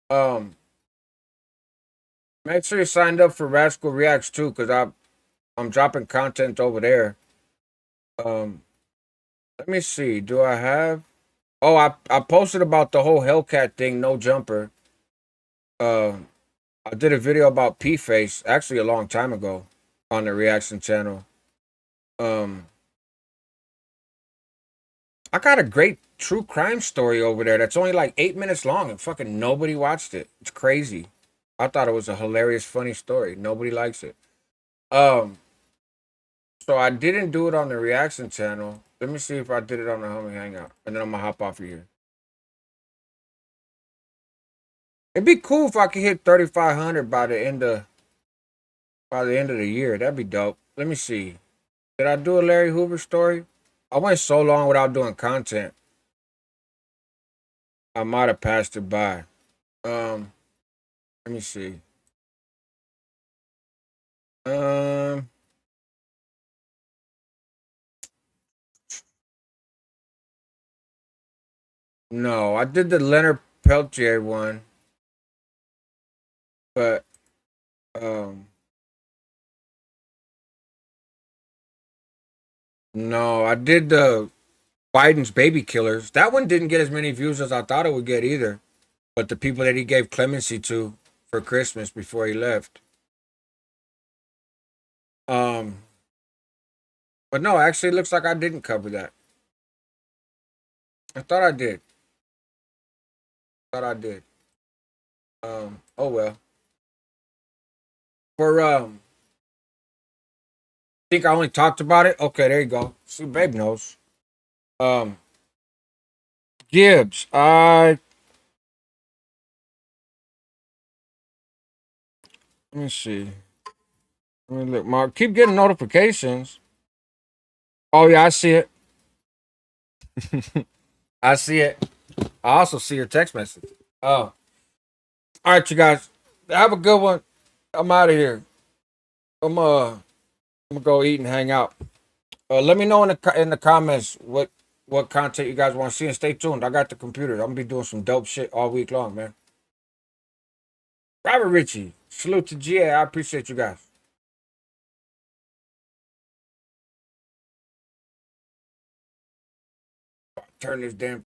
Um, make sure you signed up for Radical Reacts too, because I'm dropping content over there. Um, let me see. Do I have? Oh, I posted about the whole Hellcat thing, no jumper. Uh, I did a video about P Face actually a long time ago on the reaction channel. Um, I got a great true crime story over there that's only like 8 minutes long and fucking nobody watched it. It's crazy. I thought it was a hilarious, funny story. Nobody likes it. Um, so I didn't do it on the reaction channel. Let me see if I did it on the Homie Hangout, and then I'm gonna hop off of here. It'd be cool if I could hit 3,500 by the end of the year. That'd be dope. Let me see. Did I do a Larry Hoover story? I went so long without doing content. I might have passed it by. Um, let me see. Um, no, I did the Leonard Peltier one, but um, no, I did the Biden's baby killers. That one didn't get as many views as I thought it would get either. But the people that he gave clemency to for Christmas before he left. Um, but no, actually, it looks like I didn't cover that. I thought I did. Thought I did. Oh well. For think I only talked about it. Okay, there you go. See, babe knows. Um, Gibbs. Let me see. Let me look. Mark, keep getting notifications. Oh yeah, I see it. I see it. I also see your text message. Oh, all right, you guys. Have a good one. I'm out of here. I'm gonna go eat and hang out. Let me know in the comments what content you guys want to see and stay tuned. I got the computer. I'm gonna be doing some dope shit all week long, man. Robert Ritchie, salute to GA. I appreciate you guys. Turn this damn